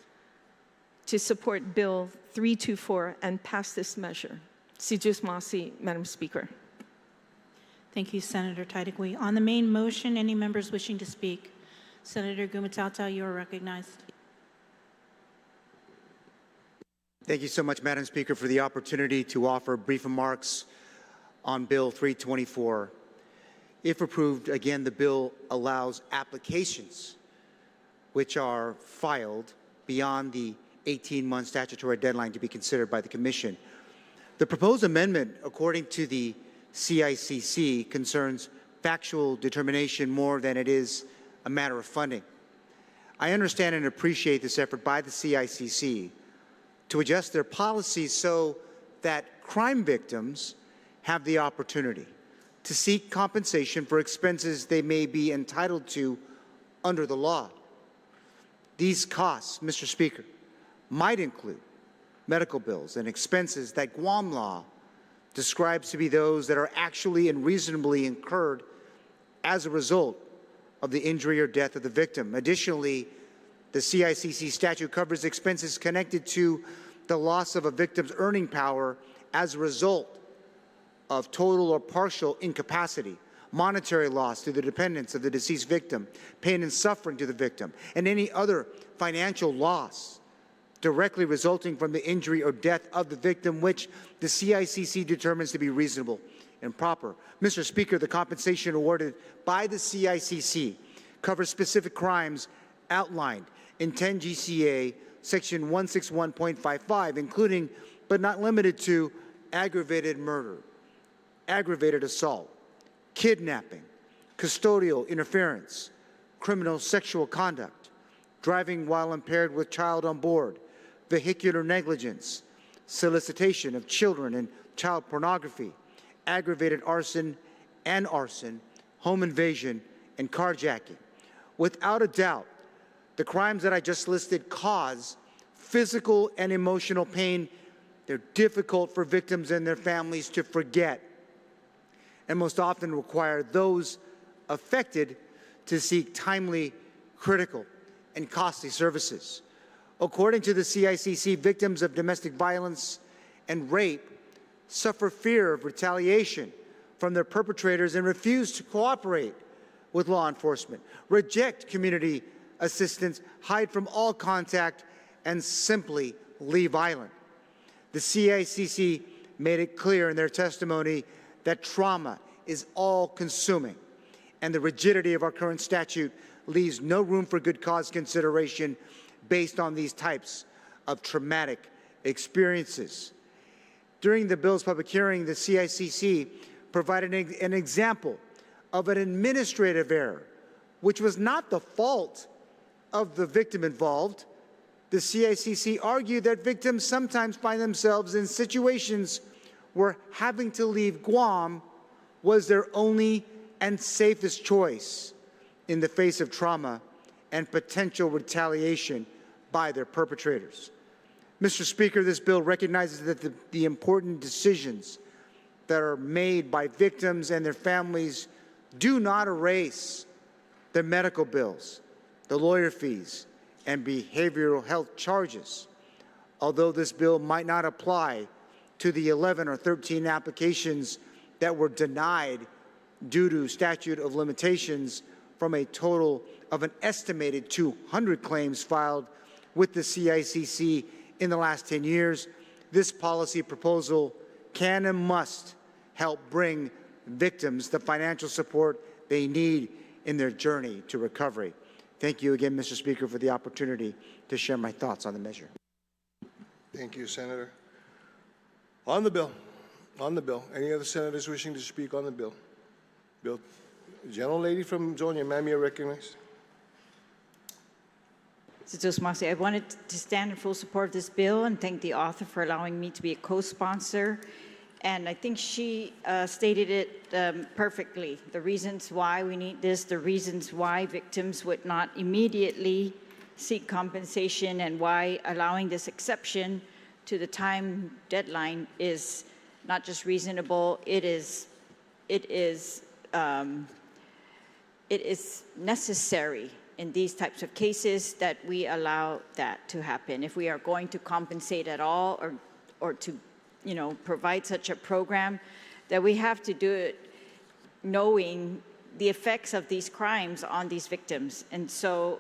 C: to support Bill 324 and pass this measure. Si Diyos masi, Madam Speaker.
I: Thank you, Senator Taitigui. On the main motion, any members wishing to speak? Senator Gumatauta, you are recognized.
B: Thank you so much, Madam Speaker, for the opportunity to offer brief remarks on Bill 324. If approved, again, the bill allows applications which are filed beyond the 18-month statutory deadline to be considered by the Commission. The proposed amendment, according to the CICC, concerns factual determination more than it is a matter of funding. I understand and appreciate this effort by the CICC to adjust their policies so that crime victims have the opportunity to seek compensation for expenses they may be entitled to under the law. These costs, Mr. Speaker, might include medical bills and expenses that Guam law describes to be those that are actually and reasonably incurred as a result of the injury or death of the victim. Additionally, the CICC statute covers expenses connected to the loss of a victim's earning power as a result of total or partial incapacity, monetary loss to the dependents of the deceased victim, pain and suffering to the victim, and any other financial loss directly resulting from the injury or death of the victim, which the CICC determines to be reasonable and proper. Mr. Speaker, the compensation awarded by the CICC covers specific crimes outlined in 10 GCA Section 161.55, including but not limited to aggravated murder, aggravated assault, kidnapping, custodial interference, criminal sexual conduct, driving while impaired with child on board, vehicular negligence, solicitation of children and child pornography, aggravated arson and arson, home invasion, and carjacking. Without a doubt, the crimes that I just listed cause physical and emotional pain. They're difficult for victims and their families to forget, and most often require those affected to seek timely, critical, and costly services. According to the CICC, victims of domestic violence and rape suffer fear of retaliation from their perpetrators and refuse to cooperate with law enforcement, reject community assistance, hide from all contact, and simply leave island. The CICC made it clear in their testimony that trauma is all-consuming, and the rigidity of our current statute leaves no room for good cause consideration based on these types of traumatic experiences. During the bill's public hearing, the CICC provided an example of an administrative error, which was not the fault of the victim involved. The CICC argued that victims sometimes find themselves in situations where having to leave Guam was their only and safest choice in the face of trauma and potential retaliation by their perpetrators. Mr. Speaker, this bill recognizes that the important decisions that are made by victims and their families do not erase their medical bills, the lawyer fees, and behavioral health charges. Although this bill might not apply to the 11 or 13 applications that were denied due to statute of limitations from a total of an estimated 200 claims filed with the CICC in the last 10 years, this policy proposal can and must help bring victims the financial support they need in their journey to recovery. Thank you again, Mr. Speaker, for the opportunity to share my thoughts on the measure.
A: Thank you, Senator. On the bill, any other senators wishing to speak on the bill? Bill, gentlelady from Zonia, ma'am, you're recognized.
L: Mr. Masi, I wanted to stand in full support of this bill and thank the author for allowing me to be a co-sponsor. And I think she stated it perfectly. The reasons why we need this, the reasons why victims would not immediately seek compensation, and why allowing this exception to the time deadline is not just reasonable, it is necessary in these types of cases that we allow that to happen. If we are going to compensate at all, or to provide such a program, that we have to do it knowing the effects of these crimes on these victims. And so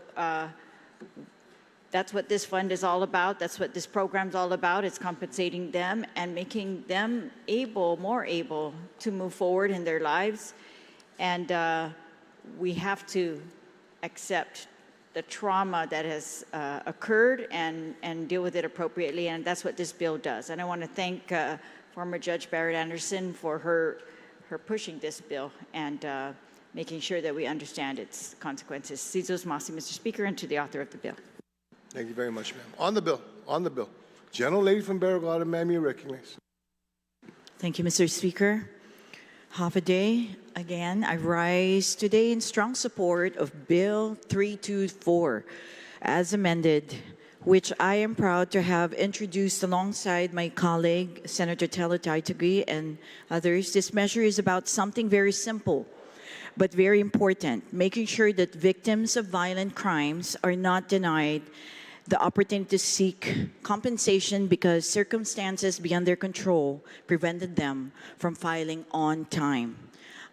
L: that's what this fund is all about. That's what this program is all about. It's compensating them and making them more able to move forward in their lives. And we have to accept the trauma that has occurred and deal with it appropriately, and that's what this bill does. And I want to thank former Judge Barrett Anderson for her pushing this bill and making sure that we understand its consequences. Sizos Masi, Mr. Speaker, and to the author of the bill.
A: Thank you very much, ma'am. On the bill. Gentlelady from Barragata, ma'am, you're recognized.
O: Thank you, Mr. Speaker. Half a day, again, I rise today in strong support of Bill 324 as amended, which I am proud to have introduced alongside my colleague, Senator Teletai Tagui, and others. This measure is about something very simple, but very important, making sure that victims of violent crimes are not denied the opportunity to seek compensation because circumstances beyond their control prevented them from filing on time.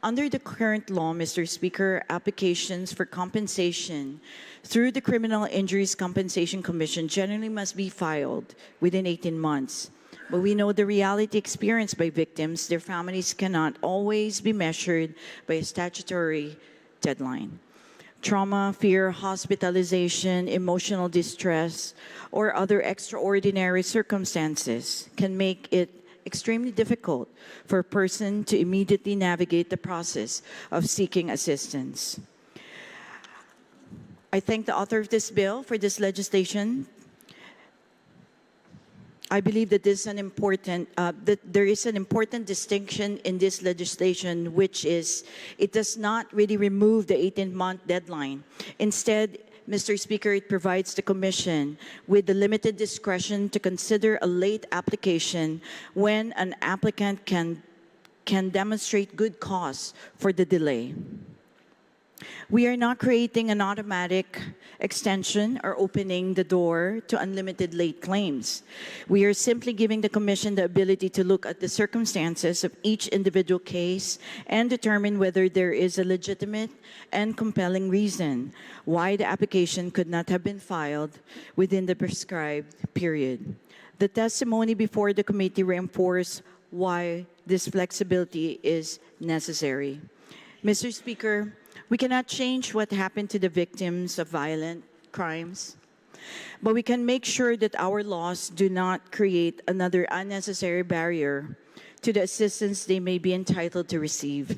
O: Under the current law, Mr. Speaker, applications for compensation through the Criminal Injuries Compensation Commission generally must be filed within 18 months. But we know the reality experienced by victims, their families cannot always be measured by a statutory deadline. Trauma, fear, hospitalization, emotional distress, or other extraordinary circumstances can make it extremely difficult for a person to immediately navigate the process of seeking assistance. I thank the author of this bill for this legislation. I believe that this is an important, that there is an important distinction in this legislation, which is it does not really remove the 18-month deadline. Instead, Mr. Speaker, it provides the Commission with the limited discretion to consider a late application when an applicant can demonstrate good cause for the delay. We are not creating an automatic extension or opening the door to unlimited late claims. We are simply giving the Commission the ability to look at the circumstances of each individual case and determine whether there is a legitimate and compelling reason why the application could not have been filed within the prescribed period. The testimony before the committee reinforced why this flexibility is necessary. Mr. Speaker, we cannot change what happened to the victims of violent crimes, but we can make sure that our laws do not create another unnecessary barrier to the assistance they may be entitled to receive.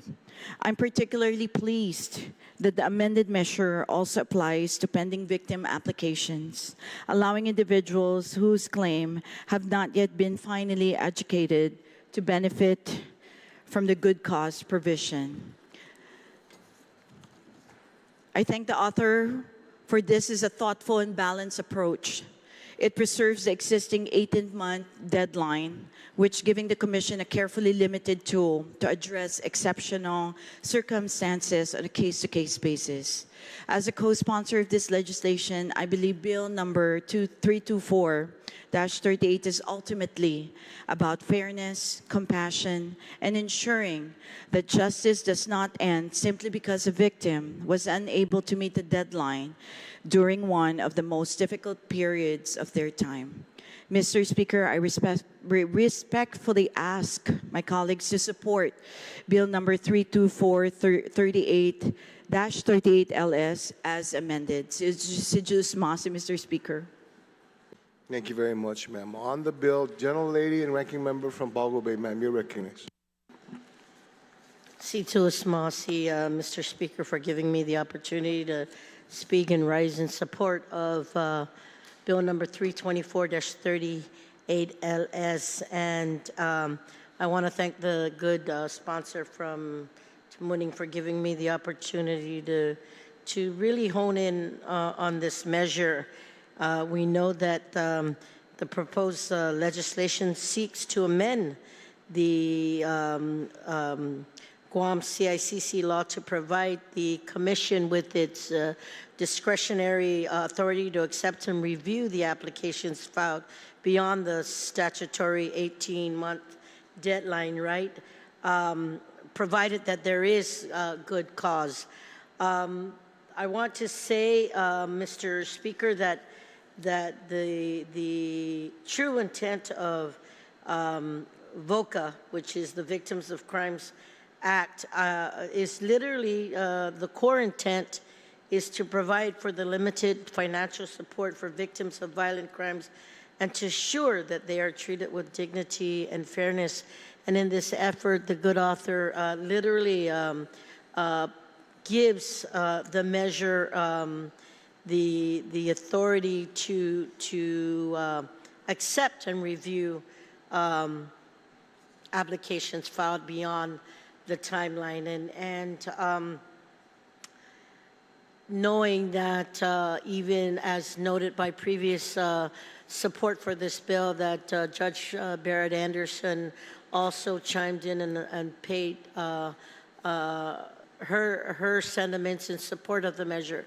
O: I'm particularly pleased that the amended measure also applies to pending victim applications, allowing individuals whose claim have not yet been finally adjudicated to benefit from the good cause provision. I thank the author for this is a thoughtful and balanced approach. It preserves the existing 18-month deadline, which giving the Commission a carefully limited tool to address exceptional circumstances on a case-to-case basis. As a co-sponsor of this legislation, I believe Bill number 324-38 is ultimately about fairness, compassion, and ensuring that justice does not end simply because a victim was unable to meet the deadline during one of the most difficult periods of their time. Mr. Speaker, I respectfully ask my colleagues to support Bill number 324-38-38 LS as amended. Sijus Masi, Mr. Speaker.
A: Thank you very much, ma'am. On the bill, Gentlelady and Ranking Member from Bago Bay, ma'am, you're recognized.
P: Situ Asmasi, Mr. Speaker, for giving me the opportunity to speak and rise in support of Bill number 324-38 LS. And I want to thank the good sponsor from Muning for giving me the opportunity to really hone in on this measure. We know that the proposed legislation seeks to amend the Guam CICC law to provide the Commission with its discretionary authority to accept and review the applications filed beyond the statutory 18-month deadline, right? Provided that there is good cause. I want to say, Mr. Speaker, that the true intent of VOCA, which is the Victims of Crimes Act, is literally the core intent is to provide for the limited financial support for victims of violent crimes and to ensure that they are treated with dignity and fairness. And in this effort, the good author literally gives the measure the authority to accept and review applications filed beyond the timeline. And knowing that even as noted by previous support for this bill, that Judge Barrett Anderson also chimed in and paid her sentiments in support of the measure.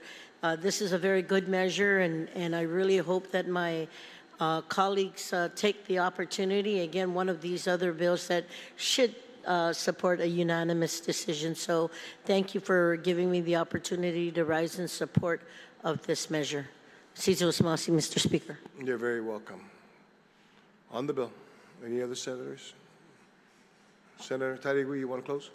P: This is a very good measure, and I really hope that my colleagues take the opportunity. Again, one of these other bills that should support a unanimous decision. So thank you for giving me the opportunity to rise in support of this measure. Situ Asmasi, Mr. Speaker.
A: You're very welcome. On the bill, any other senators? Senator Tarigui, you want to close?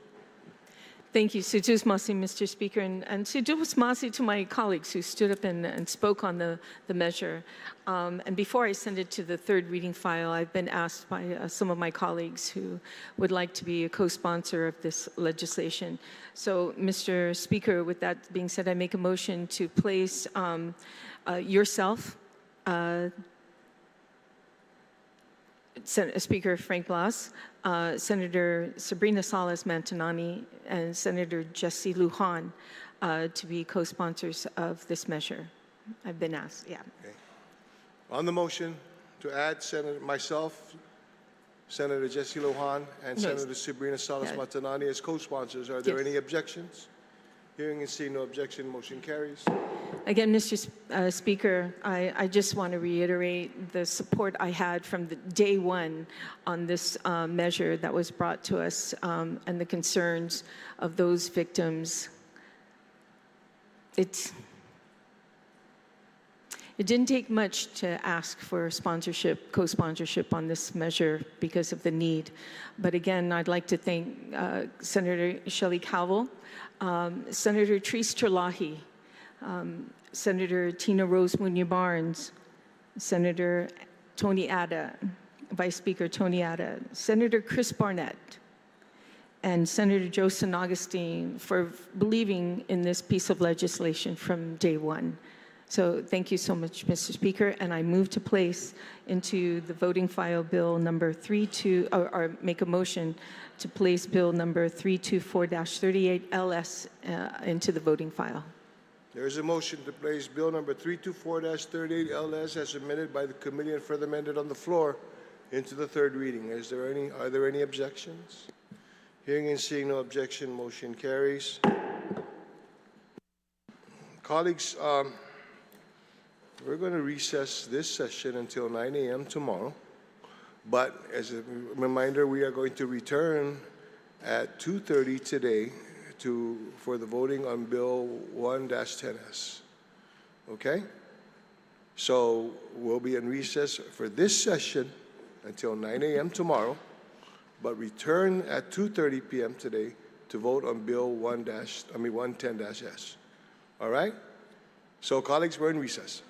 C: Thank you, Situ Asmasi, Mr. Speaker, and Situ Asmasi to my colleagues who stood up and spoke on the measure. And before I send it to the third reading file, I've been asked by some of my colleagues who would like to be a co-sponsor of this legislation. So, Mr. Speaker, with that being said, I make a motion to place yourself, Speaker Frank Blas, Senator Sabrina Salas Mantanani, and Senator Jesse Lujan to be co-sponsors of this measure. I've been asked, yeah.
A: Okay. On the motion to add myself, Senator Jesse Lujan, and
C: Yes.
A: Senator Sabrina Salas
C: Yeah.
A: Mantanani as co-sponsors, are there
C: Yes.
A: any objections? Hearing and seeing no objection, motion carries.
C: Again, Mr. Speaker, I just want to reiterate the support I had from the day one on this measure that was brought to us and the concerns of those victims. It didn't take much to ask for sponsorship, co-sponsorship on this measure because of the need. But again, I'd like to thank Senator Shelley Calvo, Senator Therese Terlahi, Senator Tina Rose Munya-Barnes, Senator Tony Ada, Vice Speaker Tony Ada, Senator Chris Barnett, and Senator Joe San Augustine for believing in this piece of legislation from day one. So thank you so much, Mr. Speaker, and I move to place into the voting file bill number 32, or make a motion to place bill number 324-38 LS into the voting file.
A: There is a motion to place bill number 324-38 LS as amended by the committee and further amended on the floor into the third reading. Are there any objections? Hearing and seeing no objection, motion carries. Colleagues, we're going to recess this session until 9 a.m. tomorrow. But as a reminder, we are going to return at 2:30 today for the voting on Bill 1-10S. Okay? So we'll be in recess for this session until 9 a.m. tomorrow, but return at 2:30 p.m. today to vote on Bill 110-S. All right? So colleagues, we're in recess.